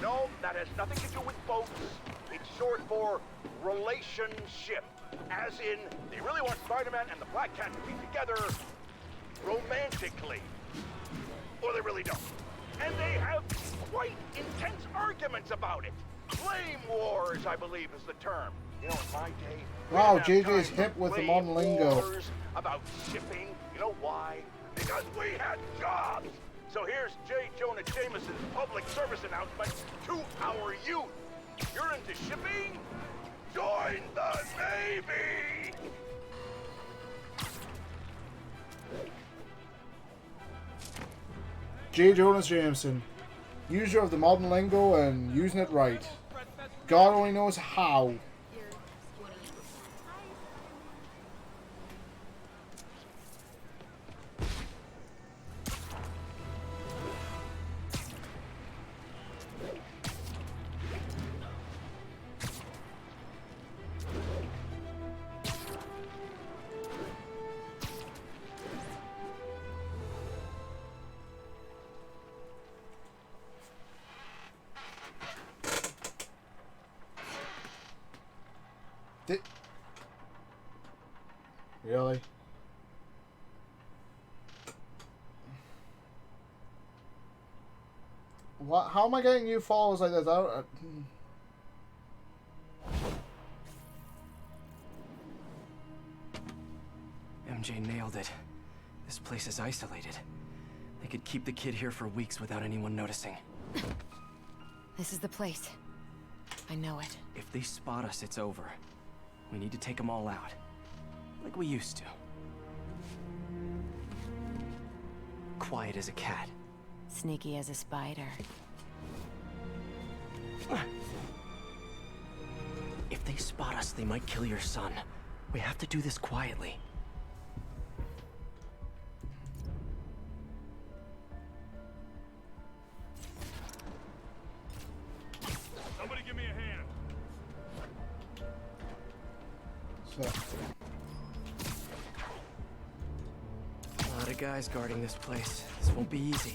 No, that has nothing to do with boats. It's short for relationship. As in, they really want Spider-Man and the Black Cat to be together romantically. Or they really don't. And they have quite intense arguments about it. Flame wars, I believe, is the term. You know, in my day... Wow, JJ's hip with the modern lingo. Wars about shipping. You know why? Because we had jobs. So here's J. Jonah Jameson's public service announcement to our youth. You're into shipping? Join the Navy! J. Jonas Jameson. User of the modern lingo and using it right. God only knows how. Really? What? How am I getting new followers like this? MJ nailed it. This place is isolated. They could keep the kid here for weeks without anyone noticing. This is the place. I know it. If they spot us, it's over. We need to take them all out. Like we used to. Quiet as a cat. Sneaky as a spider. If they spot us, they might kill your son. We have to do this quietly. Somebody give me a hand. A lot of guys guarding this place. This won't be easy.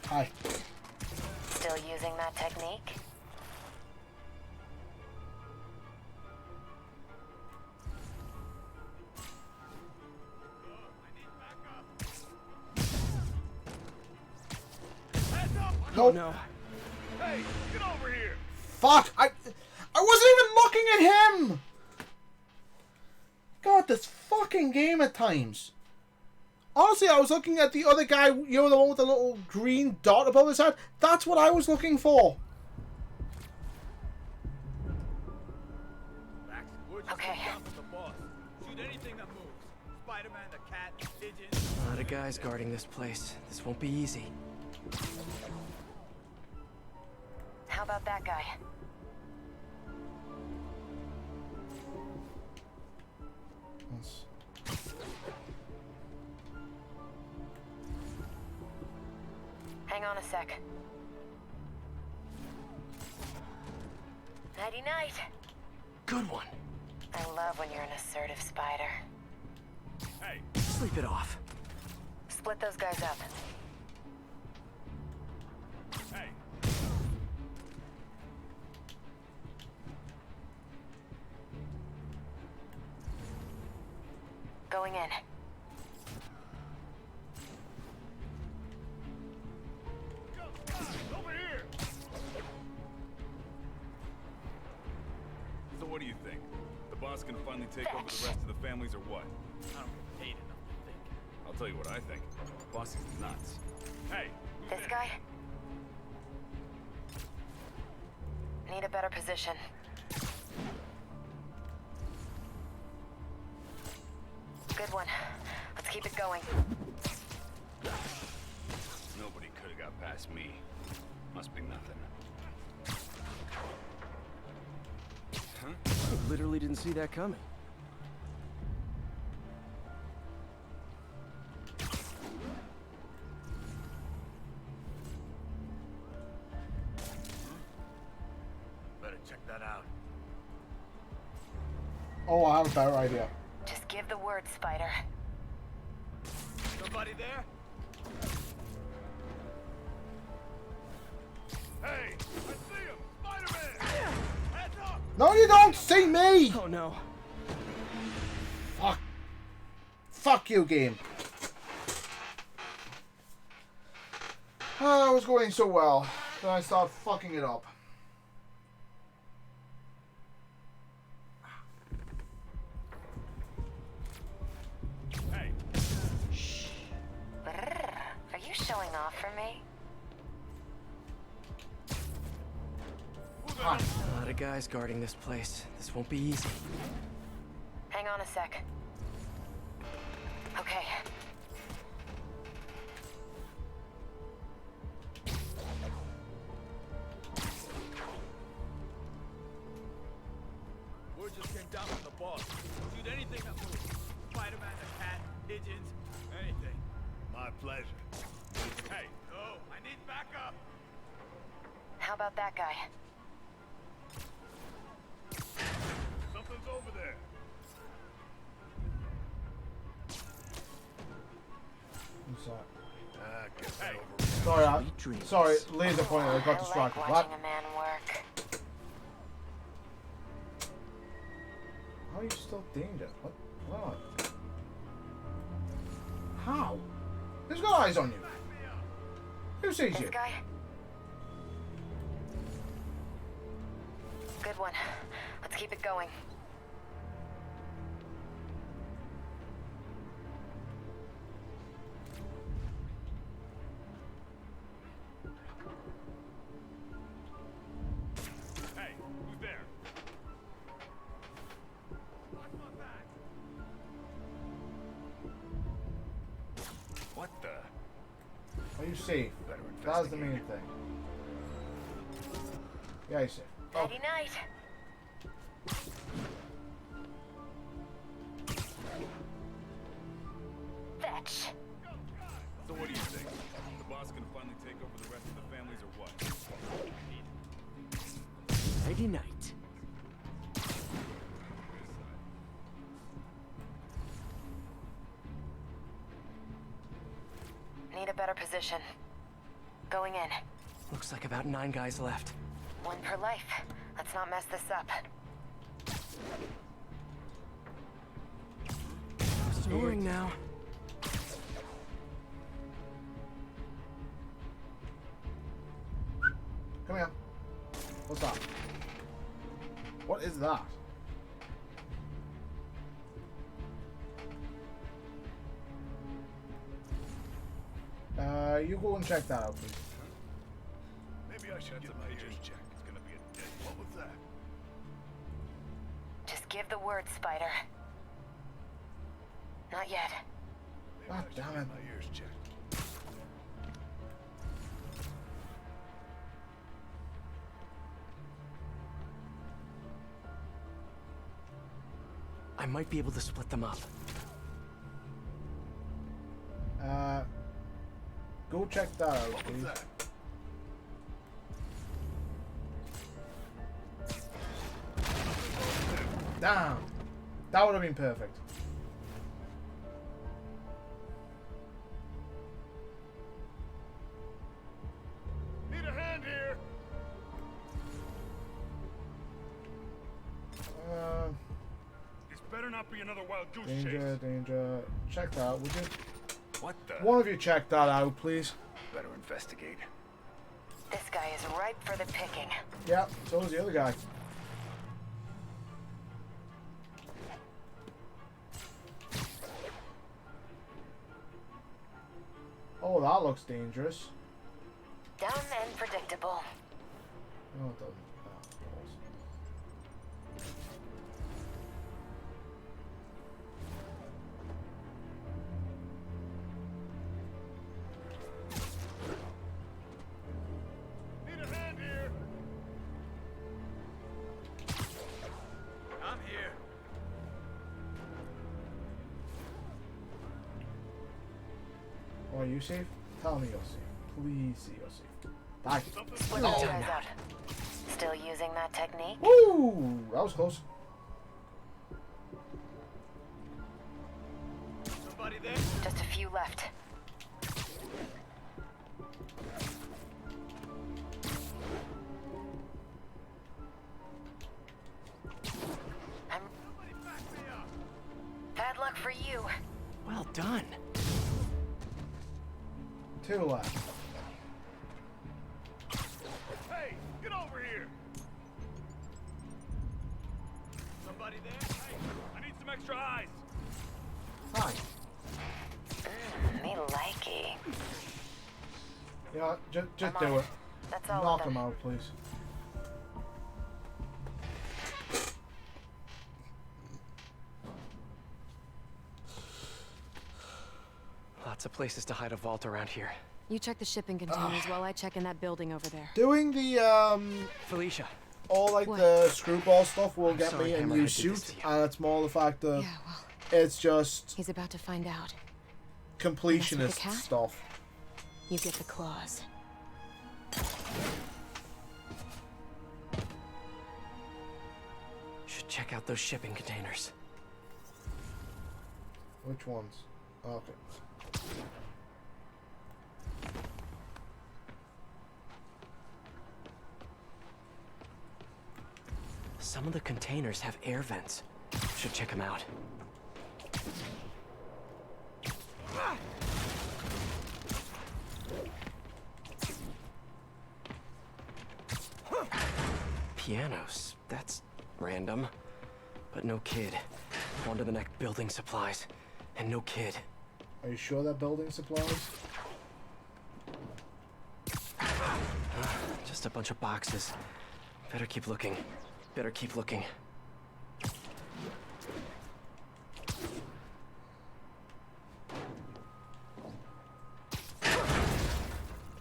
Hi. Still using that technique? Nope. Oh no. Hey, get over here. Fuck! I wasn't even looking at him! God, this fucking game at times. Honestly, I was looking at the other guy, you know, the one with the little green dot above his head. That's what I was looking for. Okay. Shoot anything that moves. Spider-Man, the cat, pigeons. A lot of guys guarding this place. This won't be easy. How about that guy? Hang on a sec. Nighty-night. Good one. I love when you're an assertive spider. Hey. Sleep it off. Split those guys up. Hey. Going in. Over here. So what do you think? The boss can finally take over the rest of the families or what? I don't get paid enough to think. I'll tell you what I think. Boss is nuts. Hey. This guy? Need a better position. Good one. Let's keep it going. Nobody could have got past me. Must be nothing. Huh? I literally didn't see that coming. Better check that out. Oh, I have a better idea. Just give the word, Spider. Somebody there? Hey! I see him! Spider-Man! Heads up! No, you don't see me! Oh no. Fuck. Fuck you, game. Oh, it was going so well. Then I started fucking it up. Hey! you showing off for me? A lot of guys guarding this place. This won't be easy. Hang on a sec. Okay. Word just came down from the boss. Shoot anything that moves. Spider-Man, a cat, pigeons, anything. My pleasure. Hey, no, I need backup. How about that guy? Something's over there. I'm sorry. Get that over. Sorry, laser pointer. I got distracted. Like What? watching a man work. How are you still danger? What? How? Who's got eyes on you? Who sees you? This guy? Good one. Let's keep it going. Hey, who's there? What the? Are you safe? That's the main thing. Yeah, you're safe. Nighty night. Fetch. So what do you think? The boss gonna finally take over the rest of the families or what? Nighty night. Need a better position. Going in. Looks like about 9 guys left. One per life. Let's not mess this up. Snoring now. Come here. What's that? What is that? You go and check that out, please. Maybe I should get my ears checked. It's gonna be a day. What was that? Just give the word, Spider. Not yet. God damn it. My ears checked. I might be able to split them up. Go check that out, please. Damn! That would have been perfect. Need a hand here. This better not be another wild goose chase. Danger. Check that out, would you? What the? One of you check that out, please. Better investigate. This guy is ripe for the picking. Yeah, so is the other guy. Oh, that looks dangerous. Dumb and predictable. No, it doesn't. Oh, balls. Need a hand here. I'm here. Oh, are you safe? Tell me you're safe. Please say you're safe. Die. Split those guys out. Still using that technique? Woo! That was close. Somebody there? Just a few left. Bad luck for you. Well done. 2 left. Hey, get over here. Somebody there? Hey, I need some extra eyes. Hi. Me likey. Yeah, just I'm do on it. it. That's all Knock of him them. out, please. Lots of places to hide a vault around here. You check the shipping containers while I check in that building over there. Doing the Felicia. all like What? the screwball stuff will get sorry me a Hammerhead new did this suit, to you. and it's more the fact that Yeah, well, it's just he's about to find out. completionist cat? stuff. You get the claws. Should check out those shipping containers. Which ones? Okay. Some of the containers have air vents. Should check them out. Pianos. That's random. But no kid. On to the next building supplies. And no kid. Are you sure that building supplies? Just a bunch of boxes. Better keep looking. Better keep looking.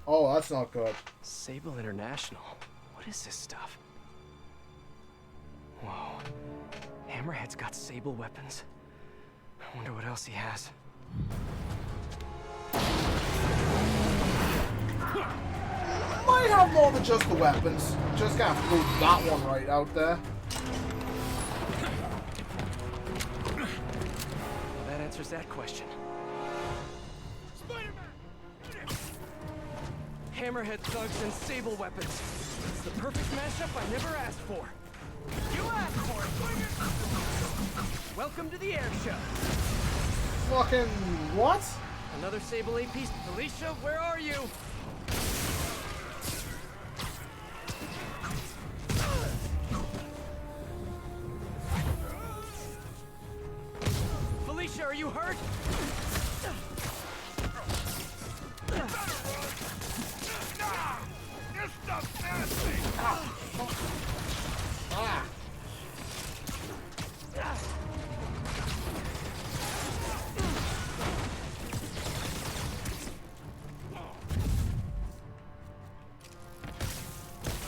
Oh, that's not good. Sable International. What is this stuff? Whoa. Hammerhead's got Sable weapons. I wonder what else he has. Might have more than just the weapons. Just gotta throw that one right out there. Well, that answers that question. Hammerhead thugs and Sable weapons. It's the perfect mashup I never asked for. You asked for it! Welcome to the air show. Fucking what? Another Sable A piece. Felicia, where are you? Felicia, are you hurt? This stuff's nasty! Ah.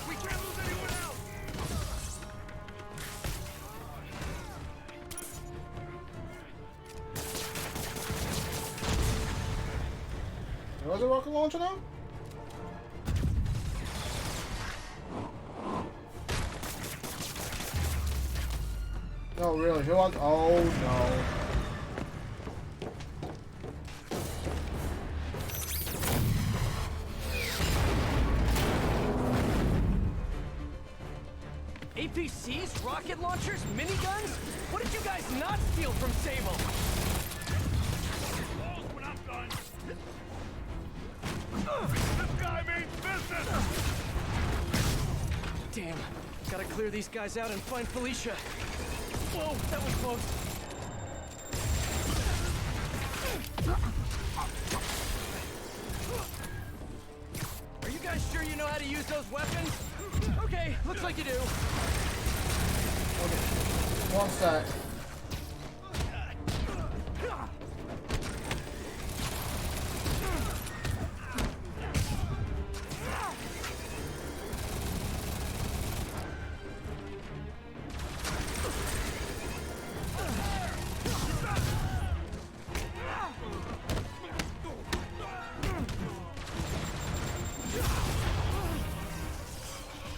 We can't lose anyone else! Was a rocket launcher now? No, really, who wants? Oh no. APCs? Rocket launchers? Miniguns? What did you guys not steal from Sable? Balls when I'm done! This guy means business! Damn. Gotta clear these guys out and find Felicia. Whoa, that was close. Are you guys sure you know how to use those weapons? Okay, looks like you do. Okay. One sec.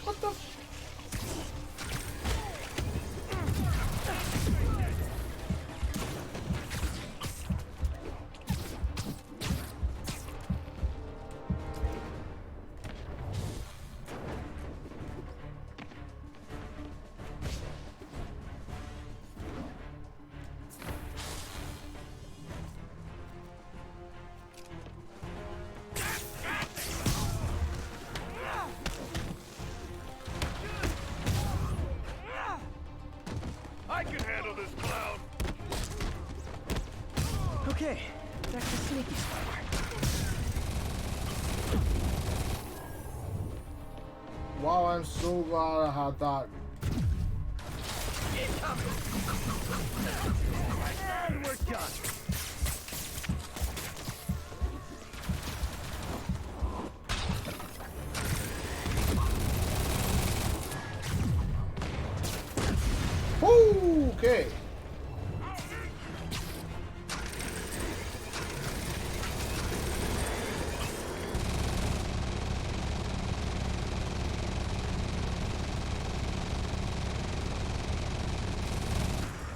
What the? I can handle this clown! Okay, back to sneaky spider. Wow, I'm so glad I had that. And we're done. Woo! Okay.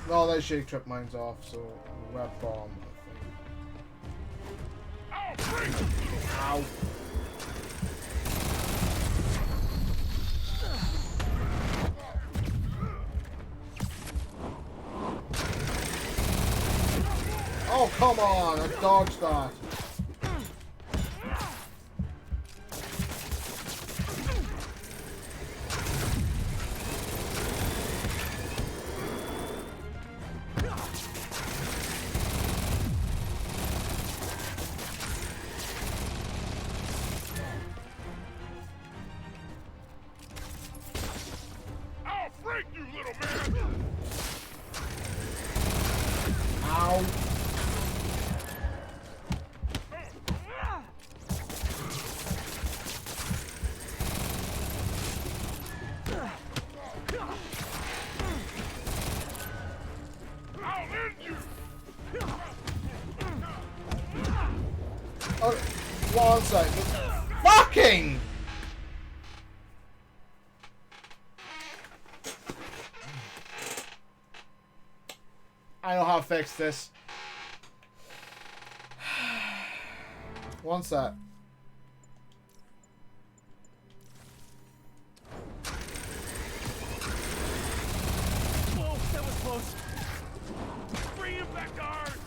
No, they shake trip mines off, so web bomb, I think. Ow. Oh, come on! I dodged that. I'll break you, little man! Ow. Oh, 1 second. Fucking! I know how to fix this. 1 sec. Whoa, that was close. Bring him back to Earth!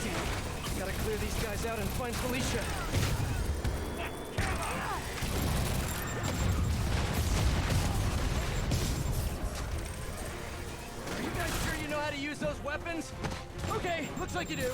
Damn. Gotta clear these guys out and find Felicia. Are you guys sure you know how to use those weapons? Okay, looks like you do.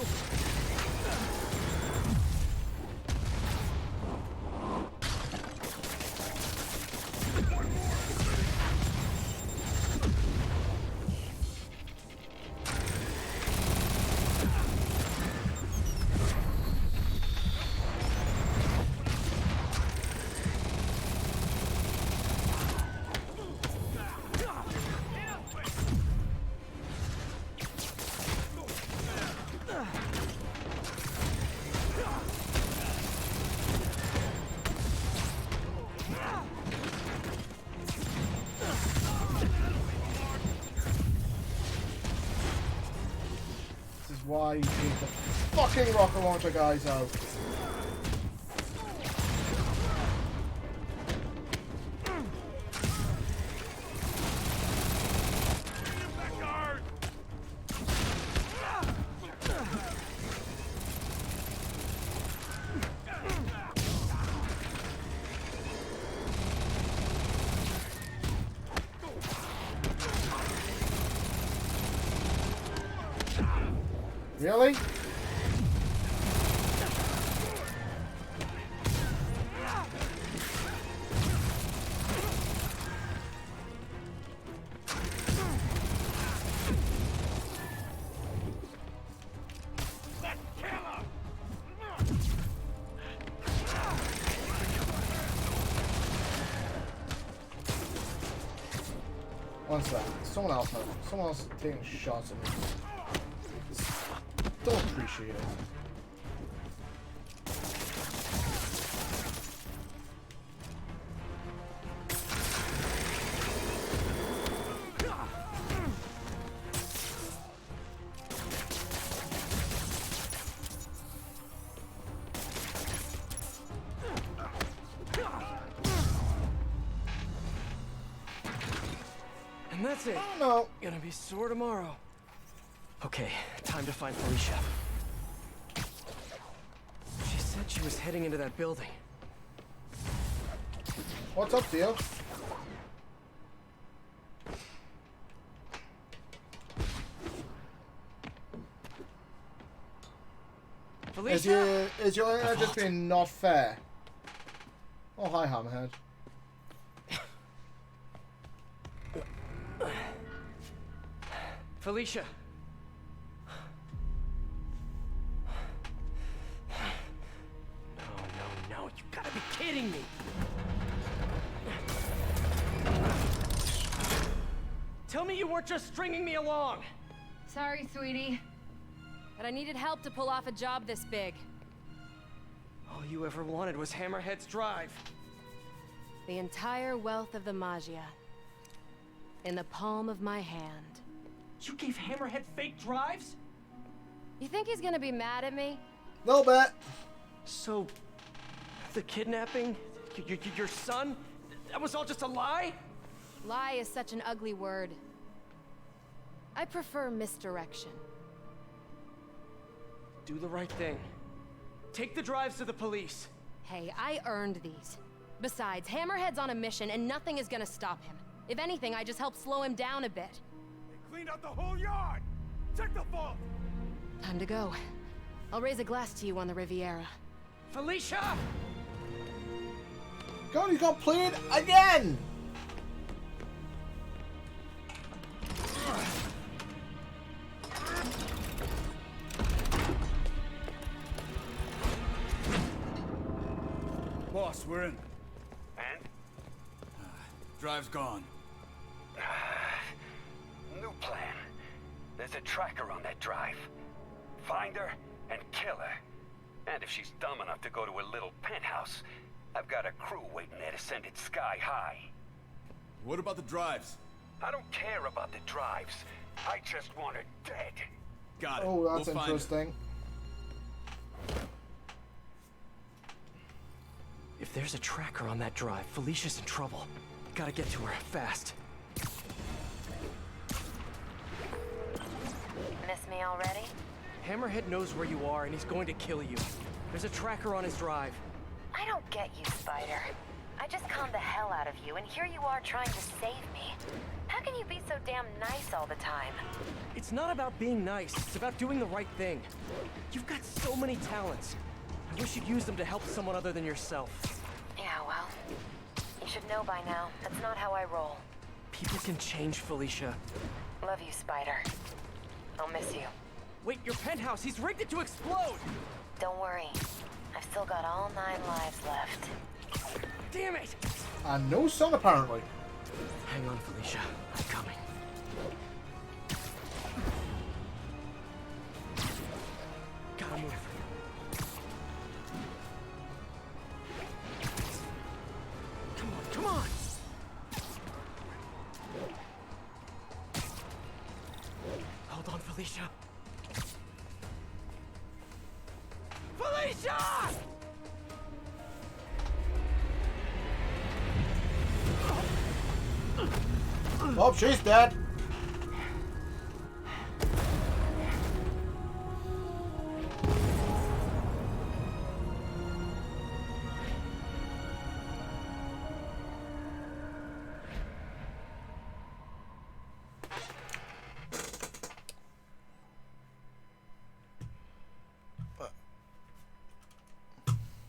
Why you take the fucking rocket launcher guys out? Really? One sec. Someone else is taking shots at me. Don't appreciate it. And that's it. Oh no. Gonna be sore tomorrow. Okay, time to find Felicia. She said she was heading into that building. What's up, Theo? Is your internet just being not fair? Oh, hi, Hammerhead. Felicia. No, you gotta be kidding me. Tell me you weren't just stringing me along. Sorry, sweetie. But I needed help to pull off a job this big. All you ever wanted was Hammerhead's drive. The entire wealth of the Magia. In the palm of my hand. You gave Hammerhead fake drives? You think he's gonna be mad at me? No bet. So, the kidnapping? Your son? That was all just a lie? Lie is such an ugly word. I prefer misdirection. Do the right thing. Take the drives to the police. Hey, I earned these. Besides, Hammerhead's on a mission and nothing is gonna stop him. If anything, I just helped slow him down a bit. They cleaned out the whole yard! Check the vault! Time to go. I'll raise a glass to you on the Riviera. Felicia! God, he got played again! Boss, we're in. And? Drive's gone. New plan. There's a tracker on that drive. Find her and kill her. And if she's dumb enough to go to a little penthouse, I've got a crew waiting there to send it sky high. What about the drives? I don't care about the drives. I just want her dead. Got it. Oh, that's we'll interesting. If there's a tracker on that drive, Felicia's in trouble. Gotta get to her, fast. Miss me already? Hammerhead knows where you are and he's going to kill you. There's a tracker on his drive. I don't get you, Spider. I just calmed the hell out of you, and here you are trying to save me. How can you be so damn nice all the time? It's not about being nice, it's about doing the right thing. You've got so many talents. I wish you'd use them to help someone other than yourself. Yeah, well, you should know by now. That's not how I roll. People can change, Felicia. Love you, Spider. I'll miss you. Wait, your penthouse, he's rigged it to explode! Don't worry. I've still got all 9 lives left. Damn it! And no sun, apparently. Hang on, Felicia. I'm coming. Gotta move. Come on! Hold on, Felicia. Felicia! Oh, she's dead.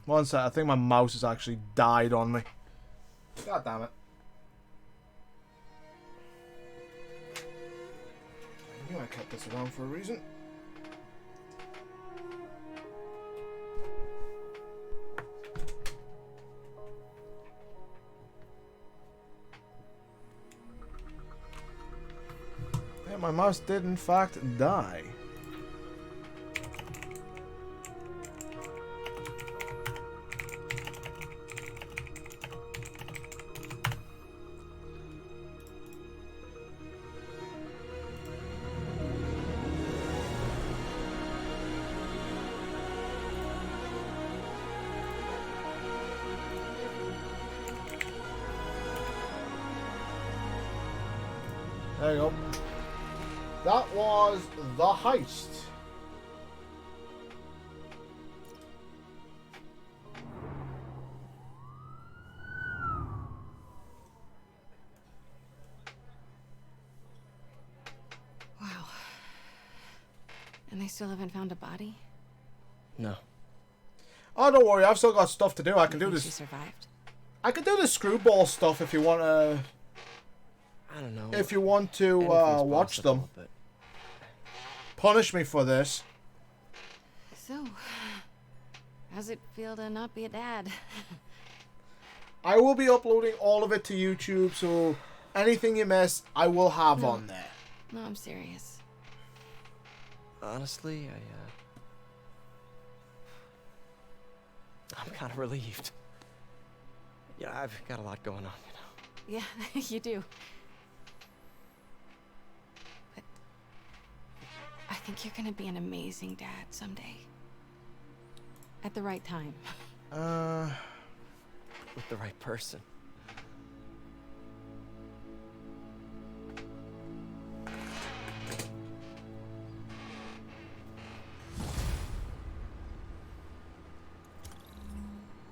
One sec, I think my mouse has actually died on me. God damn it. I knew I kept this around for a reason. Yeah, my mouse did in fact die. There you go. That was The Heist. Wow. And they still haven't found a body? No. Oh, don't worry. I've still got stuff to do. I can do this. She survived. I can do the screwball stuff if you want to. I don't know. If you want to watch them. But... Punish me for this. So, how's it feel to not be a dad? I will be uploading all of it to YouTube, so anything you miss, I will have on there. No, I'm serious. Honestly, I'm kind of relieved. Yeah, I've got a lot going on, you know. Yeah, you do. But I think you're gonna be an amazing dad someday. At the right time. With the right person.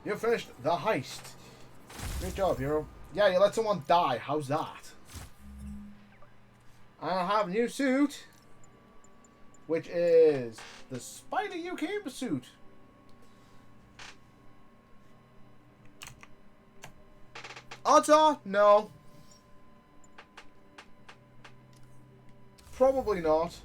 You finished the heist. Good job, hero. Yeah, you let someone die. How's that? I have a new suit, which is the Spider UK suit. Odds are, no. Probably not.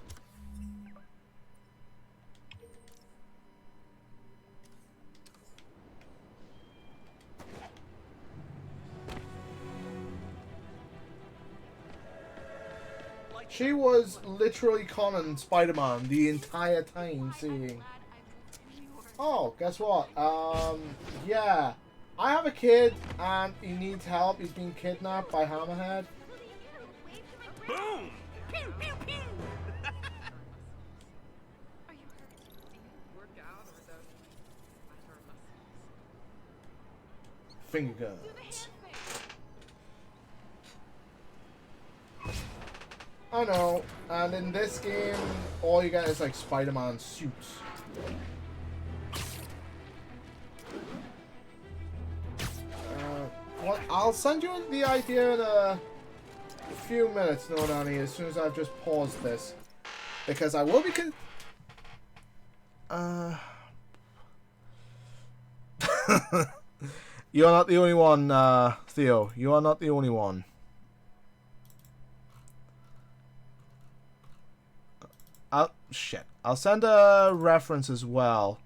She was literally conning Spider-Man the entire time, saying, "Oh, guess what? Yeah, I have a kid and he needs help. He's been kidnapped by Hammerhead." Boom! Pew, pew, pew! Finger guns. I know, and in this game, all you get is like Spider-Man suits. What? I'll send you the idea in a few minutes, no Nanny, as soon as I've just paused this. Because I will be You are not the only one, Theo. You are not the only one. Shit. I'll send a reference as well.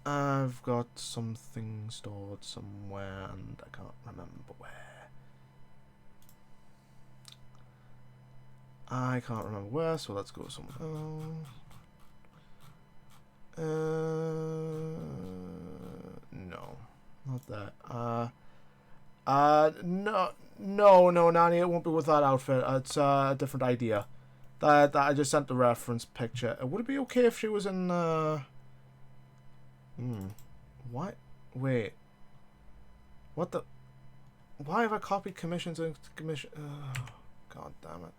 I've got something stored somewhere and I can't remember where. I can't remember where, so let's go somewhere else. No. Not that. No, Nanny, it won't be with that outfit. It's a different idea. That I just sent the reference picture. Would it be okay if she was in, What? Wait. What the? Why have I copied commissions and commission? Oh, God damn it.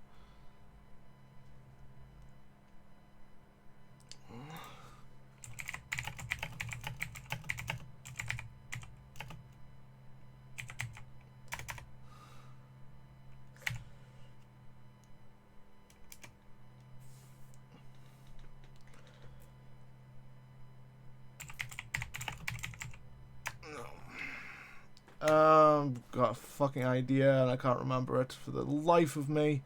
Got a fucking idea and I can't remember it for the life of me.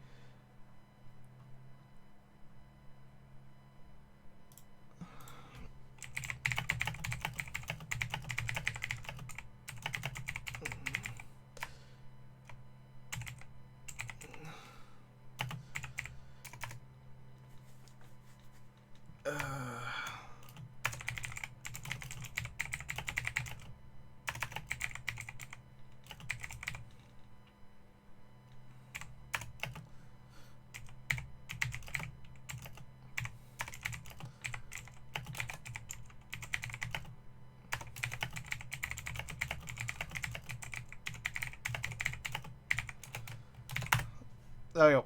There we go.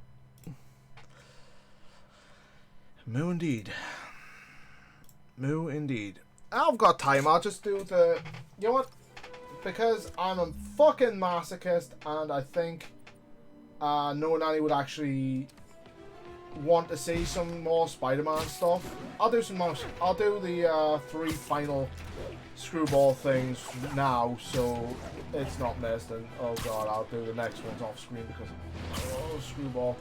Moo indeed. Moo indeed. I've got time. I'll just do the... You know what? because I'm a fucking masochist, and I think no nanny would actually want to see some more Spider-Man stuff. I'll do some more. I'll do the 3 final screwball things now, so it's not missed. And oh god, I'll do the next ones off screen because screwball.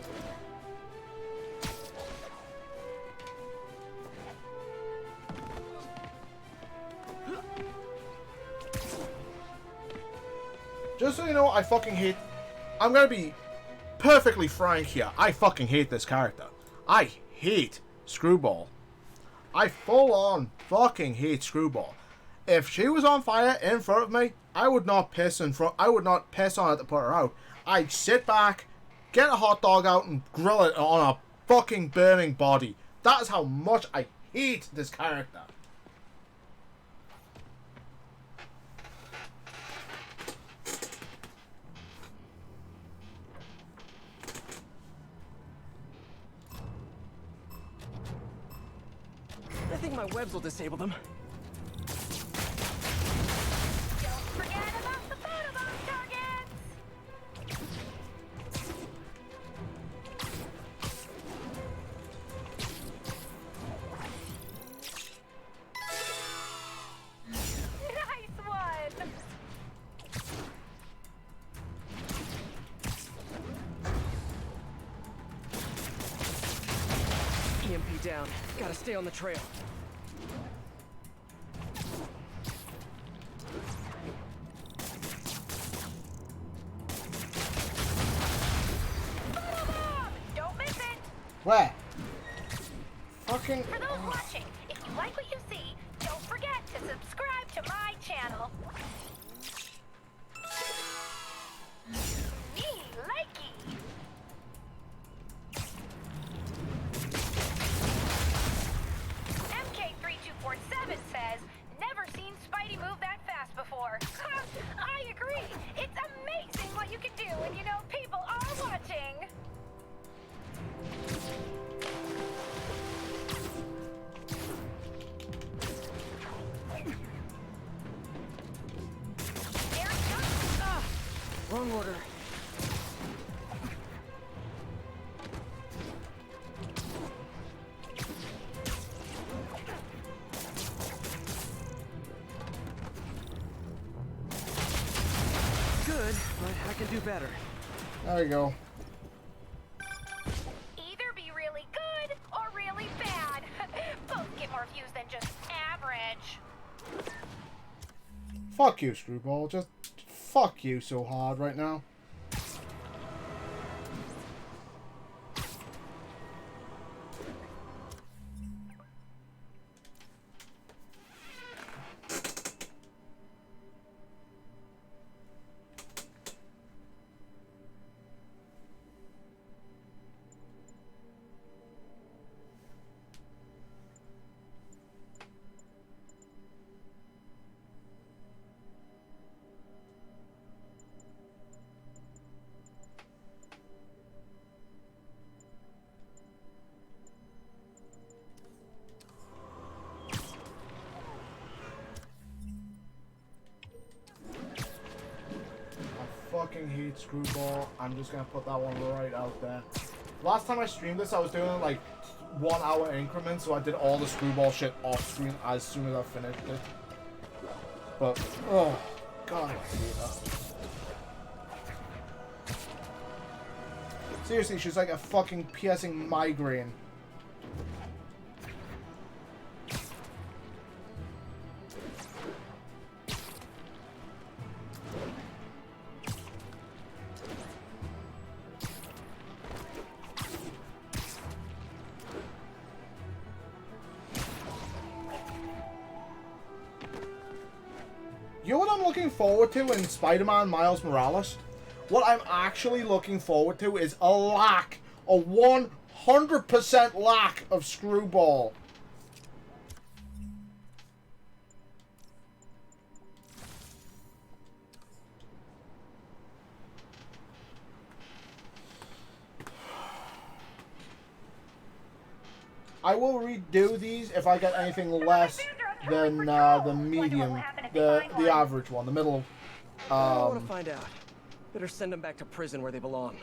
Just so you know, I fucking hate... I'm gonna be perfectly frank here. I fucking hate this character. I hate Screwball. I full on fucking hate Screwball. If she was on fire in front of me, I would not piss on it to put her out. I'd sit back, get a hot dog out and grill it on a fucking burning body. That is how much I hate this character. I think my webs will disable them. EMP down. Gotta stay on the trail. Don't miss it! Where? Fucking... For those watching, if you like what you see, don't forget to subscribe to my channel. Me likey! MK3247 says, never seen Spidey move that fast before. I agree. It's amazing what you can do when you know people are watching. Wrong order. Good, but I can do better. There you go. Either be really good or really bad. Both get more views than just average. Fuck you, Screwball. Just fuck you so hard right now. Fucking hate Screwball. I'm just gonna put that one right out there. Last time I streamed this, I was doing like 1 hour increments, so I did all the Screwball shit off screen as soon as I finished it. But, oh, God, I hate her. Seriously, she's like a fucking piercing migraine. You know what I'm looking forward to in Spider-Man Miles Morales? What I'm actually looking forward to is a 100% lack of Screwball. I will redo these if I get anything less than the medium, the average one, the middle I want to find out. Better send them back to prison where they belong.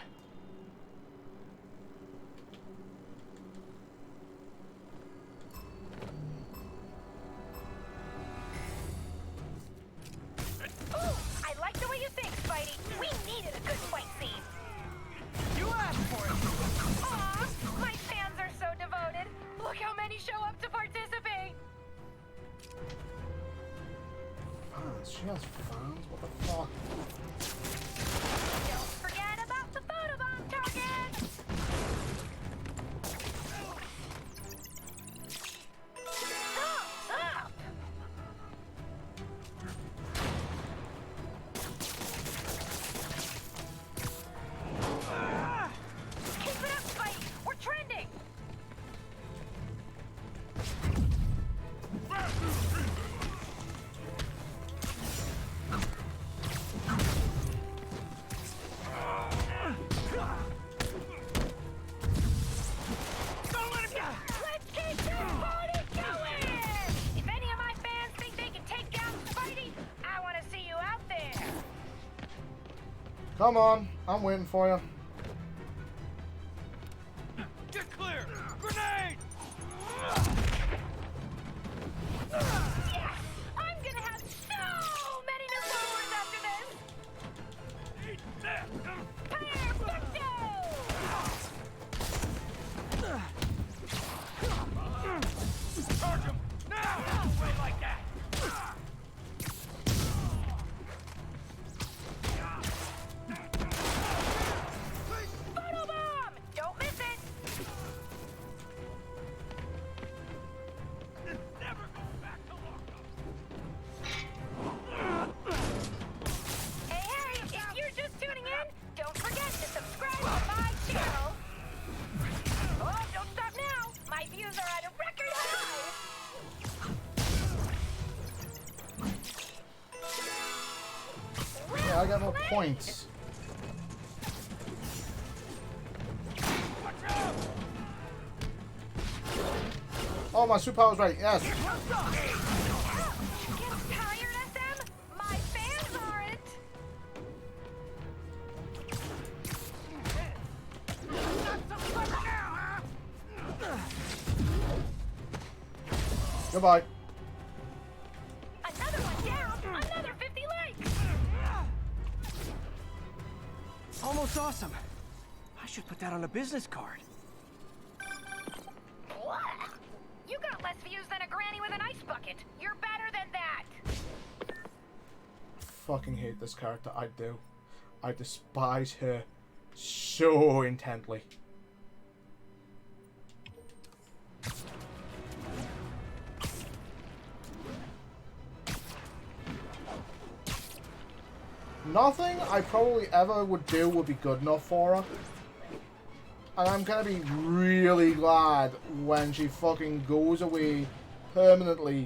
Ooh, I like the way you think, Spidey. We needed a good fight scene. You asked for it. Aw, my fans are so devoted. Look how many show up to participate. Fans? She has fans? What the fuck? Don't forget about the photobomb target. Thumbs up. Keep it up, Spidey. We're trending. Let's keep this party going! If any of my fans think they can take down Spidey, I want to see you out there. Come on, I'm waiting for you. Get clear! Grenade! Yeah, I'm gonna have so many new followers after this. Eat that! Perfecto! Charge him! Now! Way like that! Photobomb! Don't miss it! Never going back to lockup! Hey, if you're just tuning in, don't forget to subscribe to my channel. Oh, don't stop now. My views are at a record high. Yeah, I got no points. Oh, my superpower's right, yes. Get tired, SM? My fans aren't. Goodbye. Another one down. Another 50 likes. Almost awesome. I should put that on a business card. What? You got less views than a granny with an ice bucket. You're better than that. Fucking hate this character, I do. I despise her so intently. Nothing I probably ever would do would be good enough for her. And I'm gonna be really glad when she fucking goes away permanently.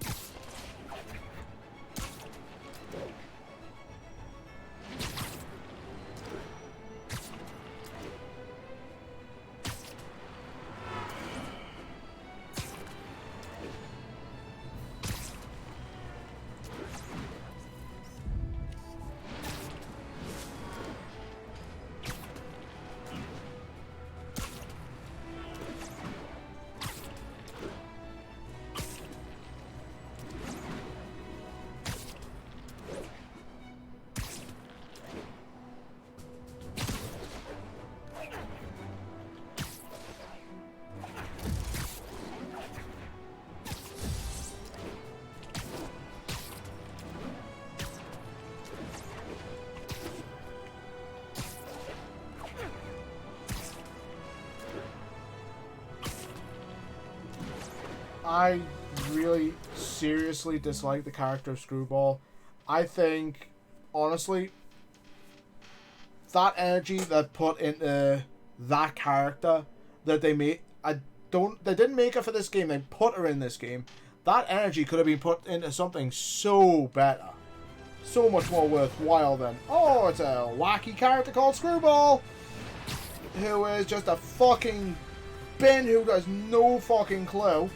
I really seriously dislike the character of Screwball. I think, honestly, that energy that put into that character that they made, they didn't make her for this game, they put her in this game. That energy could have been put into something so better. So much more worthwhile than, oh, it's a wacky character called Screwball, who is just a fucking bin who has no fucking clue.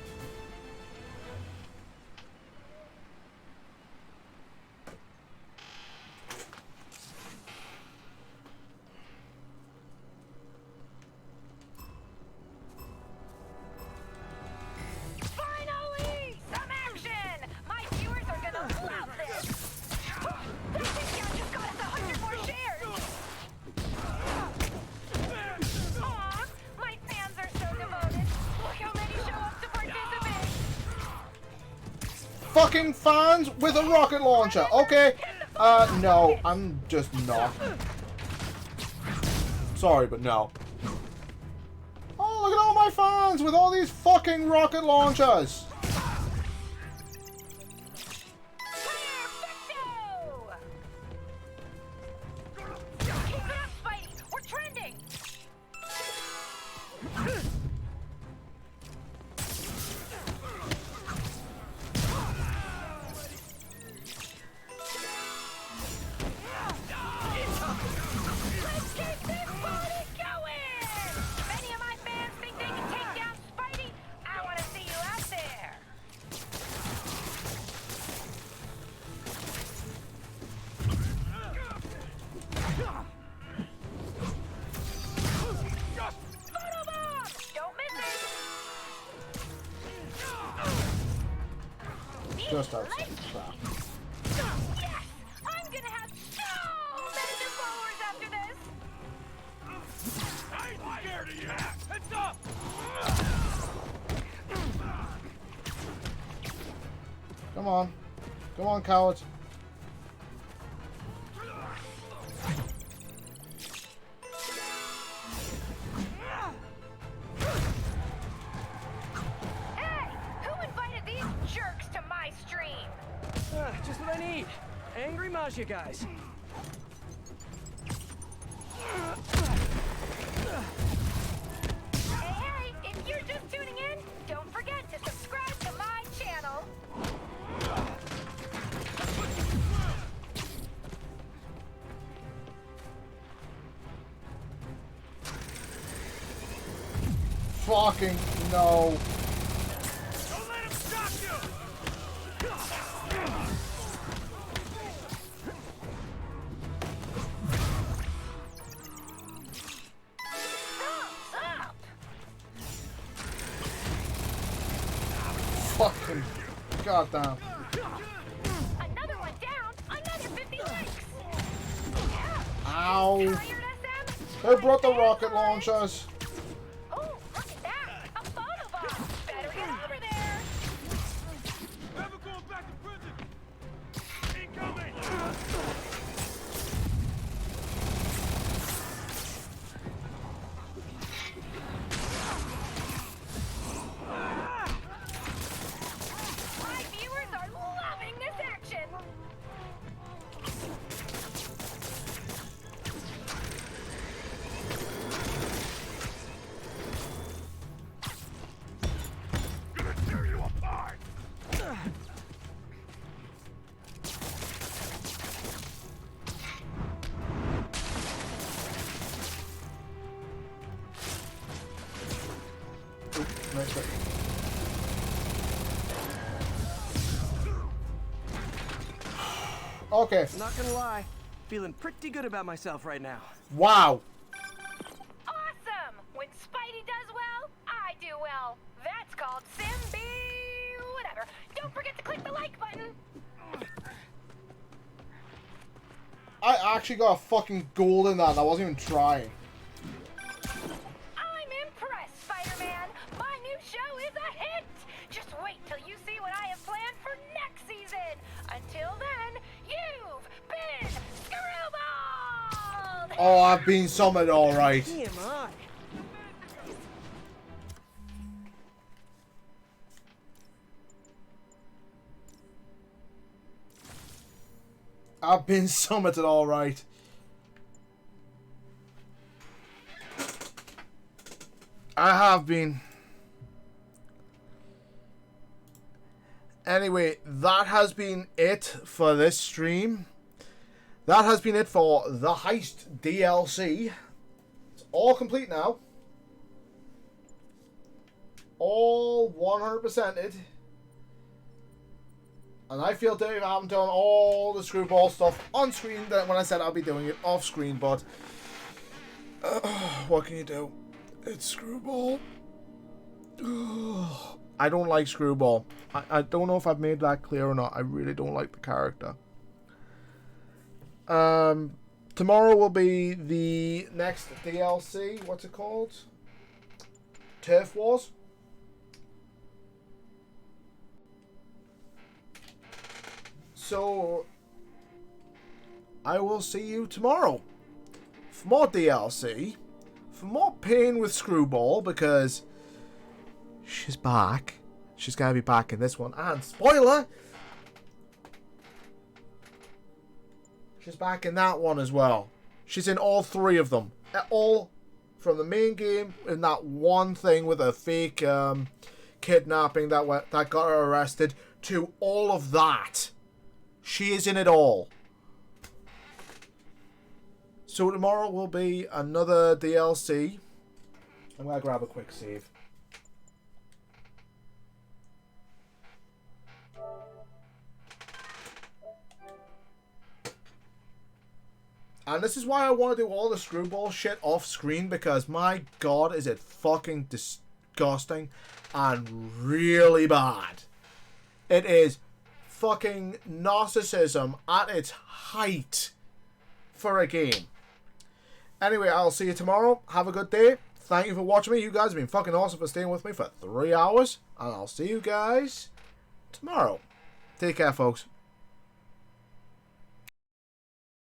fucking fans with a rocket launcher. Okay. No, I'm just not. Sorry, but no. Oh, look at all my fans with all these fucking rocket launchers. Just outside the trap. Yes! I'm gonna have so many new followers after this! I ain't scared of you! Heads up! Come on. Come on, cowards. Just what I need. Angry Maggia guys. Hey, if you're just tuning in, don't forget to subscribe to my channel. Fucking no. Don't let him stop you! Fucking goddamn. Another one down, another 50 likes. Ow. Who brought the rocket launchers? Oh, look at that, a photo bomb. Better get over there. Never going back to prison! Incoming! My viewers are loving this action. Gonna tear you apart! Nice. Okay. Not gonna lie, feeling pretty good about myself right now. Wow. Awesome! When Spidey does well, I do well. That's called Simbi. Whatever. Don't forget to click the like button. I actually got a fucking gold in that and I wasn't even trying. I'm impressed, Spider-Man. My new show is a hit. Just wait till you see what I have planned for next season. Until then, you've been screwballed! Oh, I've been summoned alright. TMI. I've been summited alright. I have been. Anyway, that has been it for this stream. That has been it for the Heist DLC. It's all complete now. All 100%ed. And I feel dirty I haven't done all the screwball stuff on screen that when I said I'll be doing it off screen, but what can you do? It's screwball. I don't like screwball. I don't know if I've made that clear or not. I really don't like the character. Tomorrow will be the next DLC. What's it called? Turf Wars. So, I will see you tomorrow for more DLC, for more pain with Screwball, because she's back. She's going to be back in this one. And spoiler! She's back in that one as well. She's in all three of them. All from the main game, in that one thing with a fake kidnapping that got her arrested, to all of that. She is in it all. So tomorrow will be another DLC. I'm going to grab a quick save. And this is why I want to do all the Screwball shit off screen, because my god is it fucking disgusting and really bad. It is fucking narcissism at its height for a game. Anyway, I'll see you tomorrow. Have a good day. Thank you for watching me. You guys have been fucking awesome for staying with me for 3 hours. And I'll see you guys tomorrow. Take care, folks.